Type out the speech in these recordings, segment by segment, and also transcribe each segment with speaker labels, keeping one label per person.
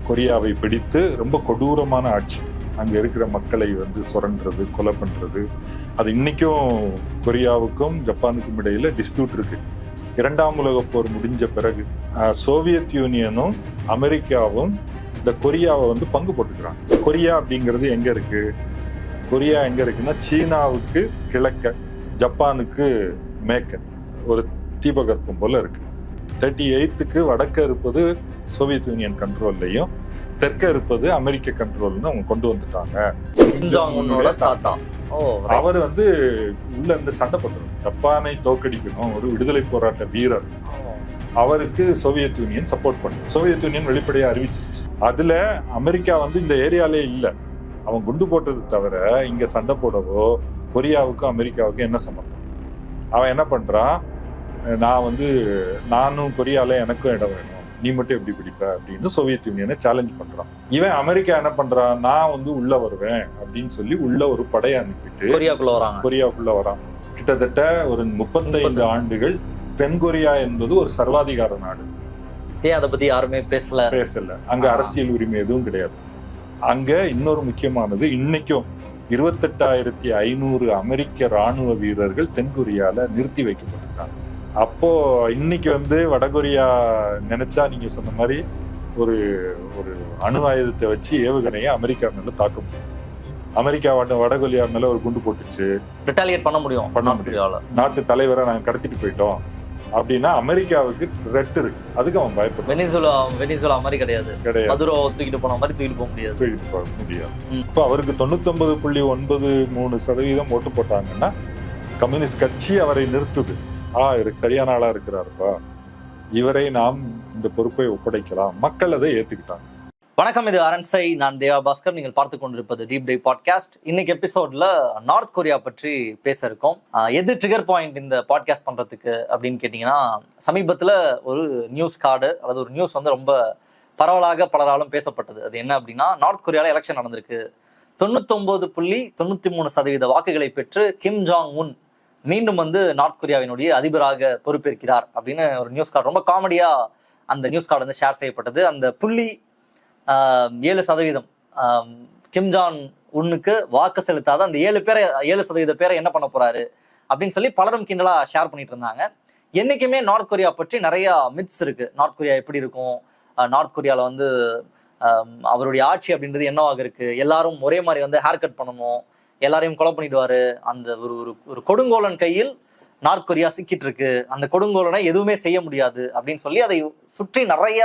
Speaker 1: கொரியாவை பிடித்து ரொம்ப கொடூரமான ஆட்சி. அங்க இருக்கிற மக்களை சுரண்டுறது, கொலை பண்றது. அது இன்னைக்கும் கொரியாவுக்கும் ஜப்பானுக்கும் இடையில டிஸ்பியூட் இருக்கு. இரண்டாம் உலக போர் முடிஞ்ச பிறகு சோவியத் யூனியனும் அமெரிக்காவும் இந்த கொரியாவை பங்கு போட்டுக்கிறாங்க. கொரியா அப்படிங்கிறது எங்க இருக்கு? கொரியா எங்க இருக்குன்னா சீனாவுக்கு கிழக்க, ஜப்பானுக்கு மேற்க ஒரு தீபகற்பம் போல இருக்கு. 38க்கு வடக்க இருப்பது சோவியத் யூனியன் கண்ட்ரோல்லையும், தெற்க இருப்பது அமெரிக்க கண்ட்ரோல்னு அவங்க கொண்டு வந்துட்டாங்க. அவர் உள்ள இருந்து சண்டை பண்றாரு. ஜப்பானை தோக்கடிக்கணும், ஒரு விடுதலை போராட்ட வீரர். அவருக்கு சோவியத் யூனியன் சப்போர்ட் பண்ணும். சோவியத் யூனியன் வெளிப்படையா அறிவிச்சிருச்சு. அதுல அமெரிக்கா இந்த ஏரியாலே இல்ல. அவன் குண்டு போட்டது தவிர இங்க சண்டை போடவோ கொரியாவுக்கும் அமெரிக்காவுக்கும் என்ன சம்பந்தம்? அவன் என்ன பண்றான், நானும் கொரியால எனக்கும் இடம் வேணும், நீ மட்டும் எப்படி பிடிப்ப அப்படின்னு சோவியத் யூனியனை சேலஞ்ச் பண்றான். இவன் அமெரிக்கா என்ன பண்றான், நான் உள்ள வருவேன் அப்படின்னு சொல்லி உள்ள ஒரு படையை அனுப்பிட்டு கொரியாக்குள்ள வரான். கிட்டத்தட்ட ஒரு 35 ஆண்டுகள் தென்கொரியா என்பது ஒரு சர்வாதிகார நாடு.
Speaker 2: அதை பத்தி யாருமே பேசல.
Speaker 1: அங்க அரசியல் உரிமை எதுவும் கிடையாது. அங்க இன்னொரு முக்கியமானது, இன்னைக்கும் 28,500 அமெரிக்க ராணுவ வீரர்கள் தென்கொரியால நிறுத்தி வைக்கப்பட்டிருக்காங்க. அப்போ இன்னைக்கு வடகொரியா நினைச்சா நீங்க சொன்ன மாதிரி ஒரு ஒரு அணு ஆயுதத்தை வச்சு ஏவுகணையை அமெரிக்கா மேல தாக்க முடியும். அமெரிக்கா வடகொரியா மேல ஒரு குண்டு போட்டுச்சு,
Speaker 2: ரிட்டாலியேட் பண்ண முடியும்.
Speaker 1: நாட்டு தலைவரை நாங்க கடத்திட்டு போயிட்டோம் அப்படின்னா அமெரிக்காவுக்கு த்ரெட் இருக்கு. அதுக்கு அவன் பயப்படுறான்.
Speaker 2: வெனிசுலா மாதிரி கிடையாது. மதுரோ தூக்கிட்டு போன மாதிரி தூக்கிட்டு போக முடியாது.
Speaker 1: இப்போ அவருக்கு 99.93% ஓட்டு போட்டாங்கன்னா கம்யூனிஸ்ட் கட்சி அவரை நிறுத்துது. இவருக்கு சரியான ஆளா இருக்கிறாருப்பா, இவரை நாம் இந்த பொறுப்பை ஒப்படைக்கலாம். மக்கள் அதை ஏத்துக்கிட்டாங்க.
Speaker 2: வணக்கம், இது அரண்சை. நான் தேவா பாஸ்கர். நீங்கள் பார்த்து கொண்டிருப்பது டீப் டைவ் பாட்காஸ்ட். இன்னைக்கு எபிசோட்ல நார்த் கொரியா பற்றி பேச இருக்கோம். எது ட்ரிகர் பாயிண்ட் இந்த பாட்காஸ்ட் பண்றதுக்கு அப்படின்னு கேட்டீங்கன்னா, சமீபத்துல ஒரு நியூஸ் கார்டு அல்லது ஒரு நியூஸ் ரொம்ப பரவலாக பலராலும் பேசப்பட்டது. அது என்ன அப்படின்னா, நார்த் கொரியால எலெக்ஷன் நடந்திருக்கு. 99.93% வாக்குகளை பெற்று கிம் ஜாங் உன் மீண்டும் நார்த் கொரியாவினுடைய அதிபராக பொறுப்பேற்கிறார் அப்படின்னு ஒரு நியூஸ் கார்டு, ரொம்ப காமெடியா அந்த நியூஸ் கார்டு ஷேர் செய்யப்பட்டது. அந்த புள்ளி 7% கிம் ஜாங் உன்னுக்கு வாக்கு செலுத்தாத அந்த 7% பேரை என்ன பண்ண போறாரு அப்படின்னு சொல்லி பலரும் கிண்டலா ஷேர் பண்ணிட்டு இருந்தாங்க. என்னைக்குமே நார்த் கொரியா பற்றி நிறைய மித்ஸ் இருக்கு. நார்த் கொரியா எப்படி இருக்கும், நார்த் கொரியால அவருடைய ஆட்சி அப்படின்றது என்னவாக இருக்கு, எல்லாரும் ஒரே மாதிரி ஹேர் கட் பண்ணணும், எல்லாரையும் கொலை பண்ணிடுவாரு, அந்த ஒரு கொடுங்கோலன் கையில் நார்த் கொரியா சிக்கிட்டு இருக்கு, அந்த கொடுங்கோலனை எதுவுமே செய்ய முடியாது அப்படின்னு சொல்லி அதை சுற்றி நிறைய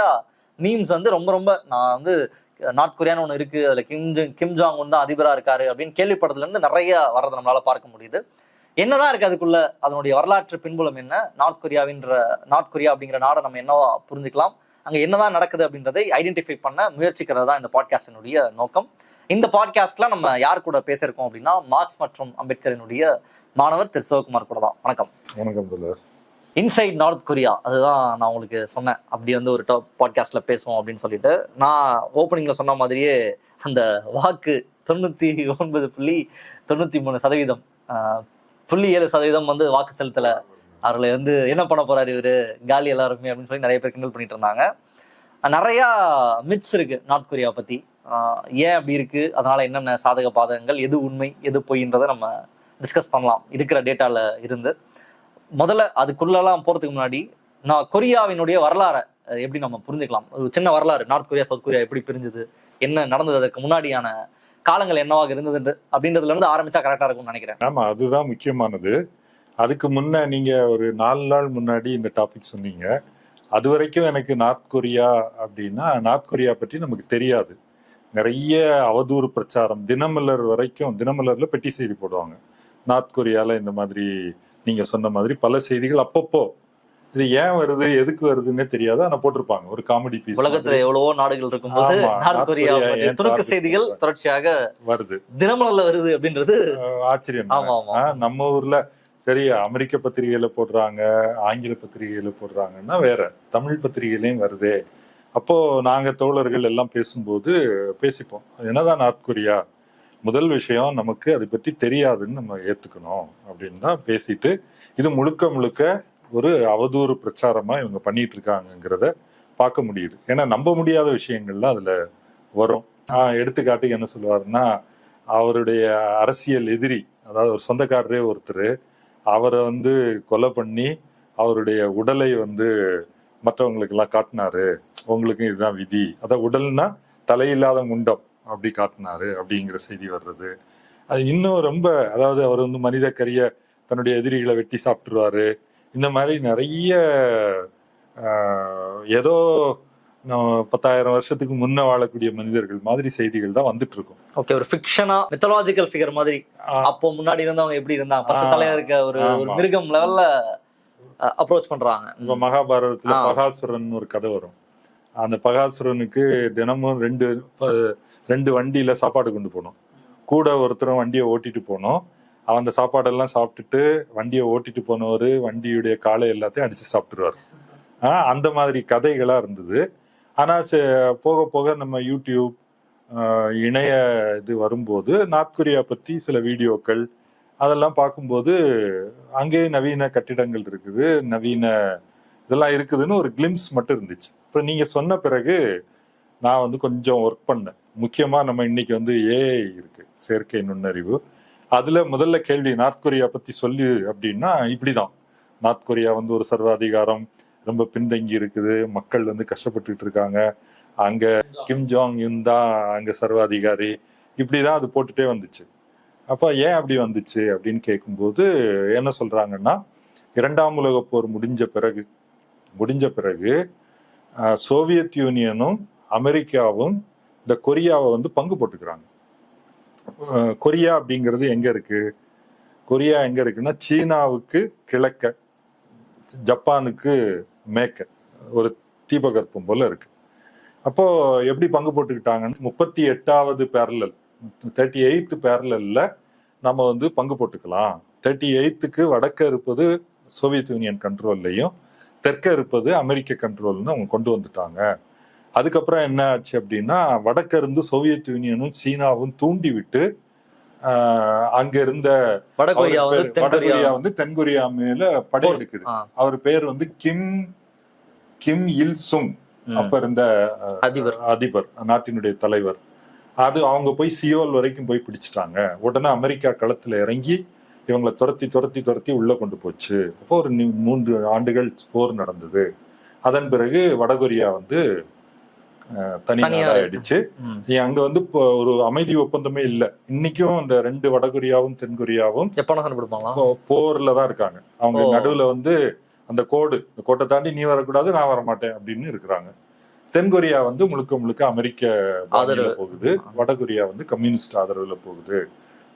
Speaker 2: மீம்ஸ் ரொம்ப நான் நார்த் கொரியான்னு ஒன்று இருக்கு, அதுல கிம் ஜாங் உன் தான் அதிபரா இருக்காரு அப்படின்னு கேள்விப்பட்டதுல இருந்து நிறைய வர்றதை நம்மளால பார்க்க முடியுது. என்னதான் இருக்கு அதுக்குள்ள, அதனுடைய வரலாற்று பின்புலம் என்ன, நார்த் கொரியா அப்படிங்கிற நாடை நம்ம என்னவா புரிஞ்சுக்கலாம், அங்க என்னதான் நடக்குது அப்படின்றதை ஐடென்டிஃபை பண்ண முயற்சிக்கிறது தான் இந்த பாட்காஸ்டினுடைய நோக்கம். இந்த பாட்காஸ்ட்ல நம்ம யார் கூட பேசியிருக்கோம் அப்படின்னா, மார்க்ஸ் மற்றும் அம்பேத்கரினுடைய மாணவர் திரு சிவகுமார் கூட தான். வணக்கம்.
Speaker 1: வணக்கம்.
Speaker 2: இன்சைட் நார்த் கொரியா, அதுதான் நான் உங்களுக்கு சொன்னேன். அப்படி ஒரு பாட்காஸ்ட்ல பேசுவோம் அப்படின்னு சொல்லிட்டு, நான் ஓப்பனிங்ல சொன்ன மாதிரியே அந்த வாக்கு 99.93%, 0.7% வாக்கு செலுத்தல. அவர்களை என்ன பண்ண போறாரு இவரு, காலி எல்லாருமே அப்படின்னு சொல்லி நிறைய பேர் கிண்டல் பண்ணிட்டு இருந்தாங்க. நிறைய மித்ஸ் இருக்கு நார்த் கொரியா பத்தி. ஏன் அப்படி இருக்கு, அதனால என்னென்ன சாதக பாதகங்கள், எது உண்மை எது பொய்ன்றதை நம்ம டிஸ்கஸ் பண்ணலாம் இருக்கிற டேட்டால இருந்து. முதல்ல அதுக்குள்ளெல்லாம் போறதுக்கு முன்னாடி, நான் கொரியாவினுடைய வரலாறை எப்படி நம்ம புரிஞ்சுக்கலாம், ஒரு சின்ன வரலாறு, நார்த் கொரியா சவுத் கொரியா எப்படி பிரிஞ்சது, என்ன நடந்தது, அதுக்கு முன்னாடியான காலங்கள் என்னவாக இருந்தது அப்படின்றதுல இருந்து ஆரம்பிச்சா கரெக்டா இருக்கும்னு நினைக்கிறேன்.
Speaker 1: ஆமா, அதுதான் முக்கியமானது. அதுக்கு முன்ன நீங்க ஒரு 4 நாள் முன்னாடி இந்த டாபிக் சொன்னீங்க. அது வரைக்கும் எனக்கு நார்த் கொரியா அப்படின்னா, நார்த் கொரியா பற்றி நமக்கு தெரியாது. நிறைய அவதூறு பிரச்சாரம், தினமலர்ல பெட்டி செய்தி போடுவாங்க. நார்த் கொரியால இந்த மாதிரி நீங்க சொன்ன மாதிரி பல செய்திகள் அப்பப்போ, இது ஏன் வருது எதுக்கு வருதுன்னே தெரியாது, ஆனா போட்டிருப்பாங்க ஒரு காமெடி பீஸ்.
Speaker 2: உலகத்துல எவ்வளவோ நாடுகள் இருக்கும்போது நார்த் கொரியா துணுக்கு செய்திகள் தொடர்ச்சியாக வருது, தினமலர்ல வருது அப்படின்றது
Speaker 1: ஆச்சரியம். நம்ம ஊர்ல சரி அமெரிக்க பத்திரிகையில போடுறாங்க, ஆங்கில பத்திரிகையில போடுறாங்கன்னா வேற, தமிழ் பத்திரிகையிலையும் வருதே. அப்போ நாங்க தோழர்கள் எல்லாம் பேசும்போது பேசிப்போம், என்னதான் நார்த் கொரியா, முதல் விஷயம் நமக்கு அதை பற்றி தெரியாதுன்னு நம்ம ஏத்துக்கணும் அப்படின்னு தான் பேசிட்டு, இது முழுக்க முழுக்க ஒரு அவதூறு பிரச்சாரமா இவங்க பண்ணிட்டு இருக்காங்கிறத பார்க்க முடியுது. ஏன்னா நம்ப முடியாத விஷயங்கள்லாம் அதுல வரும். எடுத்துக்காட்டுக்கு என்ன சொல்லுவாருன்னா, அவருடைய அரசியல் எதிரி, அதாவது ஒரு சொந்தக்காரரே ஒருத்தர், அவரை வந்து கொலை பண்ணி அவருடைய உடலை வந்து மற்றவங்களுக்கு எல்லாம் காட்டினாரு, உங்களுக்கு இதுதான் விதி, அதான் உடல்னா தலையில்லாத முண்டம் அப்படி காட்டினாரு அப்படிங்கிற செய்தி வர்றது. அது இன்னும் ரொம்ப, அதாவது அவர் வந்து மனித கரிய தன்னுடைய எதிரிகளை வெட்டி சாப்பிட்டுருவாரு. இந்த மாதிரி நிறைய ஏதோ 10,000 வருஷத்துக்கு முன்ன வாழக்கூடிய மனிதர்கள் மாதிரி செய்திகள் தான் வந்துட்டு இருக்கும்.
Speaker 2: ஓகே, ஒரு ஃபிக்ஷனா மித்தாலஜிக்கல் ஃபிகர் மாதிரி. அப்போ முன்னாடி இருந்தவங்க எப்படி இருந்தாங்க, 10 தலையா இருக்க ஒரு மிருகம் லெவல்ல அப்ரோச் பண்றாங்க.
Speaker 1: இப்ப மகாபாரதத்துல பகாசுரன் ஒரு கதை வரும். அந்த பகாசுரனுக்கு தினமும் ரெண்டு வண்டியில சாப்பாடு கொண்டு போகணும். கூட ஒருத்தரும் வண்டியை ஓட்டிட்டு போனோம். அவன் அந்த சாப்பாடெல்லாம் சாப்பிட்டுட்டு வண்டியை ஓட்டிட்டு போனவர் வண்டியுடைய காலை எல்லாத்தையும் அடிச்சு சாப்பிட்டுருவாரு. அந்த மாதிரி கதைகளா இருந்தது. ஆனா போக போக நம்ம யூடியூப் இணைய இது வரும்போது நார்த் கொரியா பத்தி சில வீடியோக்கள் அதெல்லாம் பார்க்கும்போது அங்கேயே நவீன கட்டிடங்கள் இருக்குது, நவீன இதெல்லாம் இருக்குதுன்னு ஒரு கிளிம்ஸ் மட்டும் இருந்துச்சு. இப்போ நீங்க சொன்ன பிறகு நான் வந்து கொஞ்சம் ஒர்க் பண்ணேன். முக்கியமா நம்ம இன்னைக்கு வந்து ஏஐ இருக்கு, செயற்கை நுண்ணறிவு. அதுல முதல்ல கேள்வி நார்த் கொரியா பத்தி சொல்லு அப்படின்னா இப்படிதான். நார்த் கொரியா வந்து ஒரு சர்வாதிகாரம், ரொம்ப பின்தங்கி இருக்குது, மக்கள் வந்து கஷ்டப்பட்டுட்டு இருக்காங்க, அங்க கிம் ஜாங் யுன் தான் அங்க சர்வாதிகாரி, இப்படிதான் அது போட்டுட்டே வந்துச்சு. அப்ப ஏன் அப்படி வந்துச்சு அப்படின்னு கேட்கும்போது என்ன சொல்றாங்கன்னா, 2ஆம் உலகப் போர் முடிஞ்ச பிறகு சோவியத் யூனியனும் அமெரிக்காவும் இந்த கொரியாவை வந்து பங்கு போட்டுக்கிறாங்க. கொரியா அப்படிங்கிறது எங்க இருக்கு? கொரியா எங்க இருக்குன்னா சீனாவுக்கு கிழக்க, ஜப்பானுக்கு மேற்க ஒரு தீபகற்பம் போல இருக்கு. அப்போ எப்படி பங்கு போட்டுக்கிட்டாங்கன்னு 38வது பேரலல் 38th பேரலல்ல நம்ம வந்து பங்கு போட்டுக்கலாம். 38க்கு வடக்க இருப்பது சோவியத் யூனியன் கண்ட்ரோல்லையும் தெற்க இருப்பது அமெரிக்க கண்ட்ரோல்னு அவங்க கொண்டு வந்துட்டாங்க. அதுக்கப்புறம் என்ன ஆச்சு அப்படின்னா, வடக்க இருந்து சோவியத் யூனியனும் சீனாவும் தூண்டி விட்டு அங்க இருந்த வடகொரியா வந்து தென்கொரியா மேல படையெடுக்குது. அவர் பேர் வந்து கிம் இல் சுங், அப்ப இருந்த அதிபர், நாட்டினுடைய தலைவர். அது அவங்க போய் சியோல் வரைக்கும் போய் பிடிச்சிட்டாங்க. உடனே அமெரிக்கா களத்துல இறங்கி இவங்களை துரத்தி உள்ள கொண்டு போச்சு. அப்போ ஒரு 3 ஆண்டுகள் போர் நடந்தது. அதன் பிறகு வடகொரியா வந்து தனியாக ஆயிடுச்சு. அங்க வந்து ஒரு அமைதி ஒப்பந்தமே இல்லை. இன்னைக்கும் இந்த 2 வடகொரியாவும் தென்கொரியாவும் போர்ல தான் இருக்காங்க. அவங்க நடுவுல வந்து அந்த கோட்டை தாண்டி நீ வரக்கூடாது, நான் வரமாட்டேன் அப்படின்னு இருக்கிறாங்க. தென்கொரியா வந்து முழுக்க அமெரிக்க ஆதரவுல போகுது, வடகொரியா வந்து கம்யூனிஸ்ட் ஆதரவுல போகுது.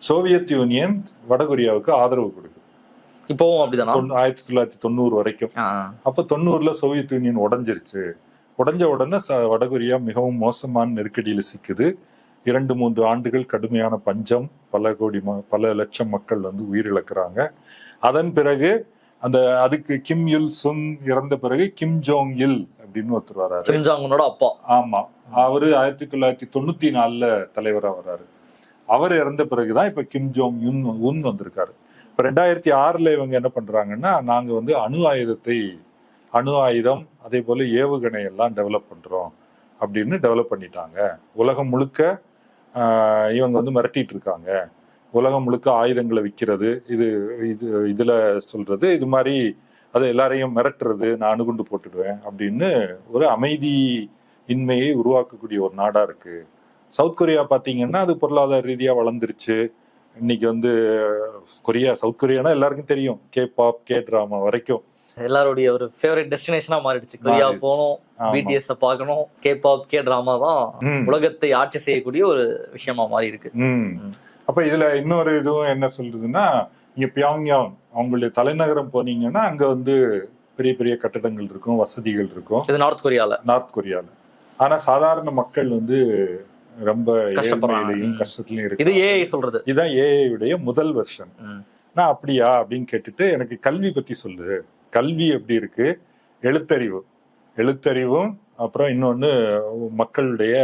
Speaker 1: சோவியத் யூனியன் வடகொரியாவுக்கு ஆதரவு கொடுக்குது.
Speaker 2: இப்பவும் அப்படிதான்
Speaker 1: 1990 வரைக்கும். அப்ப 90ல சோவியத் யூனியன் உடைஞ்சிருச்சு. உடைஞ்ச உடனே வடகொரியா மிகவும் மோசமான நெருக்கடியில சிக்குது. 2-3 ஆண்டுகள் கடுமையான பஞ்சம், பல லட்சம் மக்கள் வந்து உயிரிழக்கிறாங்க. அதன் பிறகு அதுக்கு கிம் இல் சுங் இறந்த பிறகு கிம் ஜோங் இல் அப்படின்னு ஒருத்தர் வர்றாரு.
Speaker 2: கிம் ஜாங் உன்னோட அப்பா.
Speaker 1: ஆமா, அவரு 1994ல தலைவரா வர்றாரு. அவர் இறந்த பிறகுதான் இப்ப கிம் ஜோங் உன் வந்திருக்காரு. இப்ப 2006ல இவங்க என்ன பண்றாங்கன்னா, நாங்க வந்து அணு ஆயுதம் அதே போல ஏவுகணை எல்லாம் டெவலப் பண்றோம் அப்படின்னு டெவலப் பண்ணிட்டாங்க. உலகம் முழுக்க இவங்க வந்து மிரட்டிட்டு இருக்காங்க. உலகம் முழுக்க ஆயுதங்களை விற்கிறது, இதுல சொல்றது, இது மாதிரி அதை எல்லாரையும் மிரட்டுறது, நான் அணுகுண்டு போட்டுடுவேன் அப்படின்னு ஒரு அமைதி இன்மையை உருவாக்கக்கூடிய ஒரு நாடா இருக்கு. சவுத் கொரியா பாத்தீங்கன்னா அது பொருளாதார ரீதியா வளர்ந்துருச்சு. இன்னைக்கு வந்து சவுத் கொரியானா எல்லாருக்கும் தெரியும், K-pop, K-drama வரைக்கும்
Speaker 2: எல்லாருடைய ஒரு ஃபேவரட் டெஸ்டினேஷனா மாறிடுச்சு. கொரியா போகணும், பிடிஎஸ் பார்க்கணும், K-pop, K-drama தான் உலகத்தை ஆட்சி செய்யக்கூடிய ஒரு விஷயமா மாறி இருக்கு.
Speaker 1: அப்ப இதுல இன்னொரு இதுவும் என்ன சொல்றதுன்னா, இங்க பியாங்யாங் அவங்களுடைய தலைநகரம் போனீங்கன்னா அங்க வந்து பெரிய பெரிய கட்டடங்கள் இருக்கும், வசதிகள் இருக்கும்.
Speaker 2: இது நார்த் கொரியால.
Speaker 1: ஆனா சாதாரண மக்கள் வந்து ரொம்ப கஷ்டத்திலையும் இருக்கு.
Speaker 2: இது ஏஐ சொல்றது.
Speaker 1: இதுதான் ஏஐ உடைய முதல் வெர்ஷன். நான் அப்படியா அப்படின்னு கேட்டுட்டு, எனக்கு கல்வி பத்தி சொல்லு, கல்வி எப்படி இருக்கு, எழுத்தறிவும் அப்புறம் இன்னொன்னு மக்களுடைய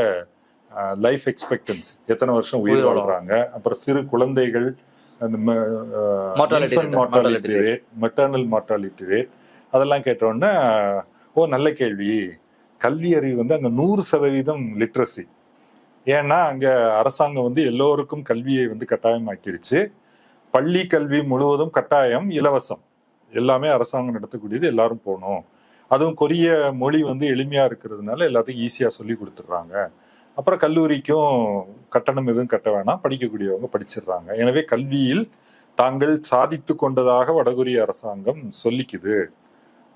Speaker 1: லைஃப் எக்ஸ்பெக்டன்சி, எத்தனை வருஷம் உயிர் வாழ்றாங்க, அப்புறம் சிறு குழந்தைகள் மெட்டர்னல் மார்டாலிட்டி ரேட், அதெல்லாம் கேட்டோன்னா, நல்ல கேள்வி, கல்வி அறிவு வந்து அங்க 100% லிட்ரஸி. ஏன்னா அங்க அரசாங்கம் வந்து எல்லோருக்கும் கல்வியை வந்து கட்டாயமாக்கிடுச்சு. பள்ளி கல்வி முழுவதும் கட்டாயம், இலவசம், எல்லாமே அரசாங்கம் நடத்தக்கூடியது, எல்லாரும் போகணும். அதுவும் கொரிய மொழி வந்து எளிமையா இருக்கிறதுனால எல்லாத்துக்கும் ஈஸியா சொல்லி கொடுத்துட்றாங்க. அப்புறம் கல்லூரிக்கும் கட்டணம் எதுவும் கட்ட வேணாம், படிக்கக்கூடியவங்க படிச்சிடுறாங்க. எனவே கல்வியில் தாங்கள் சாதித்து கொண்டதாக வடகொரிய அரசாங்கம் சொல்லிக்குது.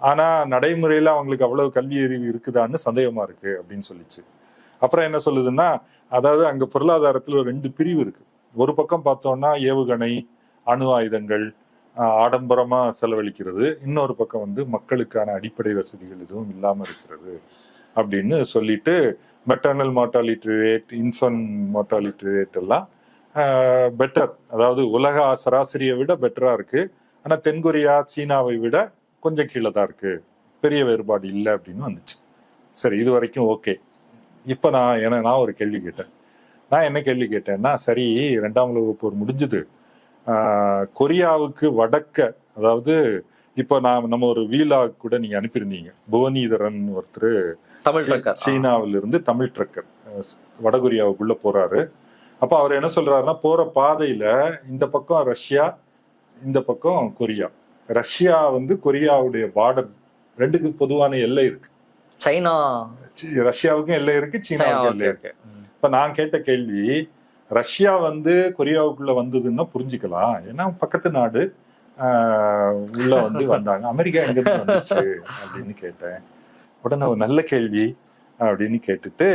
Speaker 1: ஆனா நடைமுறையில அவங்களுக்கு அவ்வளவு கல்வி அறிவு இருக்குதான்னு சந்தேகமா இருக்கு அப்படின்னு சொல்லிச்சு. அப்புறம் என்ன சொல்லுதுன்னா, அதாவது அங்க பொருளாதாரத்துல 2 பிரிவு இருக்கு. ஒரு பக்கம் பார்த்தோம்னா ஏவுகணை, அணு ஆயுதங்கள், ஆடம்பரமா செலவழிக்கிறது. இன்னொரு பக்கம் வந்து மக்களுக்கான அடிப்படை வசதிகள் எதுவும் இல்லாம இருக்கிறது அப்படின்னு சொல்லிட்டு maternal mortality rate, infant mortality rate எல்லாம் பெட்டர், அதாவது உலக சராசரியை விட பெட்டரா இருக்கு. ஆனா தென்கொரியா சீனாவை விட கொஞ்சம் கீழே தான் இருக்கு, பெரிய வேறுபாடு இல்லை அப்படின்னு வந்துச்சு. சரி, இது வரைக்கும் ஓகே. இப்ப நான் ஒரு கேள்வி கேட்டேன். நான் என்ன கேள்வி கேட்டேன்னா, சரி 2ஆம் உலக போர் முடிஞ்சது, கொரியாவுக்கு வடக்க, அதாவது இப்போ நம்ம ஒரு வீலாக் கூட நீங்க அனுப்பியிருந்தீங்க, புவனீதரன் ஒருத்தர் சீனாவிலிருந்து தமிழ் ட்ரக்கர் வடகொரியாவுக்குள்ள போறாரு. அப்ப அவர் என்ன சொல்றாருன்னா, போற பாதையில இந்த பக்கம் ரஷ்யா, இந்த பக்கம் கொரியா. ரஷ்யா வந்து கொரியாவுடைய பார்டர், 2க்கு பொதுவான எல்லை இருக்கு.
Speaker 2: சைனா,
Speaker 1: ரஷ்யாவுக்கும் எல்லை இருக்கு, சீனாவுக்கும் எல்லை இருக்கு. இப்ப நான் கேட்ட கேள்வி, ரஷ்யா வந்து கொரியாவுக்குள்ள வந்ததுன்னா புரிஞ்சுக்கலாம், ஏன்னா பக்கத்து நாடு, உள்ள வந்து வந்தாங்க. அமெரிக்கா எங்க இருந்து வந்துச்சு அப்படின்னு கேட்டேன். உடனே ஒரு நல்ல கேள்வி அப்படின்னு கேட்டுட்டு,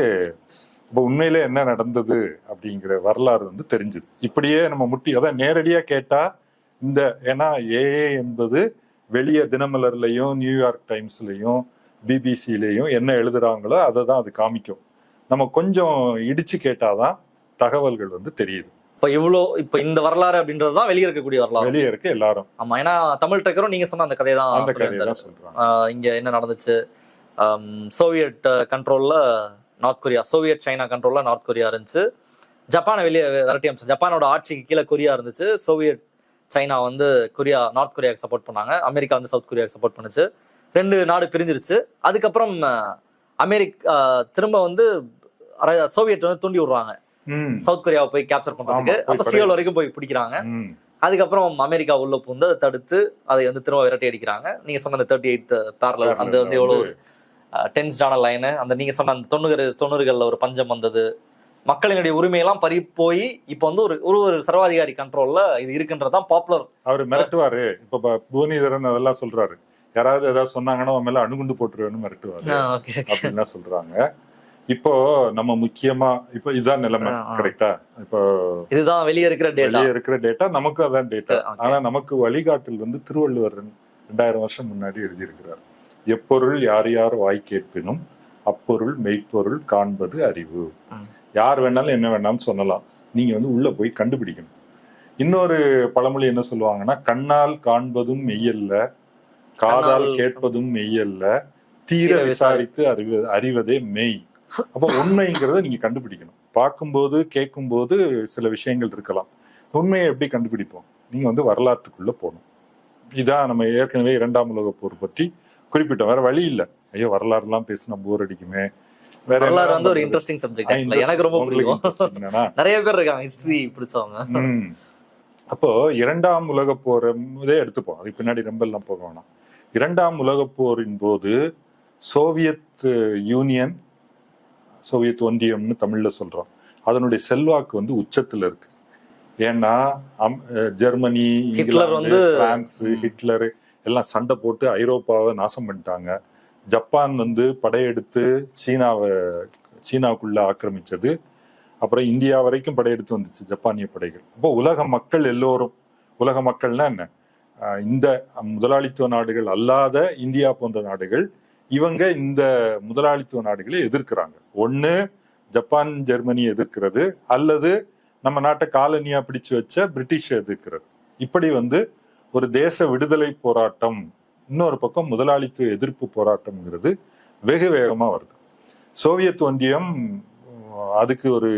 Speaker 1: இப்ப உண்மையில என்ன நடந்தது அப்படிங்கிற வரலாறு வந்து தெரிஞ்சுது. இப்படியே நம்ம அதான் நேரடியா கேட்டா இந்த, ஏன்னா ஏஏ என்பது வெளியே தினமலர்லயும் நியூயார்க் டைம்ஸ்லயும் பிபிசிலையும் என்ன எழுதுறாங்களோ அதை தான் அது காமிக்கும். நம்ம கொஞ்சம் இடிச்சு கேட்டாதான் தகவல்கள் வந்து தெரியுது.
Speaker 2: இப்ப இந்த வரலாறு அப்படின்றதுதான் வெளியே இருக்கக்கூடிய வரலாறு, வெளியே இருக்கு எல்லாரும். ஆமா, ஏன்னா தமிழ் டக்கரும் நீங்க சொன்ன அந்த கதையை தான் சொல்றாங்க. இங்க என்ன நடந்துச்சு, சோவியட் கண்ட்ரோல்ல நார்த் கொரியா, சோவியட் சைனா கண்ட்ரோல்ல நார்த் கொரியா இருந்துச்சு. ஜப்பானை வெளியே விரட்டி அமைச்சு, ஜப்பானோட ஆட்சிக்கு கீழே கொரியா இருந்துச்சு. சோவியட் சைனா வந்து நார்த் கொரியாவுக்கு சப்போர்ட் பண்ணாங்க, அமெரிக்கா வந்து சவுத் கொரியாவுக்கு சப்போர்ட் பண்ணுச்சு. 2 நாடு பிரிஞ்சிருச்சு. அதுக்கப்புறம் அமெரிக்கா திரும்ப வந்து சோவியட் வந்து தூண்டி விடுறாங்க சவுத் கொரியாவை போய் கேப்சர் பண்றதுக்கு. அப்ப சியோல் வரைக்கும் போய் பிடிக்கிறாங்க. அதுக்கப்புறம் அமெரிக்கா உள்ள புந்து தடுத்து அதை வந்து திரும்ப விரட்டி அடிக்கிறாங்க. நீங்க சொன்ன அந்த 38th பேரலல், அந்த வந்து எவ்வளவு டென்ஸ்டான லைனு, அந்த நீங்க சொன்ன அந்த 90கள்ல ஒரு பஞ்சம் வந்தது, மக்களினுடைய உரிமையெல்லாம் பறி போய் இப்ப வந்து ஒரு சர்வாதிகாரி கண்ட்ரோல்ல இது இருக்குன்றதான் பாப்புலர்.
Speaker 1: அவர் மிரட்டுவாரு. இப்ப புவனீதரன் அதெல்லாம் சொல்றாரு, யாராவது ஏதாவது சொன்னாங்கன்னா அவன் மேல அணுகுண்டு போட்டுருவேன்னு மிரட்டுவாரு அப்படின்லாம் சொல்றாங்க. இப்போ நம்ம முக்கியமா இப்ப இதுதான் நிலைமை, கரெக்டா? இப்போ
Speaker 2: இதுதான் வெளியே இருக்கிற
Speaker 1: டேட்டா, நமக்கு அதான் டேட்டா. ஆனா நமக்கு வழிகாட்டல் வந்து திருவள்ளுவர் 2000 வருஷம் முன்னாடி எழுதியிருக்கிறார். எப்பொருள் யார் யார் வாய் கேட்பினும் அப்பொருள் மெய்ப்பொருள் காண்பது அறிவு. யார் வேணாலும் என்ன வேணாலும் சொல்லலாம், நீங்க வந்து உள்ள போய் கண்டுபிடிக்கணும். இன்னொரு பழமொழி என்ன சொல்லுவாங்கன்னா, கண்ணால் காண்பதும் மெய்யல்ல, காதால் கேட்பதும் மெய்யல்ல, தீர விசாரித்து அறிவதே மெய். அப்ப உண்மைங்கிறத நீங்க கண்டுபிடிக்கணும். பார்க்கும்போது கேட்கும்போது சில விஷயங்கள் இருக்கலாம், உண்மையை எப்படி கண்டுபிடிப்போம்? நீங்க வந்து வரலாற்றுக்குள்ள போகணும். இதான் நம்ம ஏற்கனவே 2ஆம் உலக போர் பற்றி குறிப்பிட்டோம். வேற வழி இல்லை. ஐயோ வரலாறு எல்லாம் பேசினா போர் அடிக்குமே.
Speaker 2: வரலாறு வந்து ஒரு இன்ட்ரெஸ்டிங் சப்ஜெக்ட், எனக்கு ரொம்ப பிடிக்கும். நிறைய பேர் இருக்காங்க ஹிஸ்டரி பிடிச்சவங்க.
Speaker 1: அப்போ 2ஆம் உலக போரை எடுத்துப்போம், அதுக்கு பின்னாடி ரொம்ப எல்லாம் போக வேணாம். 2ஆம் உலக போரின் போது சோவியத் யூனியன், சோவியத் ஒன்றியம்னு தமிழ்ல சொல்றோம், அதனுடைய செல்வாக்கு வந்து உச்சத்துல இருக்கு. ஏன்னா ஜெர்மனி, இங்கிலாந்து, பிரான்ஸ், ஹிட்லர் எல்லாம் சண்டை போட்டு ஐரோப்பாவை நாசம் பண்ணிட்டாங்க. ஜப்பான் வந்து படையெடுத்து சீனாவுக்குள்ள ஆக்கிரமிச்சது. அப்புறம் இந்தியா வரைக்கும் படையெடுத்து வந்துச்சு ஜப்பானிய படைகள். அப்போ உலக மக்கள் எல்லோரும், உலக மக்கள்னா என்ன, இந்த முதலாளித்துவ நாடுகள் அல்லாத இந்தியா போன்ற நாடுகள், இவங்க இந்த முதலாளித்துவ நாடுகளை எதிர்க்கிறாங்க. ஒண்ணு ஜப்பான் ஜெர்மனி எதிர்க்கிறது, அல்லது நம்ம நாட்டை காலனியா பிடிச்சு வச்ச பிரிட்டிஷ் எதிர்க்கிறது. இப்படி வந்து ஒரு தேச விடுதலை போராட்டம், இன்னொரு பக்கம் முதலாளித்துவ எதிர்ப்பு போராட்டம்ங்கிறது வெகு வேகமா வருது. சோவியத் ஒன்றியம் அதுக்கு ஒரு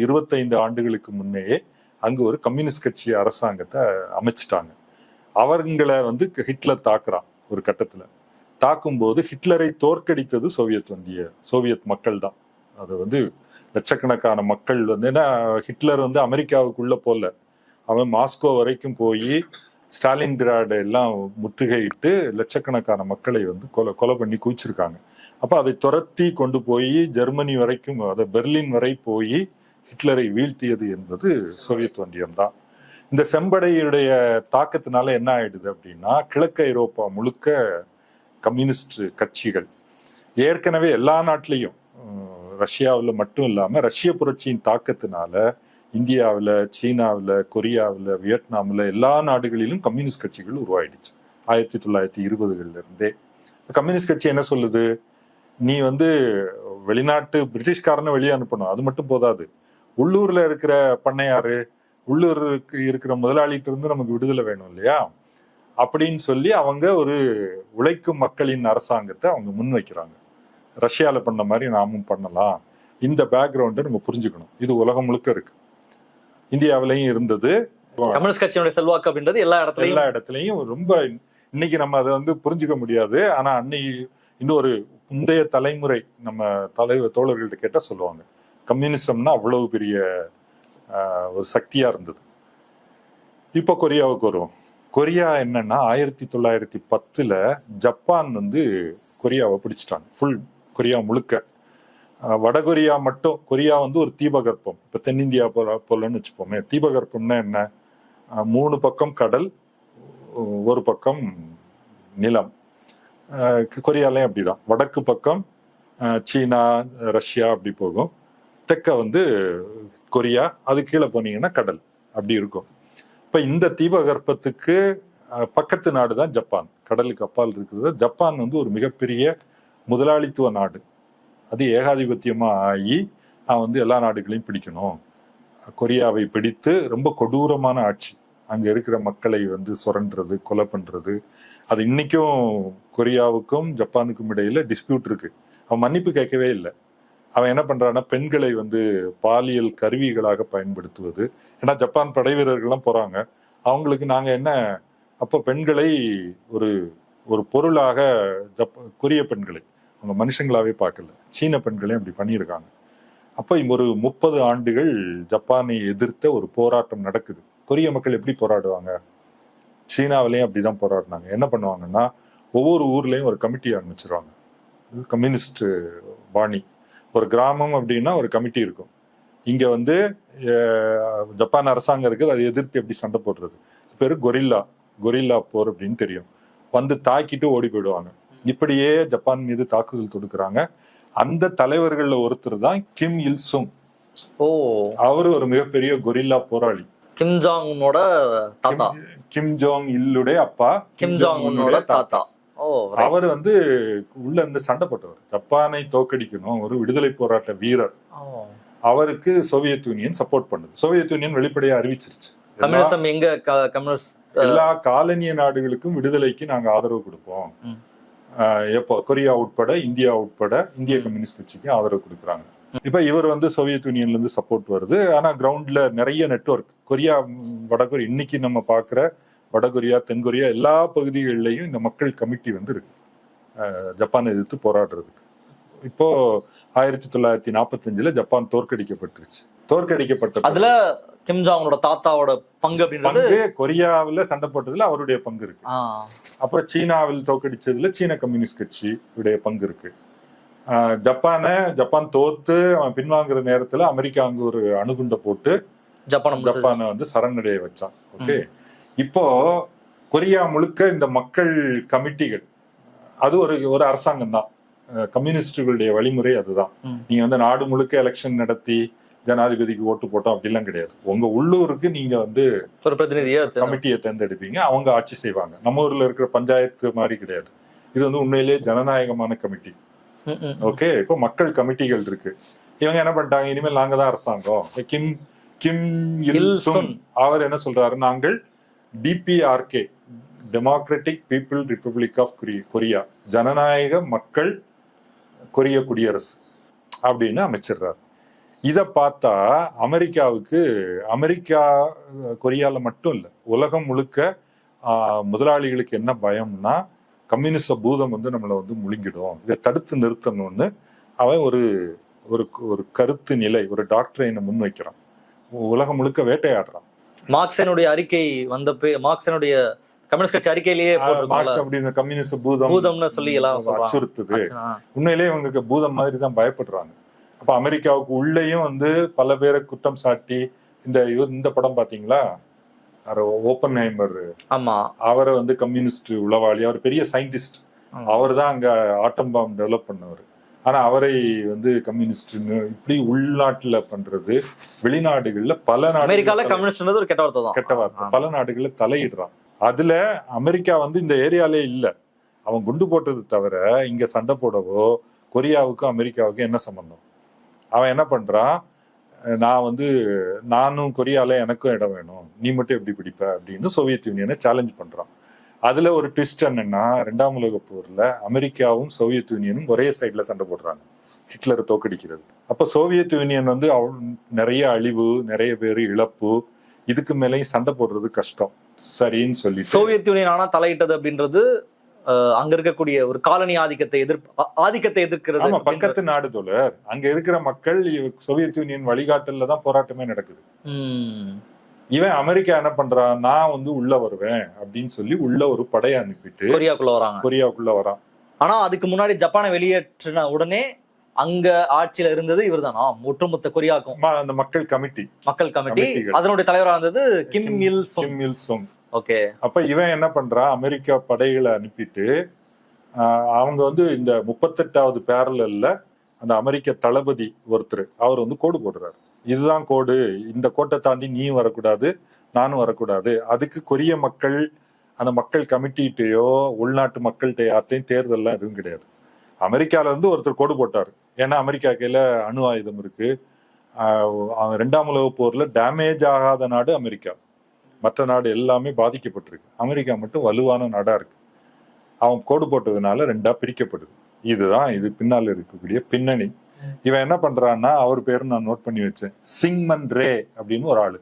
Speaker 1: 25 ஆண்டுகளுக்கு முன்னையே அங்கு ஒரு கம்யூனிஸ்ட் கட்சி அரசாங்கத்தை அமைச்சிட்டாங்க. அவங்களை வந்து ஹிட்லர் தாக்குறான் ஒரு கட்டத்துல. தாக்கும்போது ஹிட்லரை தோற்கடித்தது சோவியத் மக்கள் தான். அது வந்து லட்சக்கணக்கான மக்கள் வந்து, ஏன்னா ஹிட்லர் வந்து அமெரிக்காவுக்குள்ள போல, அவன் மாஸ்கோ வரைக்கும் போய் ஸ்டாலின்கிராட் எல்லாம் முற்றுகையிட்டு லட்சக்கணக்கான மக்களை வந்து கொலை பண்ணி குவிச்சிருக்காங்க. அப்ப அதை துரத்தி கொண்டு போய் ஜெர்மனி வரைக்கும், அதை பெர்லின் வரை போய் ஹிட்லரை வீழ்த்தியது என்பது சோவியத் ஒன்றியம் தான். இந்த செம்படையுடைய தாக்கத்தினால என்ன ஆயிடுது அப்படின்னா, கிழக்கு ஐரோப்பா முழுக்க கம்யூனிஸ்ட் கட்சிகள் ஏற்கனவே எல்லா நாட்டிலையும், ரஷ்யாவில் மட்டும் இல்லாம ரஷ்ய புரட்சியின் தாக்கத்தினால இந்தியாவில், சீனாவில், கொரியாவில், வியட்நாமில் எல்லா நாடுகளிலும் கம்யூனிஸ்ட் கட்சிகள் உருவாயிடுச்சு 1920களில் இருந்தே. கம்யூனிஸ்ட் கட்சி என்ன சொல்லுது, நீ வந்து வெளிநாட்டு பிரிட்டிஷ்காரனை வெளியே அனுப்பணும், அது மட்டும் போதாது, உள்ளூர்ல இருக்கிற பண்ணையாரு, உள்ளூருக்கு இருக்கிற முதலாளிகிட்ட இருந்து நமக்கு விடுதலை வேணும் இல்லையா அப்படின்னு சொல்லி அவங்க ஒரு உழைக்கும் மக்களின் அரசாங்கத்தை அவங்க முன்வைக்கிறாங்க. ரஷ்யால பண்ண மாதிரி நாமும் பண்ணலாம். இந்த பேக்ரவுண்டை நம்ம புரிஞ்சுக்கணும். இது உலகம் முழுக்க இருக்கு, இந்தியாவிலையும் இருந்தது.
Speaker 2: கம்யூனிஸ்ட் கட்சியினுடைய செல்வாக்கு அப்படின்றது எல்லா இடத்துலயும்
Speaker 1: ரொம்ப, இன்னைக்கு நம்ம அதை வந்து புரிஞ்சுக்க முடியாது. ஆனா அன்னைக்கு இன்னொரு முந்தைய தலைமுறை நம்ம தோழர்கள்ட்ட கேட்டா சொல்லுவாங்க, கம்யூனிசம்னா அவ்வளவு பெரிய ஒரு சக்தியா இருந்தது. இப்போ கொரியாவுக்கு வருவோம். கொரியா என்னன்னா 1910 ஜப்பான் வந்து கொரியாவை பிடிச்சிட்டாங்க, ஃபுல் கொரியா முழுக்க. வடகொரியா மட்டும், கொரியா வந்து ஒரு தீபகற்பம், இப்ப தென்னிந்தியா போலன்னு வச்சுப்போமே. தீபகற்பம்னா என்ன, 3 பக்கம் கடல், ஒரு பக்கம் நிலம். கொரியாலையும் அப்படிதான், வடக்கு பக்கம் சீனா, ரஷ்யா அப்படி போகும், தெற்க வந்து கொரியா, அது கீழே போனீங்கன்னா கடல், அப்படி இருக்கும். இப்ப இந்த தீபகற்பத்துக்கு பக்கத்து நாடு தான் ஜப்பான், கடலுக்கு அப்பால் இருக்கிறது. ஜப்பான் வந்து ஒரு மிகப்பெரிய முதலாளித்துவ நாடு. அது ஏகாதிபத்தியமா ஆகி நான் வந்து எல்லா நாடுகளையும் பிடிக்கணும், கொரியாவை பிடித்து ரொம்ப கொடூரமான ஆட்சி, அங்க இருக்கிற மக்களை வந்து சுரண்டுறது, கொலை பண்றது. அது இன்னைக்கும் கொரியாவுக்கும் ஜப்பானுக்கும் இடையில டிஸ்பியூட் இருக்கு. அவன் மன்னிப்பு கேட்கவே இல்லை. அவன் என்ன பண்றான்னா, பெண்களை வந்து பாலியல் கருவிகளாக பயன்படுத்துவது. ஏன்னா ஜப்பான் படை வீரர்கள்லாம் போறாங்க, அவங்களுக்கு நாங்க என்ன, அப்போ பெண்களை ஒரு ஒரு பொருளாக கொரிய பெண்களை அவங்க மனுஷங்களாவே பார்க்கல, சீன பெண்களையும் அப்படி பண்ணியிருக்காங்க. அப்போ ஒரு 30 ஆண்டுகள் ஜப்பானை எதிர்த்த ஒரு போராட்டம் நடக்குது. கொரிய மக்கள் எப்படி போராடுவாங்க, சீனாவிலையும் அப்படிதான் போராடினாங்க. என்ன பண்ணுவாங்கன்னா, ஒவ்வொரு ஊர்லயும் ஒரு கமிட்டி ஆரம்பிச்சிருவாங்க, கம்யூனிஸ்ட் பாணி. ஒரு கிராமம் அப்படின்னா ஒரு கமிட்டி இருக்கும். இங்க வந்து ஜப்பான் அரசாங்கம் இருக்குது, அதை எதிர்த்து எப்படி சண்டை போடுறது, பேரு கொரில்லா போர் அப்படின்னு தெரியும். வந்து தாக்கிட்டு ஓடி போயிடுவாங்க. இப்படியே ஜப்பான் மீது தாக்குதல் தொடுக்கிறாங்க. அந்த தலைவர்கள்ல ஒருத்தர் தான் கிம் இல் சுங். அவரு ஒரு மிகப்பெரிய கொரில்லா போராளி.
Speaker 2: கிம்
Speaker 1: ஜோங் இல்லுடைய அப்பா,
Speaker 2: கிம் ஜாங் உன்னோட தாத்தா.
Speaker 1: அவர் வந்து உள்ள இருந்து சண்டை போட்டவர், ஜப்பானை தோக்கடிக்கணும், ஒரு விடுதலை போராட்ட வீரர். அவருக்கு சோவியத் யூனியன் சப்போர்ட் பண்ணுது. சோவியத் யூனியன் வெளிப்படையா அறிவிச்சிருச்சு, எல்லா காலனிய நாடுகளுக்கும் விடுதலைக்கு நாங்க ஆதரவு கொடுப்போம். எப்போ கொரியா உட்பட, இந்தியா உட்பட, இந்திய கம்யூனிஸ்ட் கட்சிக்கு ஆதரவு கொடுக்குறாங்க. இப்ப இவர் வந்து சோவியத் யூனியன்ல இருந்து சப்போர்ட் வருது. ஆனா கிரவுண்ட்ல நிறைய நெட்வொர்க், கொரியா, வடகொரியா, இன்னைக்கு நம்ம பாக்குற வடகொரியா, தென்கொரியா எல்லா பகுதிகளிலையும் இந்த மக்கள் கமிட்டி வந்து இருக்கு ஜப்பானை எதிர்த்து போராடுறதுக்கு. இப்போ 1945 ஜப்பான் தோற்கடிக்கப்பட்டுருச்சு. அதுல
Speaker 2: கிம் ஜாங்கோட தாத்தாவோட பங்கு
Speaker 1: கொரியாவில் சண்டை போட்டதுல அவருடைய பங்கு இருக்கு. அப்புறம் சீனாவில் தோற்கடிச்சதுல சீன கம்யூனிஸ்ட் கட்சி உடைய பங்கு இருக்கு. ஜப்பான் தோத்து அவன் பின்வாங்குற நேரத்துல அமெரிக்கா அங்க ஒரு அணுகுண்டை போட்டு ஜப்பானை வந்து சரணடைய வச்சான். ஓகே, இப்போ கொரியா முழுக்க இந்த மக்கள் கமிட்டிகள், அது ஒரு அரசாங்கம் தான். கம்யூனிஸ்டுகளுடைய வழிமுறை அதுதான். நீங்க வந்து நாடு முழுக்க எலெக்ஷன் நடத்தி ஜனாதிபதிக்கு ஓட்டு போட்டோம் அப்படிலாம் கிடையாது. உங்க உள்ளூருக்கு நீங்க வந்து
Speaker 2: ஒரு பிரதிநிதியை
Speaker 1: கமிட்டியை தேர்ந்தெடுப்பீங்க, அவங்க ஆட்சி செய்வாங்க. நம்ம ஊர்ல இருக்கிற பஞ்சாயத்து மாதிரி கிடையாது. இது வந்து உண்மையிலேயே ஜனநாயகமான கமிட்டி. ஓகே, இப்போ மக்கள் கமிட்டிகள் இருக்கு. இவங்க என்ன பண்ணிட்டாங்க, இனிமேல் நாங்க தான் அரசாங்கம். கிம் இல் சுங் அவர் என்ன சொல்றாரு, நாங்கள் DPRK, democratic people republic of Korea, ஜனநாயக மக்கள் கொரிய குடியரசு அப்படின்னு அமைச்சிடுறாரு. இதை பார்த்தா அமெரிக்கா கொரியால மட்டும் இல்லை, உலகம் முழுக்க முதலாளிகளுக்கு என்ன பயம்னா, கம்யூனிச பூதம் வந்து நம்மளை வந்து முழுங்கிடும், இதை தடுத்து நிறுத்தணும்னு அவன் ஒரு ஒரு ஒரு கருத்து நிலை, ஒரு டாக்டரைனை முன் வைக்கிறான். உலகம் முழுக்க வேட்டையாடுறான்.
Speaker 2: மார்க்சனுடைய அறிக்கை மார்க்சனுடைய கம்யூனிஸ்ட் கட்சி அறிக்கையிலேயே
Speaker 1: மார்க்ஸ் அப்படி இந்த கம்யூனிச பூதம்னு
Speaker 2: சொல்லி எல்லாம்
Speaker 1: அச்சுறுத்துது. உண்மையிலேயே இவங்க பூதம் மாதிரி தான் பயப்படுறாங்க. அப்ப அமெரிக்காவுக்கு உள்ளேயும் வந்து பல பேரை குற்றம் சாட்டி, இந்த படம் பாத்தீங்களா, ஓப்பன்ஹைமர், அவரை வந்து கம்யூனிஸ்ட் உளவாளி, அவர் பெரிய சயின்டிஸ்ட், அவர் தான் அங்க ஆட்டம் பாம் டெவலப் பண்ணவர். ஆனா அவரை வந்து கம்யூனிஸ்ட்னு இப்படி உள்நாட்டுல பண்றது, வெளிநாடுகள்ல பல
Speaker 2: அமெரிக்கால கம்யூனிஸ்ட் ஒரு கெட்ட வார்த்தை
Speaker 1: பல நாடுகள்ல தலையிடுறான். அதுல அமெரிக்கா வந்து இந்த ஏரியாலே இல்ல, அவன் குண்டு போட்டது தவிர இங்க சண்டை போடவோ கொரியாவுக்கும் அமெரிக்காவுக்கும் என்ன சம்பந்தம்? அவன் என்ன பண்றான், நானும் கொரியால எனக்கும் இடம் வேணும், நீ மட்டும் எப்படி பிடிப்ப அப்படின்னு சோவியத் யூனியனை சேலஞ்ச் பண்றான். அதுல ஒரு ட்விஸ்ட் என்னன்னா, 2ஆம் உலக போர்ல அமெரிக்காவும் சோவியத் யூனியனும் ஒரே சைட்ல சண்டை போடுறாங்க, ஹிட்லரை தோக்கடிக்கிறது. அப்ப சோவியத் யூனியன் வந்து நிறைய அழிவு, நிறைய பேர் இழப்பு, இதுக்கு மேலேயும் சண்டை போடுறது கஷ்டம் சரின்னு சொல்லி
Speaker 2: சோவியத் யூனியன் ஆனா தலையிட்டது அப்படின்றது அங்க இருக்கக்கூடிய ஒரு காலனி ஆதிக்கத்தை எதிர்க்கிறது.
Speaker 1: ஆமா, பக்கத்து நாடு தோழர், அங்க இருக்கிற மக்கள் சோவியத் யூனியன் வழிகாட்டல்ல தான் போராட்டமே நடக்குது. இவன் அமெரிக்கா என்ன பண்றான், நான் வந்து உள்ள வருவேன் அப்படின்னு சொல்லி உள்ள ஒரு படையை அனுப்பிட்டு கொரியாக்குள்ள வரான்.
Speaker 2: ஆனா அதுக்கு முன்னாடி ஜப்பானை வெளியேற்றின உடனே அங்க ஆட்சியில இருந்தது இவர் தானா, ஒட்டுமொத்த கொரியாக்கும்
Speaker 1: அந்த மக்கள் கமிட்டி
Speaker 2: அதனுடைய தலைவராக இருந்தது கிம் இல் சுங். ஓகே.
Speaker 1: அப்ப இவன் என்ன பண்றான், அமெரிக்கா படைகளை அனுப்பிட்டு அவங்க வந்து இந்த 38வது பேரலல்ல அந்த அமெரிக்க தளபதி ஒருத்தர், அவர் வந்து கோடு போடுறாரு, இதுதான் கோடு, இந்த கோட்டை தாண்டி நீயும் வரக்கூடாது, நானும் வரக்கூடாது. அதுக்கு கொரிய மக்கள், அந்த மக்கள் கமிட்டிகிட்டயோ உள்நாட்டு மக்கள்கிட்ட யார்ட்டையும் தேர்தல்லாம் எதுவும் கிடையாது. அமெரிக்கால இருந்து ஒருத்தர் கோடு போட்டாரு, ஏன்னா அமெரிக்கா கையில அணு ஆயுதம் இருக்கு. 2ஆம் உலக போர்ல டேமேஜ் ஆகாத நாடு அமெரிக்கா, மற்ற நாடு எல்லாமே பாதிக்கப்பட்டிருக்கு, அமெரிக்கா மட்டும் வலுவான நாடா இருக்கு. அவன் கோடு போட்டதுனால 2ஆ பிரிக்கப்படுது. இதுதான் இது பின்னால் இருக்கக்கூடிய பின்னணி. இவன் என்ன பண்றான்னா, அவர் பேரு நான் நோட் பண்ணி வச்சேன், சிங்மன் ரே அப்படின்னு ஒரு ஆளு.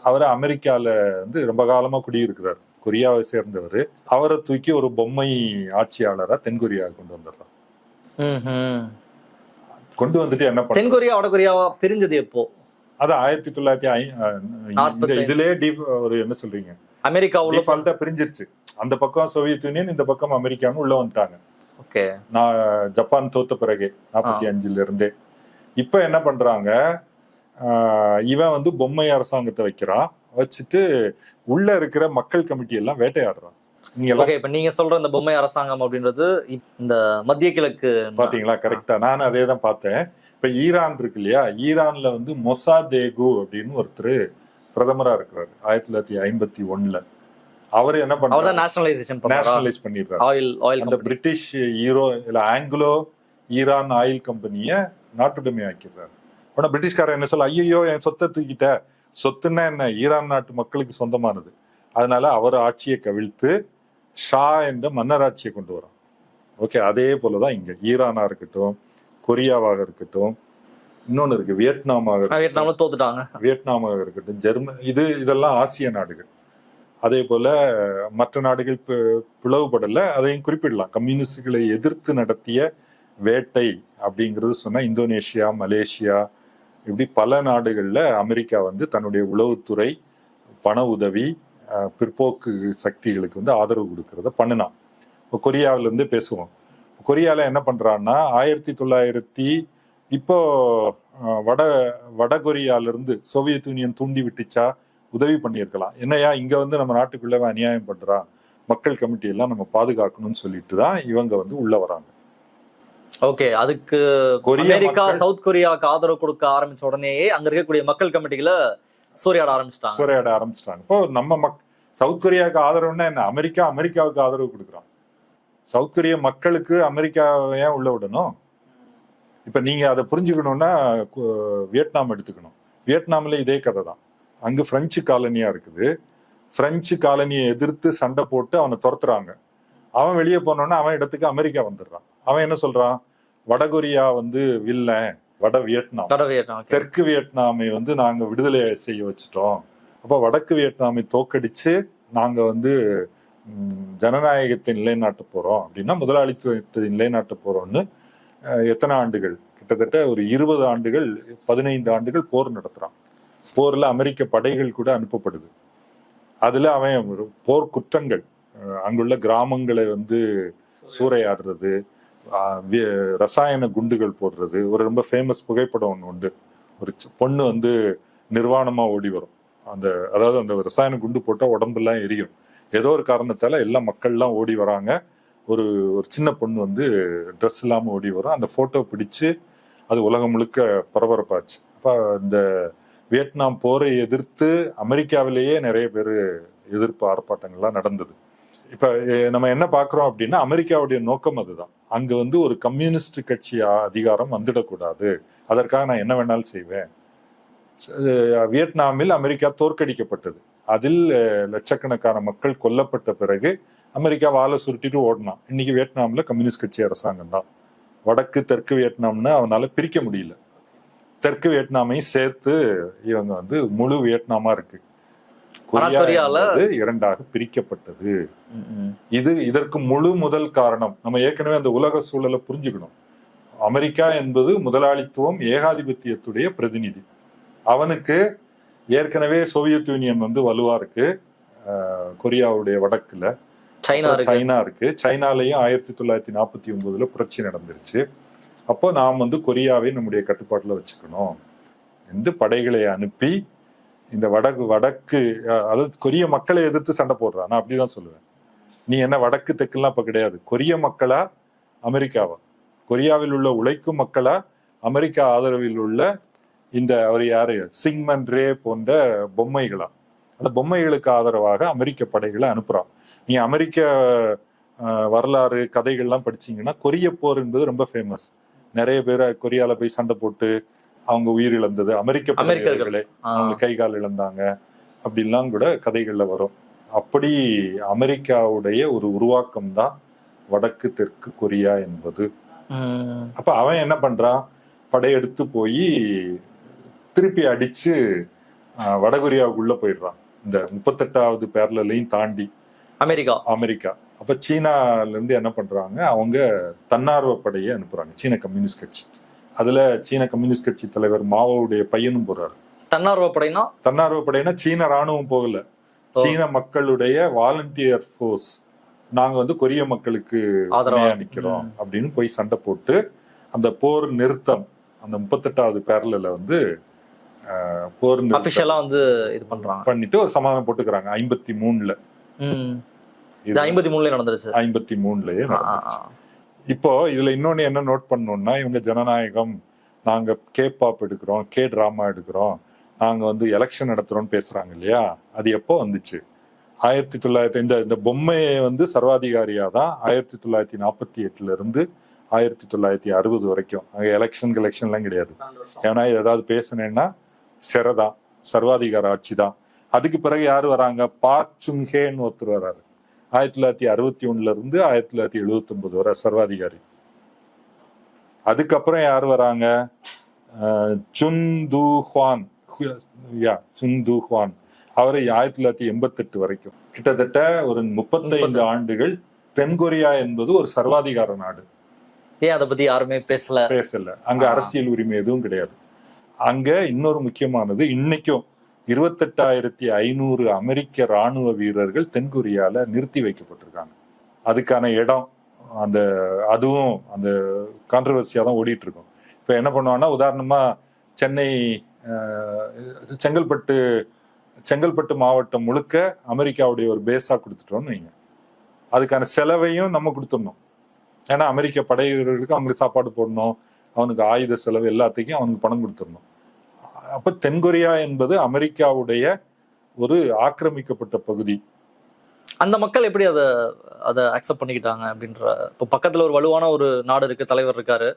Speaker 1: அவரை அமெரிக்கால வந்து ரொம்ப காலமா குடியிருக்கிறார், கொரியாவை சேர்ந்தவர். அவரை தூக்கி ஒரு பொம்மை ஆட்சியாளரா தென்கொரியாவை கொண்டு வந்துடுறான். கொண்டு வந்துட்டு என்ன பண்ண,
Speaker 2: தென்கொரியா வடகொரியாவா பிரிஞ்சது எப்போ?
Speaker 1: அது 1940 இதுலயே ஒரு என்ன சொல்றீங்க,
Speaker 2: அமெரிக்கா
Speaker 1: டிஃபால்ட்டா பிரிஞ்சிருச்சு. அந்த பக்கம் சோவியத் யூனியன், இந்த பக்கம் அமெரிக்கான்னு உள்ள வந்துட்டாங்க. நான் ஜப்பான் தோத்த பிறகு 45ல இருந்தே. இப்ப என்ன பண்றாங்க, இவன் வந்து பொம்மை அரசாங்கத்தை வைக்கிறான், வச்சுட்டு உள்ள இருக்கிற மக்கள் கமிட்டி எல்லாம் வேட்டையாடுறான்.
Speaker 2: நீங்க சொல்ற இந்த பொம்மை அரசாங்கம் அப்படின்றது இந்த மத்திய கிழக்கு
Speaker 1: பாத்தீங்களா? கரெக்டா, நானும் அதே தான் பார்த்தேன். இப்ப ஈரான் இருக்கு இல்லையா, ஈரான்ல வந்து மொசாதேகு அப்படின்னு ஒருத்தர் பிரதமரா இருக்கிறாரு 1951ல. அவர் என்ன பண்றாரு, நேஷனலைஸ் பண்ணிடுறாரு. அந்த பிரிட்டிஷ் ஆங்கிலோ ஈரான் ஆயில் கம்பெனிய நாட்டுடைமை ஆக்கிடுறாரு. ஆனா பிரிட்டிஷ்காரன் என்ன சொல்ல, ஐயோ என் சொத்தை தூக்கிட்ட, சொத்துன்னா என்ன, ஈரான் நாட்டு மக்களுக்கு சொந்தமானது. அதனால அவர் ஆட்சியை கவிழ்த்து ஷா என்ற மன்னராட்சியை கொண்டு வரோம். ஓகே, அதே போலதான் இங்க ஈரானா இருக்கட்டும், கொரியாவாக இருக்கட்டும், இன்னொன்னு இருக்கு வியட்நாமாக இருக்கட்டும், ஜெர்மன், இதெல்லாம் ஆசிய நாடுகள். அதே போல மற்ற நாடுகள் பிளவுபடல, அதையும் குறிப்பிடலாம். கம்யூனிஸ்டுகளை எதிர்த்து நடத்திய வேட்டை அப்படிங்கிறது சொன்னா இந்தோனேஷியா, மலேசியா, இப்படி பல நாடுகள்ல அமெரிக்கா வந்து தன்னுடைய உளவுத்துறை, பண உதவி, பிற்போக்கு சக்திகளுக்கு வந்து ஆதரவு கொடுக்கறத பண்ணினான். இப்போ கொரியாவில இருந்து பேசுவோம். கொரியால என்ன பண்றான்னா, 1900 இப்போ வட கொரியால இருந்து சோவியத் யூனியன் தூண்டி விட்டுச்சா, உதவி பண்ணியிருக்கலாம். என்னையா இங்க வந்து நம்ம நாட்டுக்குள்ள அநியாயம் பண்றான், மக்கள் கமிட்டி எல்லாம் நம்ம பாதுகாக்கணும்னு சொல்லிட்டு தான் இவங்க வந்து உள்ள வராங்க.
Speaker 2: ஓகே, அதுக்கு அமெரிக்கா சவுத் கொரியாவுக்கு ஆதரவு கொடுக்க ஆரம்பிச்ச உடனேயே அங்க இருக்கக்கூடிய மக்கள் கமிட்டிகளை சூறையாட ஆரம்பிச்சிட்டாங்க. இப்போ நம்ம சவுத் கொரியாவுக்கு ஆதரவுன்னா என்ன, அமெரிக்காவுக்கு ஆதரவு கொடுக்குறோம். சவுத் கொரிய மக்களுக்கு அமெரிக்கா ஏன் உள்ள விடணும்? இப்ப நீங்க அதை புரிஞ்சுக்கணும்னா வியட்நாம் எடுத்துக்கணும். வியட்நாம்ல இதே கதை தான். அங்கு பிரெஞ்சு காலனியா இருக்குது. பிரெஞ்சு காலனியை எதிர்த்து சண்டை போட்டு அவனை துரத்துறாங்க. அவன் வெளியே போனோன்னா அவன் இடத்துக்கு அமெரிக்கா வந்துடுறான். அவன் என்ன சொல்றான், வடகொரியா வந்து வில்லன், வட வியட்நாம், தெற்கு வியட்நாமை வந்து நாங்க விடுதலை செய்ய வச்சுட்டோம். அப்ப வடக்கு வியட்நாமை தோக்கடிச்சு நாங்க வந்து
Speaker 1: ஜனநாயகத்தை நிலைநாட்ட போறோம் அப்படின்னா, முதலாளித்துவத்தை நிலைநாட்ட போறோம்னு எத்தனை ஆண்டுகள், கிட்டத்தட்ட ஒரு 20 ஆண்டுகள் 15 ஆண்டுகள் போர் நடத்துறான். போர்ல அமெரிக்க படைகள் கூட அனுப்பப்படுது. அதுல அவன் போர் குற்றங்கள், அங்குள்ள கிராமங்களை வந்து சூறையாடுறது, ரசாயன குண்டுகள் போடுறது. ஒரு ரொம்ப ஃபேமஸ் புகைப்படம் ஒன்று உண்டு. ஒரு பொண்ணு வந்து நிர்வாணமா ஓடி வரும். அதாவது அந்த ரசாயன குண்டு போட்டா உடம்பெல்லாம் எரியும். ஏதோ ஒரு காரணத்தால எல்லா மக்கள்லாம் ஓடி வராங்க. ஒரு சின்ன பொண்ணு வந்து ட்ரெஸ் இல்லாம ஓடி வரும். அந்த போட்டோ பிடிச்சு அது உலகம் முழுக்க பரபரப்பாச்சு. அப்ப இந்த வியட்நாம் போரை எதிர்த்து அமெரிக்காவிலேயே நிறைய பேர் எதிர்ப்பு ஆர்ப்பாட்டங்கள்லாம் நடந்தது. இப்ப நம்ம என்ன பாக்குறோம் அப்படின்னா, அமெரிக்காவுடைய நோக்கம் அதுதான். அங்க வந்து ஒரு கம்யூனிஸ்ட் கட்சி அதிகாரம் வந்துடக்கூடாது, அதற்காக நான் என்ன வேணாலும் செய்வேன். வியட்நாமில் அமெரிக்கா தோற்கடிக்கப்பட்டது. அதில் லட்சக்கணக்கான மக்கள் கொல்லப்பட்ட பிறகு அமெரிக்கா வாழை சுருட்டிட்டு ஓடினான். இன்னைக்கு வியட்நாம்ல கம்யூனிஸ்ட் கட்சி அரசாங்கம் தான். வடக்கு தெற்கு வியட்நாம்னு அவனால பிரிக்க முடியல. தெற்கு வியட்நாமையும் சேர்த்து இவங்க வந்து முழு வியட்நாமா இருக்கு. கொரியா இரண்டாக பிரிக்கப்பட்டது. இதற்கு முழு முதல் காரணம், நம்ம ஏற்கனவே அந்த உலக சூழலை புரிஞ்சுக்கணும். அமெரிக்கா என்பது முதலாளித்துவம், ஏகாதிபத்தியத்துடைய பிரதிநிதி. அவனுக்கு ஏற்கனவே சோவியத் யூனியன் வந்து வலுவா இருக்கு. கொரியாவுடைய வடக்குல சைனா இருக்கு. சைனாலையும் 1949 புரட்சி நடந்துருச்சு. அப்போ நாம் வந்து கொரியாவை நம்முடைய கட்டுப்பாட்டுல வச்சுக்கணும் என்று படைகளை அனுப்பி இந்த வடக்கு அதாவது கொரிய மக்களை எதிர்த்து சண்டை போடுறான். நான் அப்படிதான் சொல்லுவேன். நீ என்ன வடக்கு தெற்குலாம் இப்ப கிடையாது. கொரிய மக்களா அமெரிக்காவா? கொரியாவில் உள்ள உழைக்கும் மக்களா அமெரிக்கா ஆதரவில் உள்ள இந்த அவர் யாரு சிங்மன் ரே போன்ற பொம்மைகளா? அந்த பொம்மைகளுக்கு ஆதரவாக அமெரிக்க படைகளை அனுப்புறான். நீ அமெரிக்க வரலாறு கதைகள்லாம் படிச்சீங்கன்னா கொரிய போர் என்பது ரொம்ப ஃபேமஸ். நிறைய பேர் கொரியால போய் சண்டை போட்டு அவங்க உயிர் இழந்தது, அமெரிக்க படைகளே அவங்க கை கால் இழந்தாங்க அப்படிலாம் கூட கதைகள்ல வரும். அப்படி அமெரிக்காவுடைய ஒரு உருவாக்கம் தான் வடக்கு தெற்கு கொரியா என்பது. அப்ப அவன் என்ன பண்றான், படையெடுத்து போய் திருப்பி அடிச்சு வடகொரியாவுக்குள்ள போயிடுறான். இந்த 38வது பேரலையும் தாண்டி அமெரிக்கா. அப்ப சீனால இருந்து என்ன பண்றாங்க, அவங்க தன்னார்வ படையை அனுப்புறாங்க, சீன கம்யூனிஸ்ட் கட்சி. அதுல சீன கம்யூனிஸ்ட் கட்சி தலைவர் மாவோவுடைய பையனும் போறாரு. தன்னார்வ படைனா சீன ராணுவம் போகல, சீன மக்களுடைய வாலண்டியர் போர்ஸ். நாங்க வந்து கொரிய மக்களுக்கு ஆதரவா நிக்கிறோம் அப்படின்னு போய் சண்டை போட்டு அந்த போர் நிறுத்தம், அந்த 38வது பேரலைல வந்து போர் வந்து இது பண்றாங்க, பண்ணிட்டு ஒரு சமாதானம் போட்டுக்கிறாங்க 53ல. 53லயே நடந்துருச்சு. இப்போ இதுல இன்னொன்னு என்ன நோட் பண்ணணும்னா, இவங்க ஜனநாயகம், நாங்க K-pop எடுக்கிறோம், K-drama எடுக்கிறோம், நாங்க வந்து எலெக்ஷன் நடத்துறோம்னு பேசுறாங்க இல்லையா? அது எப்போ வந்துச்சு? 1900 இந்த பொம்மையை வந்து சர்வாதிகாரியா தான் 1948ல இருந்து 1960 வரைக்கும். அங்க எலெக்ஷன்லாம் கிடையாது. ஏன்னா ஏதாவது பேசுனேன்னா சிறைதான், சர்வாதிகார ஆட்சி தான். அதுக்கு பிறகு யாரு வராங்க, பார்க் சுன் ஹேன்னு ஒருத்தர் வராரு. 1961ல இருந்து 1979 வரை சர்வாதிகாரி. அதுக்கப்புறம் யாரு வராங்க, சுன் து ஹுவான். அவரு 1988 வரைக்கும். கிட்டத்தட்ட ஒரு 35 ஆண்டுகள் தென்கொரியா என்பது ஒரு சர்வாதிகார நாடு.
Speaker 2: ஏன் அதை பத்தி யாருமே பேசல. அங்க
Speaker 1: அரசியல் உரிமை எதுவும் கிடையாது. அங்க இன்னொரு முக்கியமானது, இன்னைக்கும் 28,500 அமெரிக்க ராணுவ வீரர்கள் தென்கொரியால நிறுத்தி வைக்கப்பட்டிருக்காங்க. அதுக்கான இடம் அதுவும் அந்த கான்ட்ரவர்சியா தான் ஓடிட்டு இருக்கும். இப்ப என்ன பண்ணுவாங்கன்னா, உதாரணமா சென்னை செங்கல்பட்டு மாவட்டம் முழுக்க அமெரிக்காவுடைய ஒரு பேஸா கொடுத்துட்டோம்னு வைங்க. அதுக்கான செலவையும் நம்ம கொடுத்துடணும். ஏன்னா அமெரிக்க படை வீரர்களுக்கு அவங்களுக்கு சாப்பாடு போடணும், அவனுக்கு ஆயுத செலவு எல்லாத்துக்கும் அவனுக்கு பணம் கொடுத்துடணும். அப்ப தென்கொரியா என்பது அமெரிக்காவுடைய ஒரு ஆக்கிரமிக்கப்பட்ட பகுதி.
Speaker 2: அந்த மக்கள் எப்படி அதை அக்செப்ட் பண்ணிக்கிட்டாங்க அப்படின்ற, இப்போ பக்கத்துல ஒரு வலுவான ஒரு நாடு இருக்கு, தலைவர் இருக்காரு,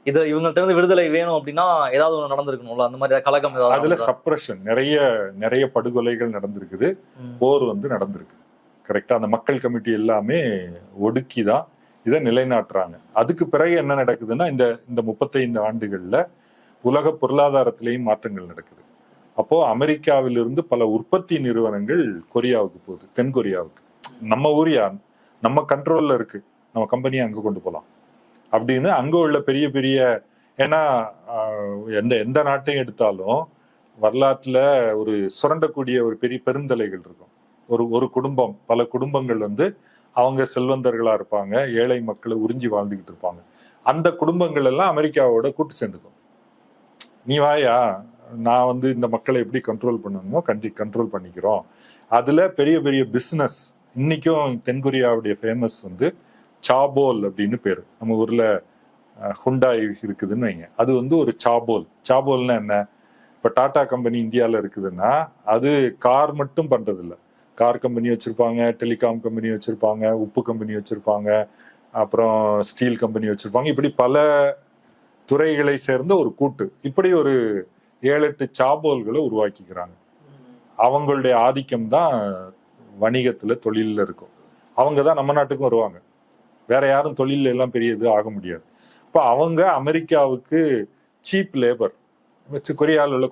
Speaker 2: இது இவங்கள்ட்ட இருந்து விடுதலை வேணும் அப்படின்னா ஏதாவது ஒண்ணு நடந்திருக்கணும்ல, அந்த மாதிரி கலகம் ஏதாவது?
Speaker 1: அதுல சப்ரஷன், நிறைய படுகொலைகள் நடந்திருக்குது, போர் வந்து நடந்திருக்கு. கரெக்டா? அந்த மக்கள் கமிட்டி எல்லாமே ஒடுக்கிதான் இதை நிலைநாட்டுறாங்க. அதுக்கு பிறகு என்ன நடக்குதுன்னா, இந்த 35 ஆண்டுகள்ல உலக பொருளாதாரத்திலேயும் மாற்றங்கள் நடக்குது. அப்போ அமெரிக்காவிலிருந்து பல உற்பத்தி நிறுவனங்கள் கொரியாவுக்கு போகுது, தென்கொரியாவுக்கு. நம்ம ஊரியா, நம்ம கண்ட்ரோல்ல இருக்கு, நம்ம கம்பெனியை அங்க கொண்டு போகலாம் அப்படின்னு அங்க உள்ள பெரிய பெரிய, ஏன்னா எந்த நாட்டையும் எடுத்தாலும் வரலாற்றுல ஒரு சுரண்டக்கூடிய ஒரு பெரிய பெருந்தலைகள் இருக்கும். ஒரு குடும்பம், பல குடும்பங்கள் வந்து அவங்க செல்வந்தர்களா இருப்பாங்க, ஏழை மக்களை உறிஞ்சி வாழ்ந்துகிட்டு இருப்பாங்க. அந்த குடும்பங்கள் எல்லாம் அமெரிக்காவோட கூட்டு சேர்ந்துக்கும். நீ வாயா, நான் வந்து இந்த மக்களை எப்படி கண்ட்ரோல் பண்ணணுமோ கண்ட்ரோல் பண்ணிக்கிறோம். அதுல பெரிய பெரிய பிசினஸ், இன்னைக்கும் தென்கொரியாவுடைய ஃபேமஸ் வந்து சாபோல் அப்படின்னு பேரு. நம்ம ஊர்ல ஹுண்டாய் இருக்குதுன்னு வைங்க, அது வந்து ஒரு சாபோல்னா என்ன? இப்ப டாடா கம்பெனி இந்தியால இருக்குதுன்னா அது கார் மட்டும் பண்றது இல்ல, கார் கம்பெனி வச்சிருப்பாங்க, டெலிகாம் கம்பெனி வச்சிருப்பாங்க, உப்பு கம்பெனி வச்சிருப்பாங்க, அப்புறம் ஸ்டீல் கம்பெனி வச்சிருப்பாங்க. இப்படி பல துறைகளை சேர்ந்த ஒரு கூட்டு. இப்படி ஒரு 7-8 சாபோல்களை உருவாக்கிக்கிறாங்க. அவங்களுடைய ஆதிக்கம் தான் வணிகத்துல, தொழில இருக்கும். அவங்க தான் நம்ம நாட்டுக்கும் வருவாங்க. வேற யாரும் தொழில எல்லாம் பெரிய இது ஆக முடியாது. இப்ப அவங்க அமெரிக்காவுக்கு சீப் லேபர் வச்சு,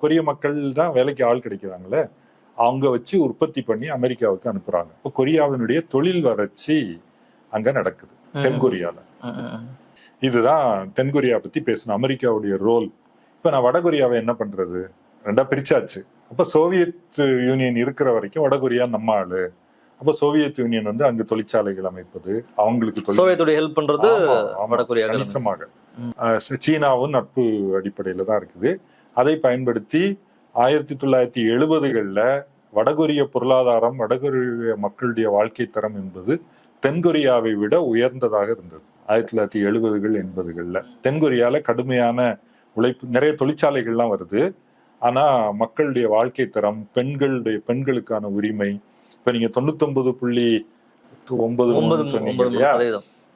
Speaker 1: கொரிய மக்கள் தான் வேலைக்கு ஆள் கிடைக்கிறாங்களே, அவங்க வச்சு உற்பத்தி பண்ணி அமெரிக்காவுக்கு அனுப்புறாங்க. இப்போ கொரியாவினுடைய தொழில் வளர்ச்சி அங்க நடக்குது தென்கொரியால. இதுதான் தென்கொரியா பத்தி பேசணும், அமெரிக்காவுடைய ரோல். இப்ப நான் வடகொரியாவை என்ன பண்றது, ரெண்டா பிரிச்சாச்சு. அப்ப சோவியத் யூனியன் இருக்கிற வரைக்கும் வடகொரியா நம்ம ஆளு. அப்ப சோவியத் யூனியன் வந்து அங்கு தொழிற்சாலைகள் அமைப்பது, அவங்களுக்கு
Speaker 2: சோவியத்துடைய ஹெல்ப் பண்றது வடகொரியா
Speaker 1: கணிசமாக. சீனாவும் நட்பு அடிப்படையில தான் இருக்குது. அதை பயன்படுத்தி 1970களில் வடகொரிய பொருளாதாரம், வடகொரிய மக்களுடைய வாழ்க்கை தரம் என்பது தென்கொரியாவை விட உயர்ந்ததாக இருந்தது 1970கள் 80களில். தென்கொரியால கடுமையான உழைப்பு, நிறைய தொழிற்சாலைகள்லாம் வருது. ஆனா மக்களுடைய வாழ்க்கை தரம், பெண்களுக்கான உரிமை, இப்ப நீங்க 99.9 சொன்னீங்க இல்லையா,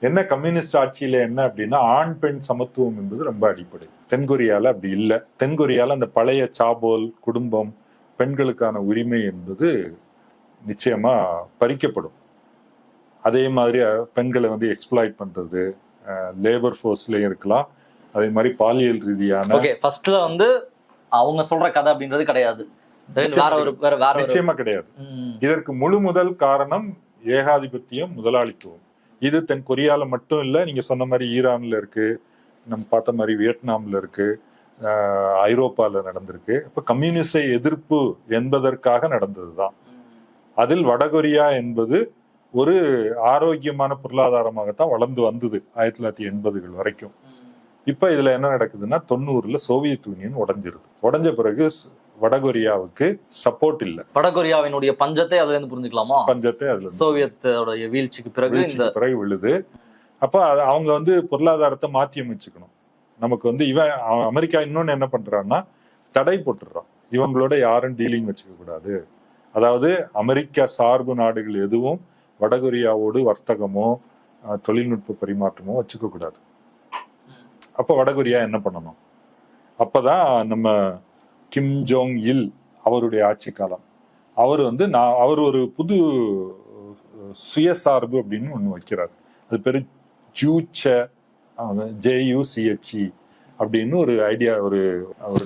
Speaker 1: என்ன கம்யூனிஸ்ட் ஆட்சியில என்ன அப்படின்னா ஆண் பெண் சமத்துவம் என்பது ரொம்ப அடிப்படை. தென்கொரியால அப்படி இல்லை. தென்கொரியால அந்த பழைய சாபோல் குடும்பம், பெண்களுக்கான உரிமை என்பது நிச்சயமா பறிக்கப்படும். அதே மாதிரி பெண்களை வந்து எக்ஸ்ப்ளாய்ட் பண்றது, லேபர் ஃபோர்ஸ்லயும் இருக்கலாம். அதே மாதிரி பாலியல் ரீதியான
Speaker 2: ஃபர்ஸ்ட்ல வந்து அவங்க சொல்ற கதை அப்படின்றது கிடையாது,
Speaker 1: நிச்சயமா கிடையாது. இதற்கு முதல் காரணம் ஏகாதிபத்தியம், முதலாளித்துவம். இது தென் கொரியால மட்டும் இல்ல, நீங்க சொன்ன மாதிரி ஈரான்ல இருக்கு, நம்ம பார்த்த மாதிரி வியட்நாம்ல இருக்கு, ஐரோப்பால நடந்திருக்கு. இப்ப கம்யூனிஸ்ட எதிர்ப்பு என்பதற்காக நடந்ததுதான். அதில் வடகொரியா என்பது ஒரு ஆரோக்கியமான பொருளாதாரமாகத்தான் வளர்ந்து வந்தது 1980கள் வரைக்கும். இப்ப இதுல என்ன நடக்குதுன்னா 90ல சோவியத் யூனியன் உடைஞ்சிருது. உடைஞ்ச பிறகு வடகொரியாவுக்கு சப்போர்ட் இல்ல.
Speaker 2: வடகொரியாவினுடைய பஞ்சத்தை அதுல இருந்து புரிஞ்சுக்கலாமா?
Speaker 1: பஞ்சத்தை அதுல
Speaker 2: சோவியத்தோட வீழ்ச்சிக்கு பிறகு
Speaker 1: விழுது. அப்ப அவங்க வந்து பொருளாதாரத்தை மாற்றி அமைச்சுக்கணும். நமக்கு வந்து அமெரிக்கா இன்னொன்னு என்ன பண்றான்னா தடை போட்டுறான், இவங்களோட யாரும் டீலிங் வச்சுக்க கூடாது. அதாவது அமெரிக்கா சார்பு நாடுகள் எதுவும் வடகொரியாவோடு வர்த்தகமோ தொழில்நுட்ப பரிமாற்றமோ வச்சுக்க கூடாது. அப்ப வடகொரியா என்ன பண்ணணும்? அப்பதான் நம்ம கிம் ஜோங் இல் அவருடைய ஆட்சி காலம். அவர் வந்து அவர் ஒரு புது சுயசார்பு அப்படின்னு ஒண்ணு வைக்கிறார். அது பேரு JUCHE அப்படின்னு ஒரு ஐடியா, ஒரு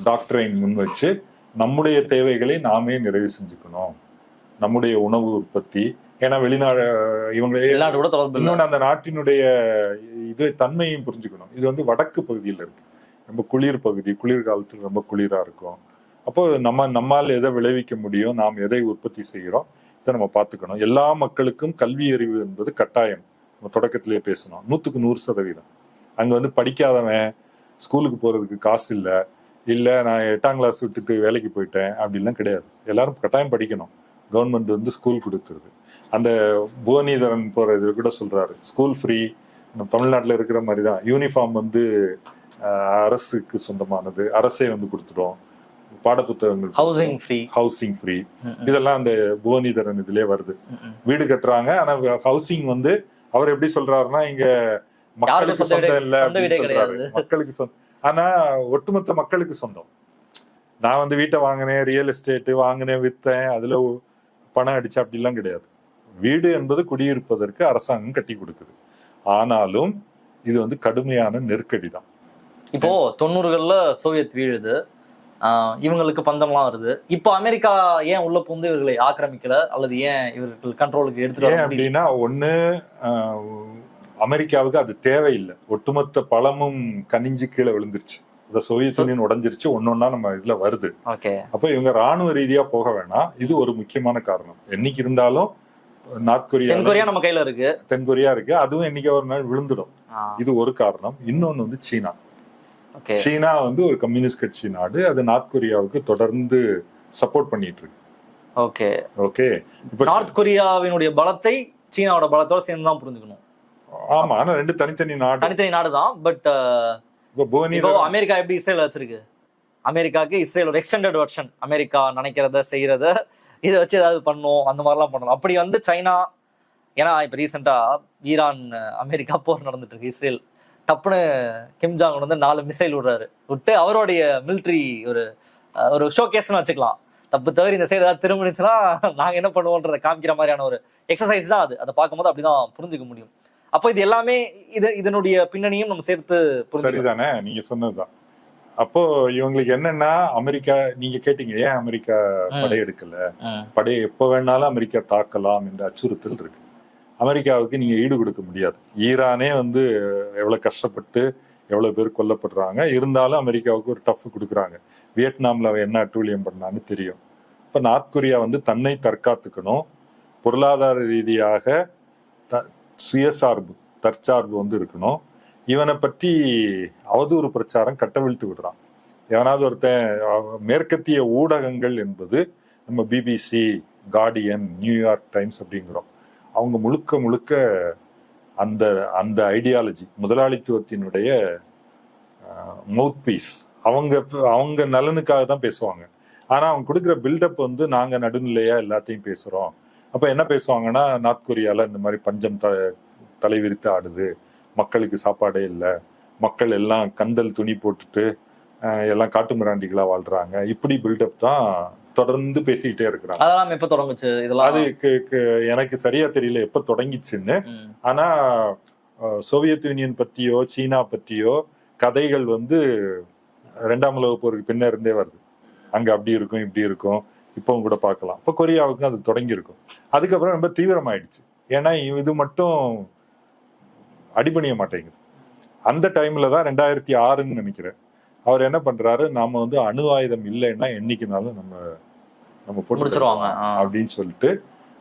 Speaker 1: டாக்டரைன் முன் வச்சு நம்முடைய தேவைகளை நாமே நிறைவு செஞ்சுக்கணும், நம்முடைய உணவு உற்பத்தி. ஏன்னா வெளிநாடு இன்னொன்னு அந்த நாட்டினுடைய இது தன்மையும் புரிஞ்சுக்கணும். இது வந்து வடக்கு பகுதியில் இருக்கு, ரொம்ப குளிர் பகுதி, குளிர்காலத்தில் ரொம்ப குளிரா இருக்கும். அப்போ நம்மால் எதை விளைவிக்க முடியும், நாம் எதை உற்பத்தி செய்கிறோம், இதை நம்ம பார்த்துக்கணும். எல்லா மக்களுக்கும் கல்வி அறிவு என்பது கட்டாயம். நம்ம தொடக்கத்திலேயே பேசணும், 100% அங்க வந்து படிக்காதவன், ஸ்கூலுக்கு போறதுக்கு காசு இல்ல நான் 8ஆம் கிளாஸ் விட்டுட்டு வேலைக்கு போயிட்டேன் அப்படின்லாம் கிடையாது. எல்லாரும் கட்டாயம் படிக்கணும். கவர்மெண்ட் வந்து ஸ்கூல் கொடுத்துருது. அந்த புவனீதரன் போற இது கூட சொல்றாரு, ஸ்கூல் ஃப்ரீ. நம்ம தமிழ்நாட்டில் இருக்கிற மாதிரி தான் யூனிஃபார்ம் வந்து அரசுக்கு சொந்தமானது, அரசே வந்து கொடுத்துடும். பாடப்புத்தகங்கள், ஹவுசிங் ஃப்ரீ, இதெல்லாம் அந்த புவனீதரன் இதுலயே வருது. வீடு கட்டுறாங்க, ஆனா ஹவுசிங் வந்து அவர் எப்படி சொல்றாருன்னா இங்க மக்களுக்கு சொந்தம் இல்ல அப்படின்னு சொல்றாரு. மக்களுக்கு சொந்தம், ஆனா ஒட்டுமொத்த மக்களுக்கு சொந்தம். நான் வந்து வீட்டை வாங்கினேன், ரியல் எஸ்டேட் வாங்கினேன், வித்தேன், அதுல பணம் அடிச்சு அப்படிலாம் கிடையாது. வீடு என்பது குடியிருப்பதற்கு அரசாங்கம் கட்டி கொடுக்குது. ஆனாலும் இது வந்து கடுமையான நெருக்கடி தான்.
Speaker 2: இப்போ 90களில் சோவியத் வீழுது, இவங்களுக்கு பந்தம்லாம் வருது. இப்போ அமெரிக்கா ஏன் உள்ள புகுந்து இவர்களை ஆக்கிரமிக்கல, அல்லது ஏன் இவர்கள் கண்ட்ரோலுக்கு எடுத்துட்டு
Speaker 1: ஏன் அப்படின்னா, ஒண்ணு அமெரிக்காவுக்கு அது தேவையில்லை. ஒட்டுமொத்த பழமும் கனிஞ்சு கீழே விழுந்துருச்சு. இந்த சோவியத் யூனியன் உடைஞ்சிருச்சு. ஒன்னொன்னா நம்ம இதுல வருது. அப்ப இவங்க ராணுவ ரீதியா போக வேணாம். இது ஒரு முக்கியமான காரணம். என்னைக்கு இருந்தாலும் நார்த் கொரியா
Speaker 2: நம்ம கையில இருக்கு,
Speaker 1: தென்கொரியா இருக்கு. அதுவும் என்னைக்கு ஒரு நாள் விழுந்துடும். இது ஒரு காரணம். இன்னொன்னு வந்து சீனா. சீனா வந்து ஒரு கம்யூனிஸ்ட் கட்சி நாடு. அது நார்த் கொரியாவுக்கு தொடர்ந்து சப்போர்ட் பண்ணிட்டு இருக்கு. ஓகே.
Speaker 2: இப்ப நார்த் கொரியாவினுடைய பலத்தை சீனாவோட பலத்தோட சேர்ந்து தான் புரிஞ்சுக்கணும்.
Speaker 1: ஆமா, ஆனா ரெண்டு தனித்தனி நாடு தான்.
Speaker 2: பட் அமெரிக்கா எப்படி இஸ்ரேல் வச்சிருக்கு, அமெரிக்காவுக்கு இஸ்ரேல் ஒரு எக்ஸ்டெண்டட் வெர்ஷன். அமெரிக்கா நினைக்கிறத செய்யறத இதை வச்சு ஏதாவது பண்ணும், அந்த மாதிரிலாம் பண்ணலாம். அப்படி வந்து சைனா, ஏன்னா இப்ப ரீசெண்டா ஈரான் அமெரிக்கா போர் நடந்துட்டு இருக்கு. இஸ்ரேல் டப்புன்னு கிம் ஜாங் வந்து 4 மிசைல் விட்டு அவருடைய மிலிட்ரி ஒரு ஷோகேஸ்னு வச்சுக்கலாம். தப்பு தவிர இந்த சைடு ஏதாவது திரும்பிச்சுன்னா நாங்க என்ன பண்ணுவோன்றதை காமிக்கிற மாதிரியான ஒரு எக்ஸசைஸ் தான் அது. அதை பார்க்கும்போது அப்படிதான் புரிஞ்சுக்க முடியும். அப்போ இது எல்லாமே இதனுடைய பின்னணியும் நம்ம சேர்த்து
Speaker 1: சரிதானே, நீங்க சொன்னதுதான். அப்போ இவங்களுக்கு என்னன்னா, அமெரிக்கா, நீங்க கேட்டீங்க ஏன் அமெரிக்கா படையெடுக்கல, எப்ப வேணாலும் அமெரிக்கா தாக்கலாம் என்ற அச்சுறுத்தல் இருக்கு. அமெரிக்காவுக்கு நீங்க ஈடு கொடுக்க முடியாது. ஈரானே வந்து எவ்வளவு கஷ்டப்பட்டு எவ்வளவு பேர் கொல்லப்படுறாங்க, இருந்தாலும் அமெரிக்காவுக்கு ஒரு டஃப் கொடுக்குறாங்க. வியட்நாம்ல அவன் என்ன அட்டூழியம் பண்ணான்னு தெரியும். இப்ப நார்த் கொரியா வந்து தன்னை தற்காத்துக்கணும், பொருளாதார ரீதியாக சுயசார்பு, தற்சார்பு வந்து இருக்கணும். இவனை பற்றி அவதூறு பிரச்சாரம் கட்டவிழ்த்து விடுறான். எவனாவது ஒருத்தன், மேற்கத்திய ஊடகங்கள் என்பது நம்ம பிபிசி, கார்டியன், நியூயார்க் டைம்ஸ் அப்படிங்கிறோம், அவங்க முழுக்க அந்த அந்த ஐடியாலஜி, முதலாளித்துவத்தினுடைய மவுத் பீஸ், அவங்க நலனுக்காக தான் பேசுவாங்க. ஆனா அவங்க கொடுக்குற பில்டப் வந்து நாங்க நடுநிலையா எல்லாத்தையும் பேசுறோம். அப்ப என்ன பேசுவாங்கன்னா, நார்த் கொரியால இந்த மாதிரி பஞ்சம் தலைவிரித்து ஆடுது, மக்களுக்கு சாப்பாடே இல்லை, மக்கள் எல்லாம் கந்தல் துணி போட்டுட்டு எல்லாம் காட்டு மிராண்டிகளா வாழ்றாங்க, இப்படி பில்டப் தான் தொடர்ந்து பேசிக்கிட்டே இருக்கிறாங்க.
Speaker 2: அதெல்லாம் எப்ப தொடங்குச்சு இதெல்லாம்? அது
Speaker 1: எனக்கு சரியா தெரியல எப்ப தொடங்கிச்சுன்னு. ஆனா சோவியத் யூனியன் பற்றியோ சீனா பற்றியோ கதைகள் வந்து 2ஆம் உலக போருக்கு பின்ன இருந்தே வருது. அங்க அப்படி இருக்கும், இப்படி இருக்கும், இப்பவும் கூட பார்க்கலாம். இப்ப கொரியாவுக்கும் அது தொடங்கி இருக்கும். அதுக்கப்புறம் ரொம்ப தீவிரமாயிடுச்சு. ஏன்னா இது மட்டும் அடிபணிய மாட்டேங்குது. அந்த டைம்ல தான் 2006ன்னு நினைக்கிறேன், அவர் என்ன பண்றாரு, நாம வந்து அணு ஆயுதம் இல்லைன்னா என்னைக்குனாலும் நம்ம போட்டுருவாங்க அப்படின்னு சொல்லிட்டு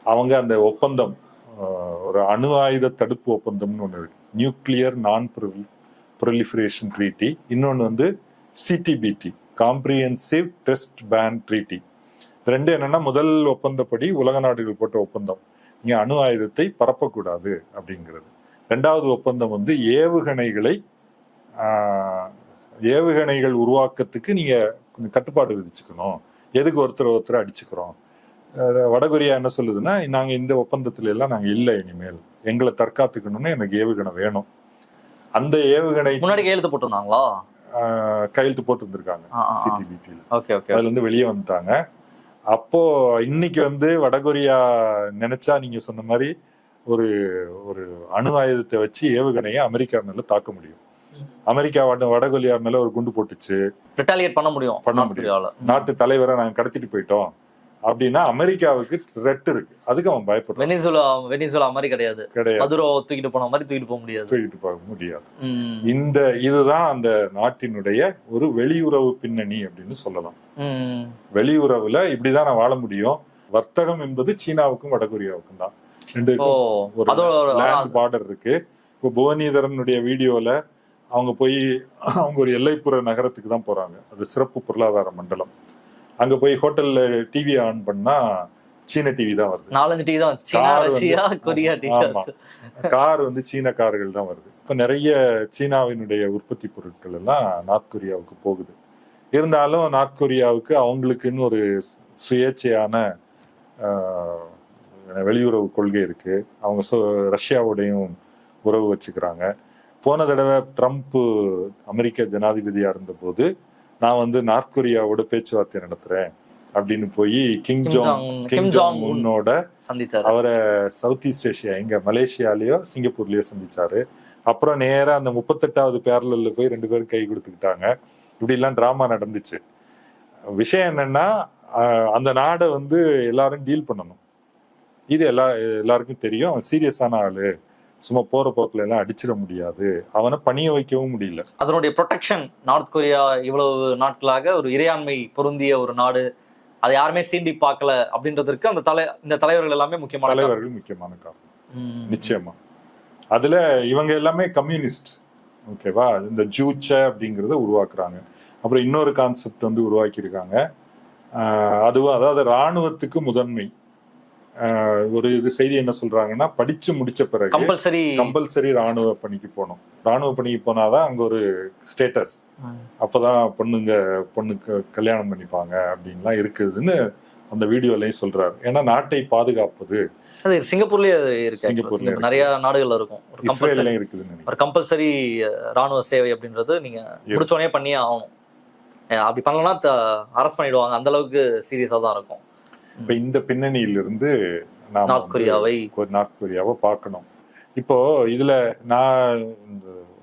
Speaker 1: அவங்க அந்த ஒப்பந்தம், ஒரு அணு ஆயுத தடுப்பு ஒப்பந்தம்னு ஒண்ணு இருக்கு, நியூக்ளியர் நான் ப்ரொலிஃபரேஷன் ட்ரீட்டி. இன்னொன்னு வந்து CTBT, comprehensive test ban treaty. ரெண்டு என்னன்னா, முதல் ஒப்பந்தப்படி உலக நாடுகள் போட்ட ஒப்பந்தம், நீங்க அணு ஆயுதத்தை பரப்பக்கூடாது அப்படிங்கிறது. 2வது ஒப்பந்தம் வந்து ஏவுகணைகள் உருவாக்கத்துக்கு நீங்க கொஞ்சம் கட்டுப்பாடு விதிச்சுக்கணும், எதுக்கு ஒருத்தர் அடிச்சுக்கிறோம். வடகொரியா என்ன சொல்லுதுன்னா, நாங்க இந்த ஒப்பந்தத்துல எல்லாம் நாங்க இல்லை, இனிமேல் எங்களை தற்காத்துக்கணும்னு எனக்கு ஏவுகணை வேணும். அந்த ஏவுகணை
Speaker 2: முன்னாடி கையெழுத்து போட்டிருந்தாங்களா?
Speaker 1: கையெழுத்து போட்டு இருந்திருக்காங்க சிடிபிடில. அதுல இருந்து வெளியே வந்துட்டாங்க. அப்போ இன்னைக்கு வந்து வடகொரியா நினைச்சா நீங்க சொன்ன மாதிரி ஒரு அணு ஆயுதத்தை வச்சு ஏவுகணையை அமெரிக்கா மேல தாக்க முடியும். அமெரிக்கா வடகொரியா மேல ஒரு குண்டு போட்டுச்சு,
Speaker 2: ரிட்டாலியேட் பண்ண முடியும்.
Speaker 1: நாட்டு தலைவரை நாங்க கடத்திட்டு போயிட்டோம் அப்படின்னா அமெரிக்காவுக்கு த்ரெட் இருக்கு. அதுக்கு அவன் பயப்படுறான்.
Speaker 2: வெனிசுலா மாதிரி கிடையாது, மதுரோ தூக்கிட்டு போன மாதிரி தூக்கிட்டு போக முடியாது.
Speaker 1: இதுதான் அந்த நாட்டினுடைய ஒரு வெளியுறவு பின்னணி அப்படின்னு சொல்லலாம். வெளியுறவுல இப்படிதான் நான் வாழ முடியும். வர்த்தகம் என்பது சீனாவுக்கும் வடகொரியாவுக்கும் தான், ஒரு லேண்ட் பார்டர் இருக்கு. இப்போ புவனேஸ்வரனுடைய வீடியோல அவங்க ஒரு எல்லைப்புற நகரத்துக்கு தான் போறாங்க, அது சிறப்பு பொருளாதார மண்டலம். அங்க போய் ஹோட்டல்ல டிவி ஆன் பண்ணா சீன டிவி தான் வருது,
Speaker 2: 4-5 டிவி தான்,
Speaker 1: கார் வந்து சீன கார்கள் தான் வருது. இப்ப நிறைய சீனாவினுடைய உற்பத்தி பொருட்கள் எல்லாம் நார்த் கொரியாவுக்கு போகுது. இருந்தாலும் நார்த் கொரியாவுக்கு அவங்களுக்குன்னு ஒரு சுயேட்சையான வெளியுறவு கொள்கை இருக்கு. அவங்க ரஷ்யாவோடையும் உறவு வச்சுக்கிறாங்க. போன தடவை ட்ரம்ப் அமெரிக்க ஜனாதிபதியா இருந்த போது, நான் வந்து நார்த் கொரியாவோட பேச்சுவார்த்தை நடத்துறேன் அப்படின்னு போய் கிம் ஜாங் உன்னோட
Speaker 2: சந்திச்சாரு.
Speaker 1: அவரை சவுத் ஈஸ்ட் ஏஷியா, எங்க மலேசியாலயோ சிங்கப்பூர்லயோ சந்திச்சாரு. அப்புறம் நேரா அந்த 38வது பேரலல்ல போய் 2 பேரும் கை கொடுத்துக்கிட்டாங்க. இப்படி எல்லாம் டிராமா நடந்துச்சு. விஷயம் என்னன்னா அந்த நாடை வந்து எல்லாரும் டீல் பண்ணணும். இது எல்லாருக்கும் தெரியும். அவன் சீரியஸான ஆளு, சும்மா போற போக்குல எல்லாம் அடிச்சிட முடியாது, அவனை பணிய வைக்கவும் முடியல.
Speaker 2: அதனுடைய ப்ரொடெக்ஷன், நார்த் கொரியா இவ்வளவு நாட்களாக ஒரு இறையாண்மை பொருந்திய ஒரு நாடு, அதை யாருமே சீண்டி பார்க்கல அப்படின்றதுக்கு இந்த தலைவர்கள் எல்லாமே முக்கியமான
Speaker 1: காரணம். நிச்சயமா அதுல இவங்க எல்லாமே கம்யூனிஸ்ட். ஓகேவா, இந்த ஜூச்ச அப்படிங்கறத உருவாக்குறாங்க. அப்புறம் இன்னொரு கான்செப்ட் வந்து உருவாக்கி இருக்காங்க. அதுவும் அதாவது ராணுவத்துக்கு முதன்மை. ஒரு இது செய்தி என்ன சொல்றாங்கன்னா, படிச்சு முடிச்ச பிறகு கம்பல்சரி ராணுவ பணிக்கு போகணும். ராணுவ பணிக்கு போனாதான் அங்க ஒரு ஸ்டேட்டஸ், அப்பதான் பொண்ணுக்கு கல்யாணம் பண்ணிப்பாங்க அப்படின்லாம் இருக்குதுன்னு அந்த வீடியோலயும் சொல்றாரு. ஏன்னா நாட்டை பாதுகாப்பது.
Speaker 2: அது சிங்கப்பூர்லயே இருக்கு, நிறைய நாடுகள்ல இருக்கும்.
Speaker 1: இஸ்ரேல்லயும் இருக்குது.
Speaker 2: ஒரு கம்பல்சரி ராணுவ சேவை அப்படின்றது நீங்க முடிச்சோடனே பண்ணியே ஆகணும். அப்படி பண்ணலன்னா அரெஸ்ட் பண்ணிடுவாங்க. அந்த அளவுக்கு சீரியஸா தான் இருக்கும்.
Speaker 1: இப்ப இந்த பின்னணியிலிருந்து
Speaker 2: நார்த்
Speaker 1: கொரியாவை பார்க்கணும். இப்போ இதுல நான்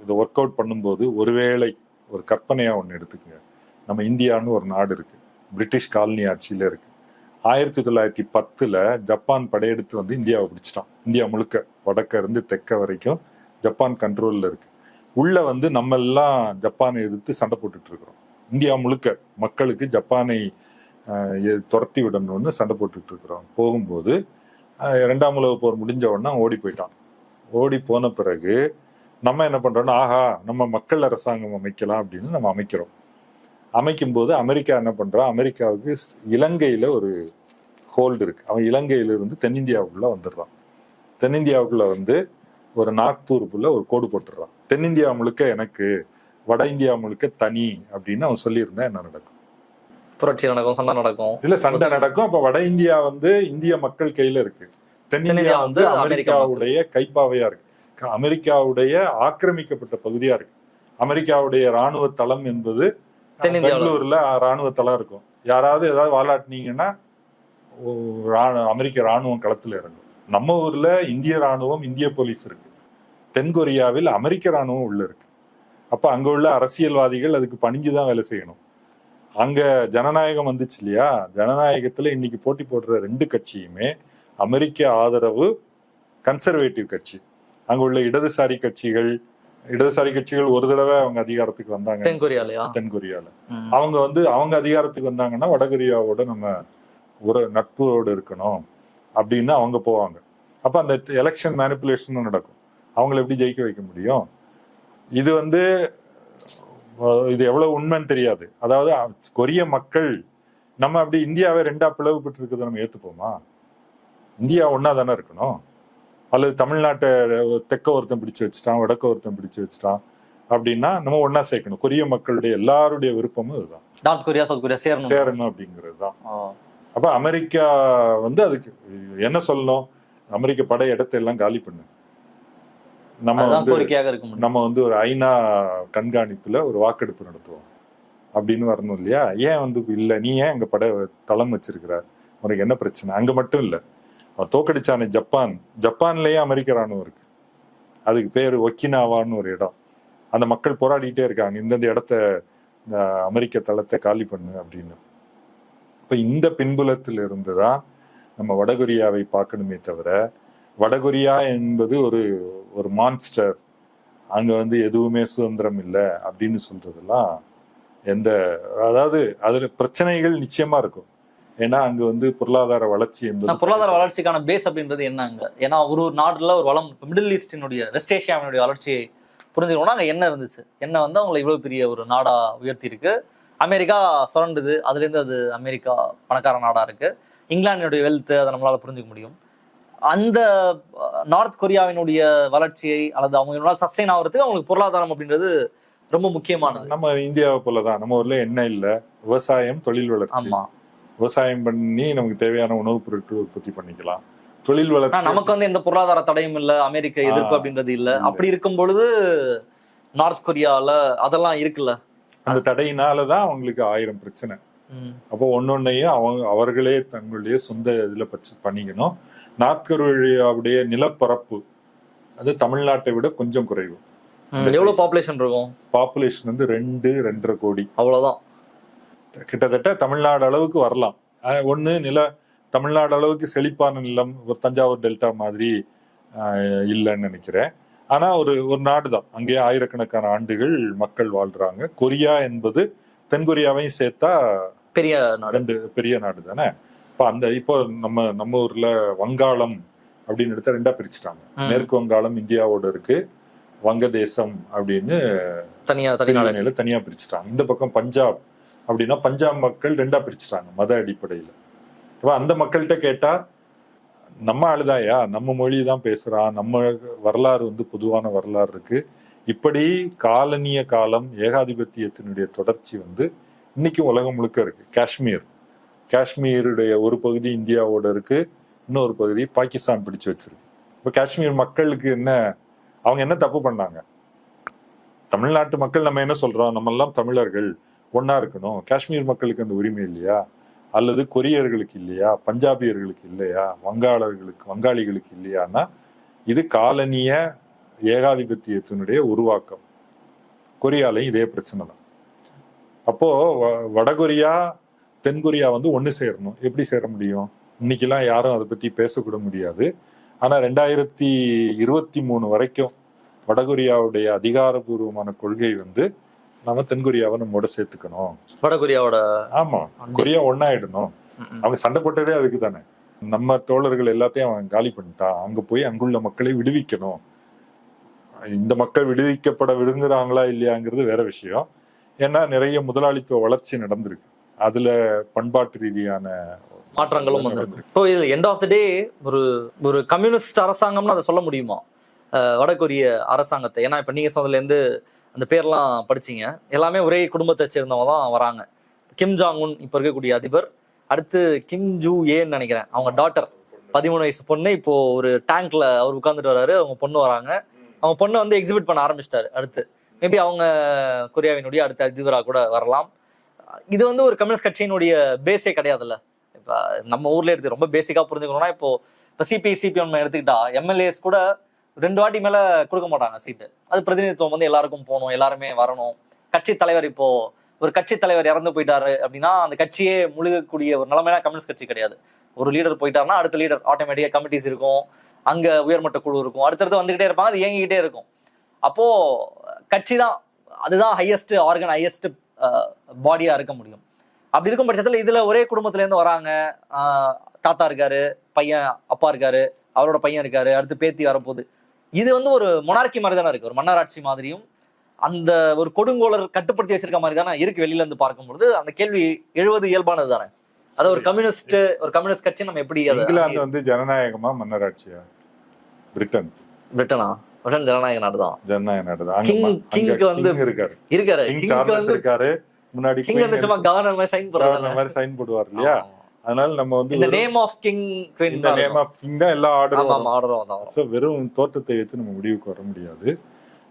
Speaker 1: இதை ஒர்க் அவுட் பண்ணும்போது ஒருவேளை ஒரு கற்பனையா ஒண்ணு எடுத்துக்கங்க. நம்ம இந்தியான்னு ஒரு நாடு இருக்கு, பிரிட்டிஷ் காலனி ஆட்சியில இருக்கு. 1910 ஜப்பான் படையெடுத்து வந்து இந்தியாவை பிடிச்சிட்டான். இந்தியா முழுக்க வடக்க இருந்து தெற்க வரைக்கும் ஜப்பான் கண்ட்ரோல்ல இருக்கு. உள்ள வந்து நம்ம எல்லாம் ஜப்பானை எதிர்த்து சண்டை போட்டுட்டு இருக்கிறோம். இந்தியா முழுக்க மக்களுக்கு ஜப்பானை துரத்தி விடணும்னு சண்டை போட்டுட்டு இருக்கிறோம். போகும்போது 2ஆம் உலக போர் முடிஞ்ச உடனே ஓடி போயிட்டான். ஓடி போன பிறகு நம்ம என்ன பண்றோம்னா, ஆஹா நம்ம மக்கள் அரசாங்கம் அமைக்கலாம் அப்படின்னு நம்ம அமைக்கிறோம். அமைக்கும் போது அமெரிக்கா என்ன பண்றான், அமெரிக்காவுக்கு இலங்கையில ஒரு ஹோல்டு இருக்கு. அவன் இலங்கையில இருந்து தென்னிந்தியாவுக்குள்ள வந்துடுறான். தென்னிந்தியாவுக்குள்ள வந்து ஒரு நாக்பூருக்குள்ள ஒரு கோடு போட்டுடுறான். தென்னிந்தியா முழுக்க எனக்கு, வட இந்தியா முழுக்க தனி அப்படின்னு அவன் சொல்லியிருந்தா என்ன நடக்கும்?
Speaker 2: புரட்சி நடக்கும், சண்டை நடக்கும்.
Speaker 1: இல்ல சண்டை நடக்கும். அப்ப வட இந்தியா வந்து இந்திய மக்கள் கையில இருக்கு, தென்னிந்தியா வந்து அமெரிக்காவுடைய கைப்பாவையா இருக்கு, அமெரிக்காவுடைய ஆக்கிரமிக்கப்பட்ட பகுதியா இருக்கு. அமெரிக்காவுடைய ராணுவ தளம் என்பது பெங்களூர்ல ராணுவ தளம் இருக்கும். யாராவது ஏதாவது வாலாட்டினீங்கன்னா அமெரிக்க ராணுவம் களத்துல இறங்கும். நம்ம ஊர்ல இந்திய ராணுவம், இந்திய போலீஸ் இருக்கு. தென்கொரியாவில் அமெரிக்க ராணுவம் உள்ள இருக்கு. அப்ப அங்க உள்ள அரசியல்வாதிகள் அதுக்கு பணிஞ்சுதான் வேலை செய்யணும். அங்க ஜனநாயகம் வந்துச்சு இல்லையா? ஜனநாயகத்துல இன்னைக்கு போட்டி போடுற 2 கட்சியுமே அமெரிக்க ஆதரவு கன்சர்வேட்டிவ் கட்சி. அங்க உள்ள இடதுசாரி கட்சிகள் ஒரு தடவை அவங்க அதிகாரத்துக்கு வந்தாங்க தென்கொரியால. அவங்க அதிகாரத்துக்கு வந்தாங்கன்னா வடகொரியாவோட நம்ம ஒரு நட்போடு இருக்கணும் அப்படின்னு அவங்க போவாங்க. அப்ப அந்த எலெக்ஷன் மேனிபுலேஷனும் நடக்கும். அவங்களை எப்படி ஜெயிக்க வைக்க முடியும்? இது வந்து இது எவ்வளவு உண்மைன்னு தெரியாது. அதாவது கொரிய மக்கள் நம்ம அப்படி இந்தியாவை 2ஆ பிளவுபட்டு இருக்கிறத நம்ம ஏத்துப்போமா? இந்தியா ஒன்னா தானே இருக்கணும். அல்லது தமிழ்நாட்டை தெற்க ஒருத்தன் பிடிச்சு வச்சுட்டான், வடக்க ஒருத்தன் பிடிச்சு வச்சுட்டான் அப்படின்னா நம்ம ஒன்னா சேர்க்கணும். கொரிய மக்களுடைய எல்லாருடைய விருப்பமும் இதுதான்,
Speaker 2: நார்த் கொரியா சவுத் கொரியா
Speaker 1: சேரணும் அப்படிங்கிறது தான். அப்ப அமெரிக்கா வந்து அதுக்கு என்ன சொல்லணும், அமெரிக்க படை இடத்தை எல்லாம் காலி பண்ணு, நம்ம வந்து ஒரு ஐநா கண்காணிப்புல ஒரு வாக்கெடுப்பு நடத்துவோம் அப்படின்னு வரணும் இல்லையா? ஏன் வந்து இல்ல, நீ ஏன் அங்க படை தளம் வச்சிருக்கிற, உனக்கு என்ன பிரச்சனை? அங்க மட்டும் இல்ல, தோக்கடிச்சானே ஜப்பான்லயே அமெரிக்க ராணுவம் இருக்கு. அதுக்கு பேரு ஒக்கினாவான்னு ஒரு இடம். அந்த மக்கள் போராடிட்டே இருக்காங்க, இந்தந்த இடத்த அமெரிக்க தளத்தை காலி பண்ணு அப்படின்னு. இப்ப இந்த பின்புலத்தில் இருந்துதான் நம்ம வடகொரியாவை பார்க்கணுமே தவிர, வடகொரியா என்பது ஒரு மான்ஸ்டர், அங்க வந்து எதுவுமே சுதந்திரம் இல்லை அப்படின்னு சொல்றதெல்லாம் அதாவது அதுல பிரச்சனைகள் நிச்சயமா இருக்கும். ஏன்னா அங்க வந்து பொருளாதார வளர்ச்சி என்பது,
Speaker 2: பொருளாதார வளர்ச்சிக்கான பேஸ் அப்படின்றது என்னங்க? ஏன்னா ஒரு நாடுல ஒரு வளம், மிடில் ஈஸ்டினுடைய, வெஸ்ட் ஏஷியாவினுடைய வளர்ச்சியை புரிஞ்சுக்கணும்னா அங்க என்ன இருந்துச்சு, என்ன வந்து அவங்களை இவ்வளவு பெரிய ஒரு நாடா உயர்த்தி இருக்கு. அமெரிக்கா சுரண்டுது, அதுல இருந்து அது அமெரிக்கா பணக்கார நாடா இருக்கு. இங்கிலாந்தினுடைய வெல்த் அதை நம்மளால புரிஞ்சுக்க முடியும். அந்த நார்த் கொரியாவினுடைய வளர்ச்சியை அல்லது அவங்க சஸ்டெயின் ஆகிறதுக்கு அவங்களுக்கு பொருளாதாரம் அப்படின்றது ரொம்ப முக்கியமானது.
Speaker 1: நம்ம இந்தியாவை போலதான், நம்ம ஊர்ல எண்ணெய் இல்ல, விவசாயம், தொழில் வளர்ச்சி. விவசாயம் பண்ணி நமக்கு தேவையான உணவுப் பொருட்கள் உற்பத்தி பண்ணிக்கலாம். தொழில் வளர்ச்சி,
Speaker 2: நமக்கு வந்து எந்த பொருளாதார தடையும் இல்ல, அமெரிக்க எதிர்ப்பு அப்படின்றது இல்ல. அப்படி இருக்கும் பொழுது நார்த் கொரியால அதெல்லாம் இருக்குல்ல,
Speaker 1: அந்த தடையினாலதான் அவங்களுக்கு 1000 பிரச்சனை. அப்போ ஒன்னொன்னையும் அவர்களே தங்களுடைய சொந்த இதுல பண்ணிக்கணும். நார்த் கொரியாவுடைய நிலப்பரப்பு அது தமிழ்நாட்டை விட கொஞ்சம் குறைவு.
Speaker 2: எவ்வளவு பாப்புலேஷன் இருக்கும்?
Speaker 1: பாப்புலேஷன் வந்து 2-2.5 கோடி,
Speaker 2: அவ்வளவுதான்.
Speaker 1: கிட்டத்தட்ட தமிழ்நாடு அளவுக்கு வரலாம். ஒண்ணு தமிழ்நாடு அளவுக்கு செழிப்பான நிலம் ஒரு தஞ்சாவூர் டெல்டா மாதிரி இல்லைன்னு நினைக்கிறேன். ஆனா ஒரு நாடு தான், அங்கே ஆயிரக்கணக்கான ஆண்டுகள் மக்கள் வாழ்றாங்க. கொரியா என்பது தென்கொரியாவையும் சேர்த்தா
Speaker 2: பெரிய
Speaker 1: 2 பெரிய நாடு தானே. இப்போ நம்ம ஊர்ல வங்காளம் அப்படின்னு எடுத்தா 2ஆ பிரிச்சுட்டாங்க. மேற்கு வங்காளம் இந்தியாவோட இருக்கு, வங்கதேசம் அப்படின்னு தனியா பிரிச்சுட்டாங்க. இந்த பக்கம் பஞ்சாப் அப்படின்னா பஞ்சாப் மக்கள் 2ஆ பிரிச்சுட்டாங்க மத அடிப்படையில. அந்த மக்கள்கிட்ட கேட்டா நம்ம ஆளுதாயா, நம்ம மொழி தான் பேசுறான், நம்ம வரலாறு பொதுவான வரலாறு இருக்கு. இப்படி காலனிய காலம் ஏகாதிபத்தியத்தினுடைய தொடர்ச்சி இன்னைக்கு உலகம் முழுக்க இருக்கு. காஷ்மீருடைய ஒரு பகுதி இந்தியாவோட இருக்கு, இன்னொரு பகுதி பாகிஸ்தான் பிடிச்சு வச்சிருக்கு. இப்ப காஷ்மீர் மக்களுக்கு அவங்க என்ன தப்பு பண்ணாங்க? தமிழ்நாட்டு மக்கள் நம்ம என்ன சொல்றோம், நம்ம எல்லாம் தமிழர்கள் ஒன்னா இருக்கணும். காஷ்மீர் மக்களுக்கு அந்த உரிமை இல்லையா? அல்லது கொரியர்களுக்கு இல்லையா? பஞ்சாபியர்களுக்கு இல்லையா? வங்காளிகளுக்கு இல்லையான்னா இது காலனிய ஏகாதிபத்தியத்தினுடைய உருவாக்கம். கொரியாலையும் இதே பிரச்சனை தான். அப்போ வடகொரியா தென்கொரியா ஒண்ணு சேரணும். எப்படி சேர முடியும்? இன்னைக்கெல்லாம் யாரும் அதை பத்தி பேசக்கூட முடியாது. ஆனா 2023 வரைக்கும் வடகொரியாவுடைய அதிகாரபூர்வமான கொள்கை நம்ம தென்கொரியாவை நம்மோட சேர்த்துக்கணும்.
Speaker 2: வடகொரியாவோட
Speaker 1: ஆமா, கொரியா ஒன்னாயிடணும். அவங்க சண்டை போட்டதே அதுக்கு தானே. நம்ம தோழர்கள் எல்லாத்தையும் அவன் காலி பண்ணிட்டான், அங்க போய் அங்குள்ள மக்களை விடுவிக்கணும். இந்த மக்கள் விடுவிக்கப்பட விரும்புறாங்களா இல்லையாங்கிறது வேற விஷயம். ஏன்னா நிறைய முதலாளித்துவ வளர்ச்சி நடந்திருக்கு, அதுல பண்பாட்டு ரீதியான
Speaker 2: மாற்றங்களும் வந்திருக்கு. ஸோ இது எண்ட் ஆஃப் த டே ஒரு கம்யூனிஸ்ட் அரசாங்கம்னு அதை சொல்ல முடியுமா வடகொரிய அரசாங்கத்தை? ஏன்னா இப்ப நீங்க சொன்னதுல இருந்து அந்த பேர்லாம் படிச்சீங்க, எல்லாமே ஒரே குடும்பத்தை சேர்ந்தவங்க தான் வராங்க. கிம் ஜாங் உன் இப்ப இருக்கக்கூடிய அதிபர், அடுத்து கிம் ஜூ ஏன்னு நினைக்கிறேன், அவங்க டாட்டர் 13 வயசு பொண்ணு, இப்போ ஒரு டேங்க்ல அவர் உட்கார்ந்துட்டு வர்றாரு, அவங்க பொண்ணு வராங்க. அவங்க பொண்ணை எக்ஸிபிட் பண்ண ஆரம்பிச்சிட்டாரு. அடுத்து மேபி அவங்க கொரியாவினுடைய அடுத்த அதிபராக கூட வரலாம். இது ஒரு கம்யூனிஸ்ட் கட்சியினுடைய பேஸே கிடையாதுல்ல. இப்ப நம்ம ஊர்ல எடுத்து ரொம்ப பேசிக்கா புரிஞ்சுக்கணும்னா, இப்போ சிபிஎம் எடுத்துக்கிட்டா எம்எல்ஏஸ் கூட 2 வாட்டி மேல கொடுக்க மாட்டாங்க சீட்டு. அது பிரதிநிதித்துவம் எல்லாருக்கும் போகணும், எல்லாருமே வரணும். கட்சி தலைவர், இப்போ ஒரு கட்சி தலைவர் இறந்து போயிட்டாரு அப்படின்னா அந்த கட்சியே முழுகக்கூடிய ஒரு நிலைமையான கம்யூனிஸ்ட் கட்சி கிடையாது. ஒரு லீடர் போயிட்டாருன்னா அடுத்த லீடர் ஆட்டோமேட்டிக்கா கமிட்டிஸ் இருக்கும், அங்க உயர்மட்ட குழு இருக்கும், அடுத்தடுத்து வந்துகிட்டே இருப்பாங்க, அது இயங்கிக்கிட்டே இருக்கும். அப்போ கட்சி தான், அதுதான் ஹையஸ்ட் ஆர்கன், ஹையஸ்ட் பாடியா இருக்க முடியும். அப்படி இருக்கும் பட்சத்துல இதுல ஒரே குடும்பத்துல இருந்து வராங்க. தாத்தா இருக்காரு, பையன் அப்பா இருக்காரு, அவரோட பையன் இருக்காரு, அடுத்து பேத்தி வரப்போகுது. இது ஒரு மொனார்கி மாதிரி தானே இருக்கு, ஒரு மன்னராட்சி மாதிரியும் அந்த ஒரு கொடுங்கோலர் கட்டுப்படுத்தி வச்சிருக்க மாதிரி தானே இருக்கு. வெளியில இருந்து பார்க்கும்போது அந்த கேள்வி எழுவது இயல்பானது தானே. அது ஒரு கம்யூனிஸ்ட் கட்சி நம்ம எப்படி?
Speaker 1: இங்கிலாந்து ஜனநாயகமா மன்னராட்சியா?
Speaker 2: பிரிட்டனா? பிரிட்டன் ஜனநாயக நாடு தான்.
Speaker 1: ஜனநாயக நாடு தான்.
Speaker 2: இருக்காரு முன்னாடி சும்மா கவர்னர் மாதிரி
Speaker 1: சைன் போடுவார் இல்லையா? அதனால நம்ம
Speaker 2: இந்த நேம் ஆஃப் கிங்
Speaker 1: தான் எல்லா ஆர்டரும் தான். சோ வெறும் தோற்றத்தை வைத்து நம்ம முடிவுக்கு வர முடியாது.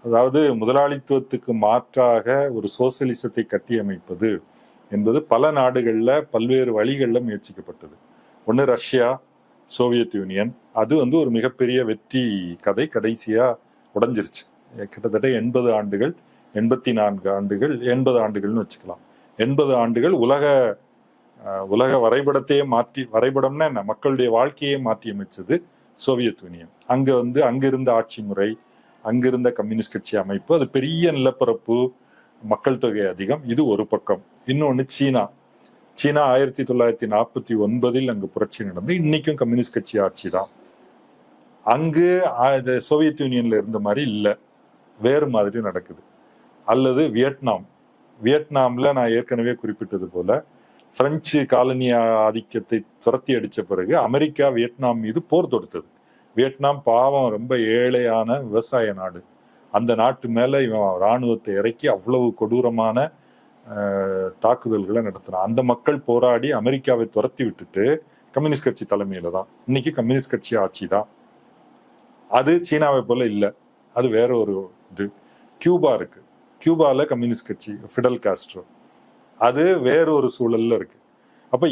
Speaker 1: அதாவது முதலாளித்துவத்துக்கு மாற்றாக ஒரு சோசியலிசத்தை கட்டியமைப்பது என்பது பல நாடுகள்ல பல்வேறு வழிகள்ல முயற்சிக்கப்பட்டது. ஒண்ணு ரஷ்யா, சோவியத் யூனியன், அது ஒரு மிகப்பெரிய வெற்றி கதை. கடைசியா உடைஞ்சிருச்சு. கிட்டத்தட்ட 80 ஆண்டுகள், 84 ஆண்டுகள், 80 ஆண்டுகள்னு வச்சுக்கலாம். 80 ஆண்டுகள் உலக வரைபடத்தையே வரைபடம்னா என்ன, மக்களுடைய வாழ்க்கையே மாற்றி அமைச்சது சோவியத் யூனியன். அங்க இருந்த ஆட்சி முறை, அங்கிருந்த கம்யூனிஸ்ட் கட்சி அமைப்பு, அது பெரிய நிலப்பரப்பு, மக்கள் தொகை அதிகம். இது ஒரு பக்கம். இன்னொன்னு சீனா 1949 அங்கு புரட்சி நடந்து இன்னைக்கும் கம்யூனிஸ்ட் கட்சி ஆட்சி தான். அங்கு சோவியத் யூனியன்ல இருந்த மாதிரி இல்லை, வேறு மாதிரி நடக்குது. அல்லது வியட்நாம்ல நான் ஏற்கனவே குறிப்பிட்டது போல பிரெஞ்சு காலனி ஆதிக்கத்தை துரத்தி அடிச்ச பிறகு அமெரிக்கா வியட்நாம் மீது போர் தொடுத்தது. வியட்நாம் பாவம் ரொம்ப ஏழையான விவசாய நாடு. அந்த நாட்டு மேல இவன் இராணுவத்தை இறக்கி அவ்வளவு கொடூரமான தாக்குதல்களை நடத்தினான். அந்த மக்கள் போராடி அமெரிக்காவை துரத்தி விட்டுட்டு கம்யூனிஸ்ட் கட்சி தலைமையில தான் இன்னைக்கு கம்யூனிஸ்ட் கட்சி ஆட்சி தான். அது சீனாவை போல இல்லை, அது வேற ஒரு இது. கியூபா இருக்கு, கியூபால கம்யூனிஸ்ட் கட்சி ஃபிடல் காஸ்ட்ரோ, அது வேற ஒரு சூழல்ல இருக்கு. அப்ப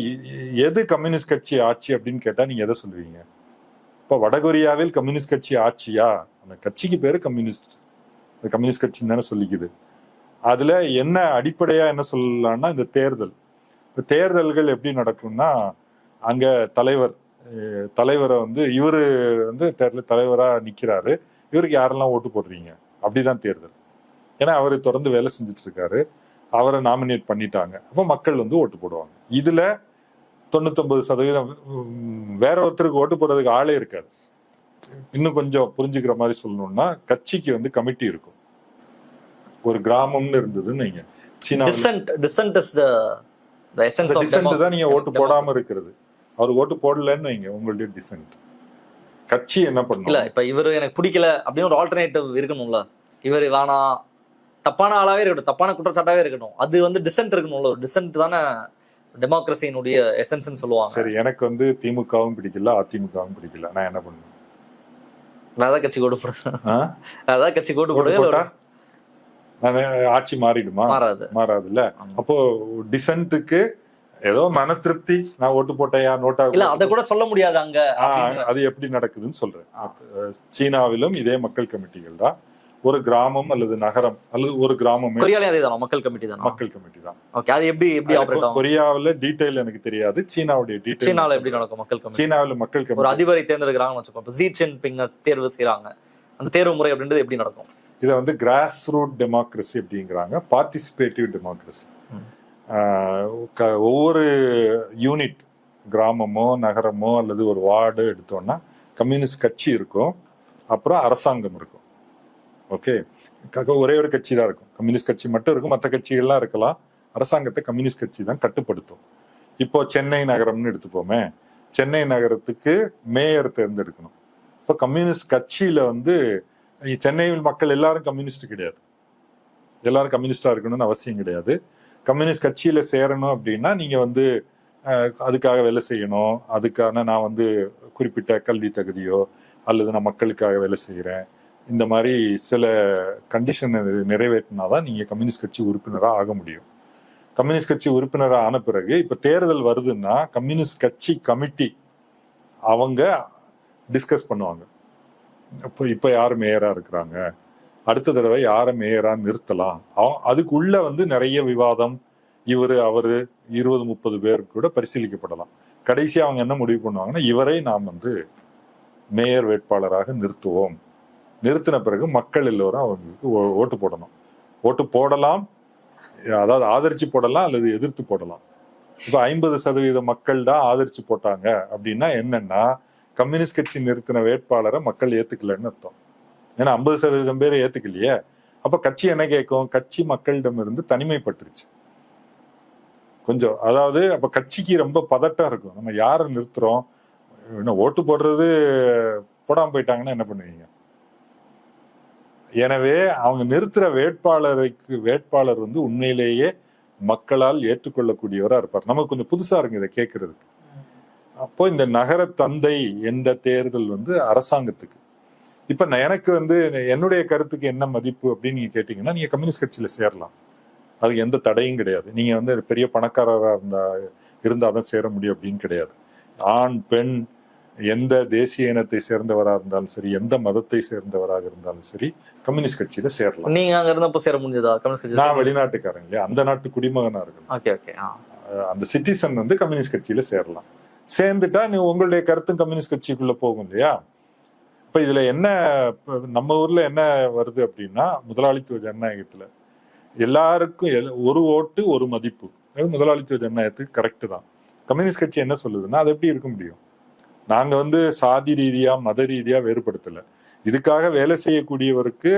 Speaker 1: எது கம்யூனிஸ்ட் கட்சி ஆட்சி அப்படின்னு கேட்டா நீங்க எதை சொல்லுவீங்க? இப்ப வடகொரியாவில் கம்யூனிஸ்ட் கட்சி ஆட்சியா? அந்த கட்சிக்கு பேரு கம்யூனிஸ்ட் கட்சின்னு தானே சொல்லிக்குது. அதுல என்ன அடிப்படையா என்ன சொல்லலாம்னா, இந்த தேர்தல் இப்போ தேர்தல்கள் எப்படி நடக்கும்னா அங்க தலைவரை வந்து இவரு வந்து தலைவரா நிக்கிறாரு, இவருக்கு யாரெல்லாம் ஓட்டு போடுறீங்க அப்படிதான் தேர்தல். ஏன்னா அவரு தொடர்ந்து வேலை செஞ்சுட்டு இருக்காரு, அவரை நாமினேட் பண்ணிட்டாங்க, அப்ப மக்கள் வந்து ஓட்டு போடுவாங்க. இதுல 99% வேற ஒருத்தருக்கு ஓட்டு போடுறதுக்கு ஆளே இருக்காது. இன்னும் கொஞ்சம் புரிஞ்சுக்கிற மாதிரி சொல்லணும்னா கட்சிக்கு வந்து கமிட்டி இருக்கும். ஒரு கிராமம்னு இருந்ததுன்னு நீங்க தான் நீங்க ஓட்டு போடாம இருக்கிறது. அவர் ஓட்டு போடலன்னு வைங்க, உங்களுடைய டிசென்ட். கட்சி என்ன பண்ணும்?
Speaker 2: இல்ல இப்ப இவரு எனக்கு பிடிக்கல அப்படின்னு ஒரு ஆல்டர்னேட்டிவ் இருக்கணும்ல. இவர் வேணாம், தப்பான ஆளாவே இருக்கட்டும், தப்பான குற்றச்சாட்டாவே இருக்கட்டும், அது வந்து டிசென்ட் இருக்கணும்ல. ஒரு டிசென்ட் தானே டெமோக்ரஸியினுடைய எசன்ஸ்னு சொல்லுவாங்க.
Speaker 1: சரி, எனக்கு வந்து திமுகவும் பிடிக்கல, அதிமுகவும் பிடிக்கல, நான் என்ன பண்ணுவேன்?
Speaker 2: அதான் கட்சி கோட்டு போடுறேன். அதான் கட்சி கோட்டு போட்டா
Speaker 1: நான் ஆட்சி மாறிடுமா? மாறாதுல்ல. அப்போ டிசென்ட்டுக்கு ஏதோ மன திருப்தி, நான் ஓட்டு போட்டையா நோட்டா
Speaker 2: இல்ல, அத கூட சொல்ல முடியாது அங்க.
Speaker 1: அது எப்படி நடக்குதுன்னு சொல்றேன். சீனாவிலும் இதே மக்கள் கமிட்டிகள் தான். ஒரு கிராமம் அல்லது நகரம் அல்லது ஒரு கிராமம்,
Speaker 2: மக்கள் கமிட்டி தான்.
Speaker 1: மக்கள் கமிட்டி தான்.
Speaker 2: ஓகே, அது எப்படி ஆபரேட் ஆகும்?
Speaker 1: கொரியாவுல டீடைல் எனக்கு தெரியாது, சீனாவுடைய டீடைல்.
Speaker 2: சீனால எப்படி நடக்கும் மக்கள் கமிட்டி?
Speaker 1: சீனாவுல மக்கள் கமிட்டி
Speaker 2: ஒரு அதிபரை தேர்ந்தெடுக்கிறாங்கன்னு வச்சுக்கோ. இப்ப ஜி ஜின்பிங் தேர்வு செய்யறாங்க, அந்த தேர்வு முறை அப்படின்றது எப்படி நடக்கும்?
Speaker 1: இதை வந்து கிராஸ் ரூட் டெமோக்ரஸி அப்படிங்கிறாங்க, பார்ட்டிசிபேட்டிவ் டெமோக்ரஸி. ஒவ்வொரு யூனிட், கிராமமோ நகரமோ அல்லது ஒரு வார்டு எடுத்தோம்னா கம்யூனிஸ்ட் கட்சி இருக்கும், அப்புறம் அரசாங்கம் இருக்கும். ஓகே, ஒரே ஒரு கட்சி தான் இருக்கும், கம்யூனிஸ்ட் கட்சி மட்டும் இருக்கும், மற்ற கட்சிகள்லாம் இருக்கலாம். அரசாங்கத்தை கம்யூனிஸ்ட் கட்சி தான் கட்டுப்படுத்தும். இப்போ சென்னை நகரம்னு எடுத்துப்போமே, சென்னை நகரத்துக்கு மேயர் தேர்ந்தெடுக்கணும். இப்போ கம்யூனிஸ்ட் கட்சியில வந்து சென்னையில் மக்கள் எல்லாரும் கம்யூனிஸ்ட் கிடையாது, எல்லாரும் கம்யூனிஸ்டா இருக்கணும்னு அவசியம் கிடையாது. கம்யூனிஸ்ட் கட்சியில சேரணும் அப்படின்னா நீங்க வந்து அதுக்காக வேலை செய்யணும், அதுக்கான நான் வந்து குறிப்பிட்ட கல்வி தகுதியோ அல்லது நான் மக்களுக்காக வேலை செய்யறேன், இந்த மாதிரி சில கண்டிஷன் நிறைவேற்றினாதான் நீங்க கம்யூனிஸ்ட் கட்சி உறுப்பினராக ஆக முடியும். கம்யூனிஸ்ட் கட்சி உறுப்பினராக ஆன பிறகு இப்ப தேர்தல் வருதுன்னா கம்யூனிஸ்ட் கட்சி கமிட்டி அவங்க டிஸ்கஸ் பண்ணுவாங்க. இப்ப யாரு மேயரா இருக்கிறாங்க, அடுத்த தடவை யார மேயரா நிறுத்தலாம், அதுக்குள்ள வந்து நிறைய விவாதம், இவரு அவரு 20-30 பேர் கூட பரிசீலிக்கப்படலாம். கடைசியா அவங்க என்ன முடிவு பண்ணுவாங்கன்னா, இவரை நாம் வந்து மேயர் வேட்பாளராக நிறுத்துவோம். நிறுத்தின பிறகு மக்கள் எல்லோரும் அவங்களுக்கு ஓட்டு போடணும். ஓட்டு போடலாம், அதாவது ஆதரிச்சு போடலாம் அல்லது எதிர்த்து போடலாம். இப்ப 50% மக்கள் தான் ஆதரிச்சு போட்டாங்க அப்படின்னா என்னன்னா, கம்யூனிஸ்ட் கட்சி நிறுத்தின வேட்பாளரை மக்கள் ஏத்துக்கலன்னு அர்த்தம். ஏன்னா 50% பேர் ஏத்துக்கலையே. அப்ப கட்சி என்ன கேட்கும்? கட்சி மக்களிடம் இருந்து தனிமைப்பட்டுருச்சு கொஞ்சம். அதாவது அப்ப கட்சிக்கு ரொம்ப பதட்டம் இருக்கும், நம்ம யாரை நிறுத்துறோம், ஓட்டு போடுறது போடாம போயிட்டாங்கன்னா என்ன பண்ணுவீங்க? எனவே அவங்க நிறுத்துற வேட்பாளர் வந்து உண்மையிலேயே மக்களால் ஏற்றுக்கொள்ளக்கூடியவரா இருப்பார். நமக்கு கொஞ்சம் புதுசா இருக்கு இதை கேட்கறதுக்கு. அப்போ இந்த நகர தந்தை என்ற தேர்தல் வந்து அரசாங்கத்துக்கு. இப்ப எனக்கு வந்து என்னுடைய கருத்துக்கு என்ன மதிப்பு அப்படின்னு நீங்க கேட்டீங்கன்னா, நீங்க கம்யூனிஸ்ட் கட்சியில சேரலாம், அதுக்கு எந்த தடையும் கிடையாது. நீங்க வந்து பெரிய பணக்காரரா இருந்தாதான் சேர முடியும் அப்படின்னு கிடையாது. ஆண் பெண் எந்த தேசிய இனத்தை சேர்ந்தவராக இருந்தாலும் சரி, எந்த மதத்தை சேர்ந்தவராக இருந்தாலும் சரி, கம்யூனிஸ்ட் கட்சியில சேரலாம்.
Speaker 2: நீங்க அங்க இருந்தப்ப சேர முடிஞ்சதா கம்யூனிஸ்ட் கட்சி? நான்
Speaker 1: வெளிநாட்டுக்காரன் இல்லையா, அந்த நாட்டு குடிமகனா இருக்கணும், அந்த சிட்டிசன் வந்து கம்யூனிஸ்ட் கட்சியில சேரலாம். சேர்ந்துட்டா நீ உங்களுடைய கருத்தும் கம்யூனிஸ்ட் கட்சிக்குள்ள போகும் இல்லையா. இப்ப இதுல என்ன, நம்ம ஊர்ல என்ன வருது அப்படின்னா, முதலாளித்துவ ஜனநாயகத்துல எல்லாருக்கும் ஒரு ஓட்டு ஒரு மதிப்பு, முதலாளித்துவ ஜனநாயகத்துக்கு கரெக்ட் தான். கம்யூனிஸ்ட் கட்சி என்ன சொல்லுதுன்னா, அது எப்படி இருக்க முடியும்? நாங்க வந்து சாதி ரீதியா மத ரீதியா வேறுபடுத்தல, இதுக்காக வேலை செய்யக்கூடியவருக்கு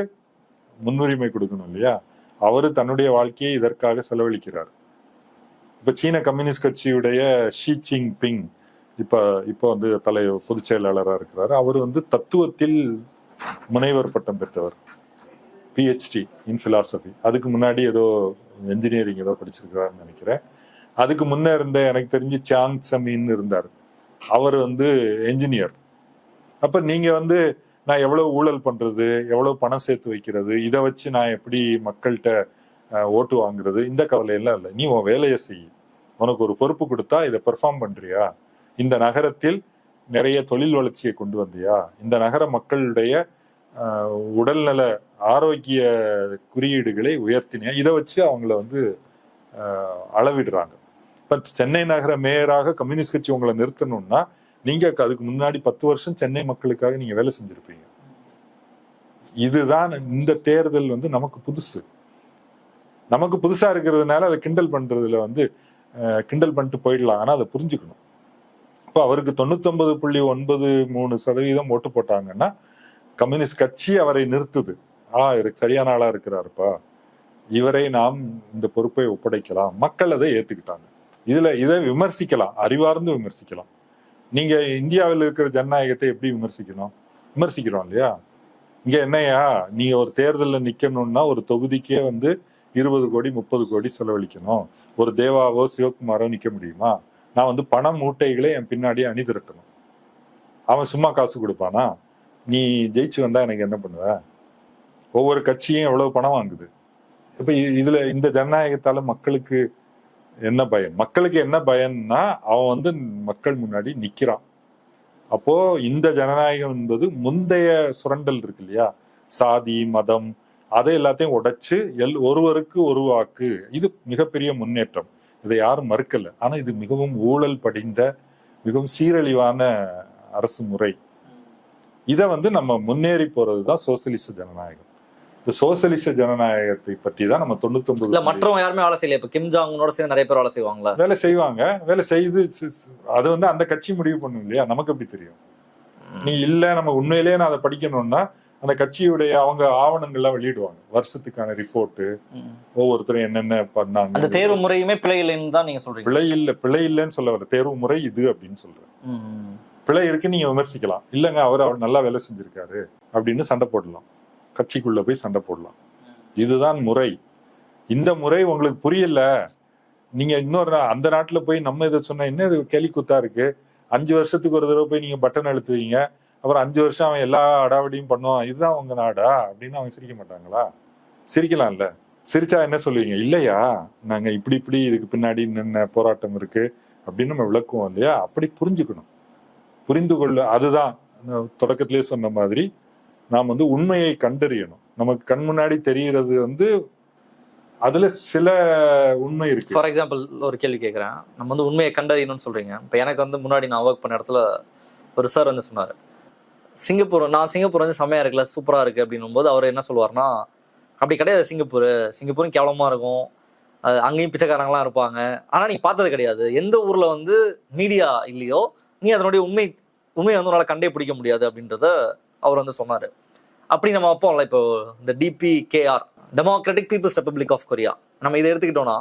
Speaker 1: முன்னுரிமை கொடுக்கணும் இல்லையா. அவரு தன்னுடைய வாழ்க்கையை இதற்காக செலவழிக்கிறார். இப்ப சீன கம்யூனிஸ்ட் கட்சியுடைய ஷி ஜின்பிங் இப்ப வந்து பொதுச் செயலாளராக இருக்கிறாரு. அவர் வந்து தத்துவத்தில் முனைவர் பட்டம் பெற்றவர், PhD இன் பிலாசபி. அதுக்கு முன்னாடி ஏதோ என்ஜினியரிங் ஏதோ படிச்சிருக்கிறாருன்னு நினைக்கிறேன். அதுக்கு முன்ன இருந்த எனக்கு தெரிஞ்சு சாங் சமின்னு இருந்தார், அவர் வந்து என்ஜினியர். அப்ப நீங்க வந்து நான் எவ்வளவு ஊழல் பண்றது, எவ்வளவு பணம் சேர்த்து வைக்கிறது, இதை வச்சு நான் எப்படி மக்கள்கிட்ட ஓட்டு வாங்குறது, இந்த கவலையெல்லாம் இல்லை. நீ உன் வேலையை செய், உனக்கு ஒரு பொறுப்பு கொடுத்தா இதை பெர்ஃபார்ம் பண்றியா, இந்த நகரத்தில் நிறைய தொழில் வளர்ச்சியை கொண்டு வந்தியா, இந்த நகர மக்களுடைய உடல்நல ஆரோக்கிய குறியீடுகளை உயர்த்தினியா, இதை வச்சு அவங்கள வந்து அளவிடுறாங்க. இப்ப சென்னை நகர மேயராக கம்யூனிஸ்ட் கட்சி உங்களை நிறுத்தணும்னா நீங்க அதுக்கு முன்னாடி 10 வருஷம் சென்னை மக்களுக்காக நீங்க வேலை செஞ்சிருப்பீங்க. இதுதான் இந்த தேர்தல் வந்து நமக்கு புதுசு. நமக்கு புதுசா இருக்கிறதுனால அதை கிண்டல் பண்றதுல வந்து கிண்டல் பண்ணிட்டு போயிடலாம். ஆனா அதை புரிஞ்சுக்கணும். இப்போ அவருக்கு 99.93% ஓட்டு போட்டாங்கன்னா கம்யூனிஸ்ட் கட்சி அவரை நிறுத்துது. இவருக்கு சரியான ஆளா இருக்கிறாருப்பா, இவரை நாம் இந்த பொறுப்பை ஒப்படைக்கலாம். மக்கள் அதை ஏத்துக்கிட்டாங்க. இதை விமர்சிக்கலாம், அறிவார்ந்து விமர்சிக்கலாம். நீங்க இந்தியாவில் இருக்கிற ஜனநாயகத்தை எப்படி விமர்சிக்கிறோம் இல்லையா? இங்க என்னையா, நீங்க ஒரு தேர்தலில் நிக்கணும்னா ஒரு தொகுதிக்கே வந்து 20 கோடி 30 கோடி செலவழிக்கணும். ஒரு தேவாவோ சிவகுமாரோ நிக்க முடியுமா? நான் வந்து பண மூட்டைகளை என் பின்னாடி அணி திரட்டணும். அவன் சும்மா காசு கொடுப்பானா? நீ ஜெயிச்சு வந்தா எனக்கு என்ன பண்ணுவ? ஒவ்வொரு கட்சியும் எவ்வளவு பணம் வாங்குது. இப்ப இதுல இந்த ஜனநாயகத்தால மக்களுக்கு என்ன பயன்? மக்களுக்கு என்ன பயன்னா அவன் வந்து மக்கள் முன்னாடி நிக்கிறான். அப்போ இந்த ஜனநாயகம் என்பது முந்தைய சுரண்டல் இருக்கு இல்லையா, சாதி மதம் அதை எல்லாத்தையும் உடைச்சு ஒருவருக்கு ஒரு வாக்கு, இது மிகப்பெரிய முன்னேற்றம். இதை யாரும் மறுக்கல. ஆனா இது மிகவும் ஊழல் படிந்த மிகவும் சீரழிவான அரசு முறை. இதை வந்து நம்ம முன்னேறி போறதுதான் சோசியலிச ஜனநாயகம். இந்த சோசியலிச ஜனநாயகத்தை பற்றி தான் நம்ம 99
Speaker 2: மற்றவங்க யாருமே வேலை செய்யல. இப்ப கிம் ஜாங் உன்னோட சேர்ந்து நிறைய பேர் வேலை செய்வாங்களா? வேலை
Speaker 1: செய்து அது வந்து அந்த கட்சி முடிவு பண்ணும் இல்லையா, நமக்கு எப்படி தெரியும்? நீ இல்ல நம்ம உண்மையிலேயே நான் அதை படிக்கணும்னா அந்த கட்சியுடைய அவங்க ஆவணங்கள்லாம் வெளியிடுவாங்க, வருஷத்துக்கான ரிப்போர்ட், ஒவ்வொருத்தரும் என்னென்ன பண்ணாங்க.
Speaker 2: அந்த தேர்வு முறையுமே பிழை இல்லைன்னு தான் நீங்க சொல்றீங்க?
Speaker 1: பிழை இல்லைன்னு சொல்ல வர, தேர்வு முறை இது அப்படின்னு சொல்றேன். பிழை இருக்கு நீங்க விமர்சிக்கலாம். இல்லைங்க அவர் நல்லா வேலை செஞ்சிருக்காரு அப்படின்னு சண்டை போடலாம், கட்சிக்குள்ள போய் சண்டை போடலாம். இதுதான் முறை. இந்த முறை உங்களுக்கு புரியல, நீங்க இன்னொரு அந்த நாட்டுல போய் நம்ம இதை சொன்ன என்ன இது கேலி கூத்தா இருக்கு. 5 வருஷத்துக்கு ஒரு தடவை போய் நீங்க பட்டன் அழுத்துவீங்க, அப்புறம் 5 வருஷம் அவன் எல்லா அடாவடியும் பண்ணுவான், இதுதான் உங்க நாடா அப்படின்னு அவங்க சிரிக்க மாட்டாங்களா? சிரிக்கலாம்ல. சிரிச்சா என்ன சொல்லுவீங்க? இல்லையா நாங்க இப்படி இதுக்கு பின்னாடி என்ன போராட்டம் இருக்கு அப்படின்னு நம்ம விளக்குவோம் இல்லையா? அப்படி புரிஞ்சுக்கணும், புரிந்து கொள்ள. அதுதான் தொடக்கத்திலேயே சொன்ன மாதிரி நாம் வந்து உண்மையை கண்டறியணும். நமக்கு கண் முன்னாடி தெரிகிறது வந்து அதுல சில உண்மை இருக்கு.
Speaker 2: ஃபார் எக்ஸாம்பிள் ஒரு கேள்வி கேட்கிறேன், நம்ம வந்து உண்மையை கண்டறியணும்னு சொல்றீங்க. இப்ப எனக்கு வந்து முன்னாடி நான் ஒர்க் பண்ண இடத்துல ஒரு சார் வந்து சொன்னாரு, சிங்கப்பூர் வந்து செம்மையா இருக்குல்ல, சூப்பரா இருக்கு அப்படின்னும் போது அவர் என்ன சொல்லுவார்னா, அப்படி கிடையாது, சிங்கப்பூரும் கேவலமா இருக்கும், அங்கேயும் பிச்சைக்காரங்களாம் இருப்பாங்க, ஆனா நீ பார்த்தது கிடையாது. எந்த ஊர்ல வந்து மீடியா இல்லையோ நீ அதனுடைய உண்மையை வந்து உன்னால கண்டே பிடிக்க முடியாது அப்படின்றத அவர் வந்து சொன்னாரு. அப்படி நம்ம வைப்போம்ல, இப்போ இந்த DPKR, democratic people's republic of Korea, நம்ம இதை எடுத்துக்கிட்டோம்னா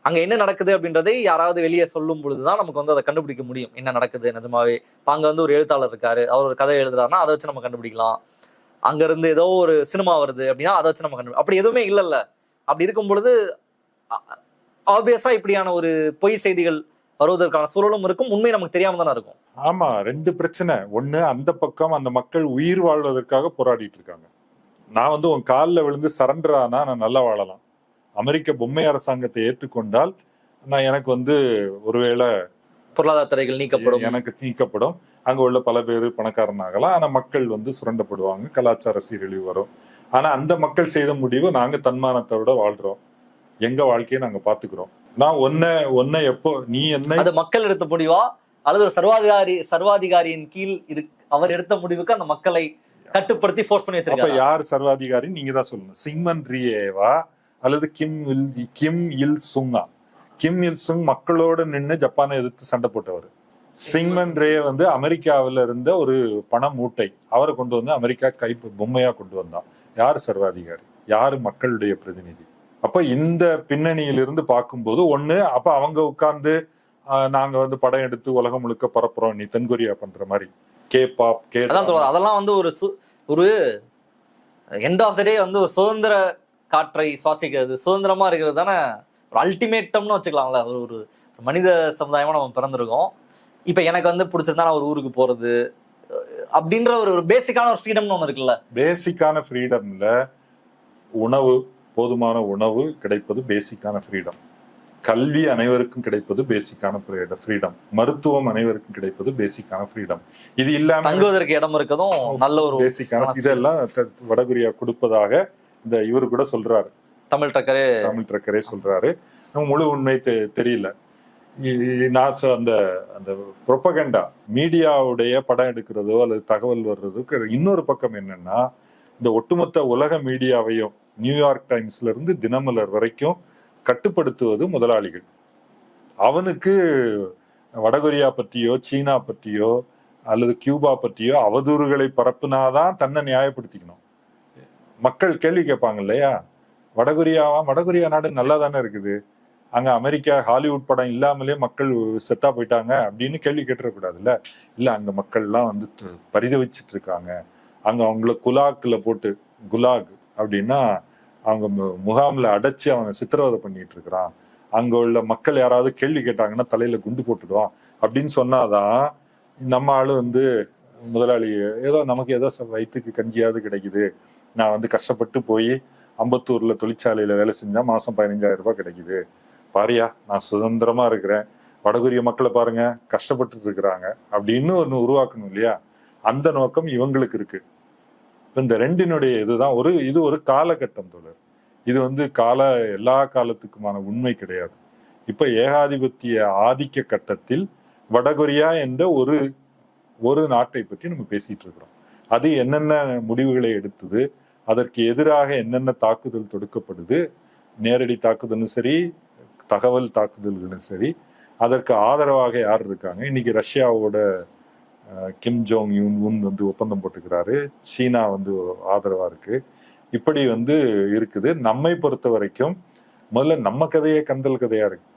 Speaker 2: அங்க என்ன நடக்குது அப்படின்றதை யாராவது வெளியே சொல்லும் பொழுதுதான் நமக்கு வந்து அதை கண்டுபிடிக்க முடியும், என்ன நடக்குது நிஜமாவே. அங்க வந்து ஒரு எழுத்தாளர் இருக்காரு, அவர் ஒரு கதை எழுதுறாருன்னா அதை வச்சு நம்ம கண்டுபிடிக்கலாம். அங்க இருந்து ஏதோ ஒரு சினிமா வருது அப்படின்னா அதை வச்சு நம்ம அப்படி எதுவுமே இல்லைல்ல. அப்படி இருக்கும் பொழுது ஆப்வியஸா இப்படியான ஒரு பொய் செய்திகள் வருவதற்கான சூழலும் இருக்கும், உண்மை நமக்கு தெரியாம தானே இருக்கும்.
Speaker 1: ஆமா, 2 பிரச்சனை. ஒண்ணு, அந்த பக்கம் அந்த மக்கள் உயிர் வாழ்வதற்காக போராடிட்டு இருக்காங்க. நான் வந்து உன் காலில் விழுந்து சரண்டர் ஆனா நான் நல்லா வாழலாம். அமெரிக்க பொம்மை அரசாங்கத்தை ஏற்றுக்கொண்டால் எனக்கு வந்து ஒருவேளை
Speaker 2: பொருளாதார தடைகள்
Speaker 1: நீக்கப்படும், அங்க உள்ள பல பேர் பணக்காரனாகலாம். ஆனா மக்கள் வந்து சுரண்டப்படுவாங்க, கலாச்சார சீரழிவு வரும். ஆனா அந்த மக்கள் செய்த முடிவு, நாங்க தன்மானத்தோட வாழ்றோம், எங்க வாழ்க்கையை நாங்க பாத்துக்கிறோம். நான் ஒன்ன எப்போ நீ என்ன
Speaker 2: அது மக்கள் எடுத்த முடிவா அல்லது ஒரு சர்வாதிகாரியின் கீழ் அவர் எடுத்த முடிவுக்கு அந்த மக்களை கட்டுப்படுத்தி ஃபோர்ஸ் பண்ணி வச்சிருக்காங்க?
Speaker 1: யார் சர்வாதிகாரி நீங்க தான் சொல்லணும். சிங்மன் ரீயேவா அல்லது கிம் இல் சுங்கா? கிம் இல் சுங் மக்களோட நின்று ஜப்பானை எதிர்த்து சண்டை போட்டவர். சிங்மன் ரே வந்து அமெரிக்காவில இருந்த ஒரு பண மூட்டை, அவரை கொண்டு வந்து அமெரிக்கா பொம்மையா கொண்டு வந்தான். யார் சர்வாதிகாரி, யாரு மக்களுடைய பிரதிநிதி? அப்ப இந்த பின்னணியிலிருந்து பார்க்கும்போது ஒண்ணு, அப்ப அவங்க உட்கார்ந்து நாங்க வந்து படம் எடுத்து உலகம் முழுக்க பரப்புறோம், நீ தென்கொரியா பண்ற மாதிரி K-pop
Speaker 2: அதெல்லாம் வந்து ஒரு எண்ட் ஆஃப் த டே வந்து ஒரு சுதந்திர காற்றை சுவாசிக்கிறது, சுதந்திரமா இருக்கிறது தானே ஒரு அல்டிமேட்டம்னு வச்சுக்கலாம்ல. ஒரு மனித சமுதாயமா நம்ம பிறந்திருக்கோம். இப்ப எனக்கு வந்து பிடிச்சிருந்தா நான் ஒரு ஊருக்கு போறது அப்படின்ற ஒரு பேசிக்கான ஒரு ஃப்ரீடம்னு ஒண்ணு இருக்குல்ல.
Speaker 1: பேசிக்கான ஃப்ரீடம்ல உணவு, போதுமான உணவு கிடைப்பது பேசிக்கான ஃப்ரீடம். கல்வி அனைவருக்கும் கிடைப்பது பேசிக்கான ஃப்ரீடம். மருத்துவம் அனைவருக்கும் கிடைப்பது பேசிக்கான ஃப்ரீடம். இது இல்லாம
Speaker 2: தங்குவதற்கு இடம் இருக்கதும் நல்ல ஒரு
Speaker 1: பேசிக்கான, இதெல்லாம் வடகொரியா கொடுப்பதாக இந்த இவரு கூட சொல்றாரு, தமிழ் ட்ரக்கரே சொல்றாரு. முழு உண்மை தெரியல. அந்த அந்த புரோபகண்டா மீடியாவுடைய படம் எடுக்கிறதோ அல்லது தகவல் வர்றதுக்கு இன்னொரு பக்கம் என்னன்னா, இந்த ஒட்டுமொத்த உலக மீடியாவையும் நியூயார்க் டைம்ஸ்ல இருந்து தினமலர் வரைக்கும் கட்டுப்படுத்துவது முதலாளிகள். அவனுக்கு வடகொரியா பற்றியோ சீனா பற்றியோ அல்லது கியூபா பற்றியோ அவதூறுகளை பரப்புனாதான் தன்னை நியாயப்படுத்திக்கணும். மக்கள் கேள்வி கேட்பாங்க இல்லையா, வடகொரியா நாடு நல்லா தானே இருக்குது, அங்க அமெரிக்கா ஹாலிவுட் படம் இல்லாமலே மக்கள் செத்தா போயிட்டாங்க அப்படின்னு கேள்வி கேட்டுறக்கூடாதுல்ல. இல்ல அங்க மக்கள்லாம் வந்து பரிதவிச்சிட்டு இருக்காங்க, அங்க அவங்கள குலாக்குல போட்டு, குலாக் அப்படின்னா அவங்க முகாம்ல அடைச்சு அவனை சித்திரவதை பண்ணிட்டு இருக்கிறான், அங்க உள்ள மக்கள் யாராவது கேள்வி கேட்டாங்கன்னா தலையில குண்டு போட்டுடுவான் அப்படின்னு சொன்னாதான் நம்ம ஆளு வந்து முதலாளி ஏதோ நமக்கு ஏதோ வயிற்றுக்கு கஞ்சியாவது கிடைக்குது, நான் வந்து கஷ்டப்பட்டு போய் அம்பத்தூர்ல தொழிற்சாலையில வேலை செஞ்சா மாசம் 15,000 ரூபாய் கிடைக்குது, பாரியா நான் சுதந்திரமா இருக்கிறேன், வடகொரிய மக்களை பாருங்க கஷ்டப்பட்டு இருக்கிறாங்க அப்படின்னு ஒண்ணு உருவாக்கணும் இல்லையா. அந்த நோக்கம் இவங்களுக்கு இருக்கு. இந்த ரெண்டினுடைய இது ஒரு காலகட்டம் தோழர். இது வந்து எல்லா காலத்துக்குமான உண்மை கிடையாது. இப்ப ஏகாதிபத்திய ஆதிக்க கட்டத்தில் வடகொரியா என்ற ஒரு நாட்டை பற்றி நம்ம பேசிட்டு இருக்கிறோம். அது என்னென்ன முடிவுகளை எடுத்தது, அதற்கு எதிராக என்னென்ன தாக்குதல் தொடுக்கப்படுது, நேரடி தாக்குதலும் சரி தகவல் தாக்குதல்களும் சரி, அதற்கு ஆதரவாக யார் இருக்காங்க. இன்னைக்கு ரஷ்யாவோட கிம் ஜோங் உன் வந்து ஒப்பந்தம் போட்டுக்கிறாரு, சீனா வந்து ஆதரவா இருக்கு, இப்படி வந்து இருக்குது. நம்மை பொறுத்த வரைக்கும் முதல்ல நம்ம கதையே கந்தல் கதையா இருக்கு.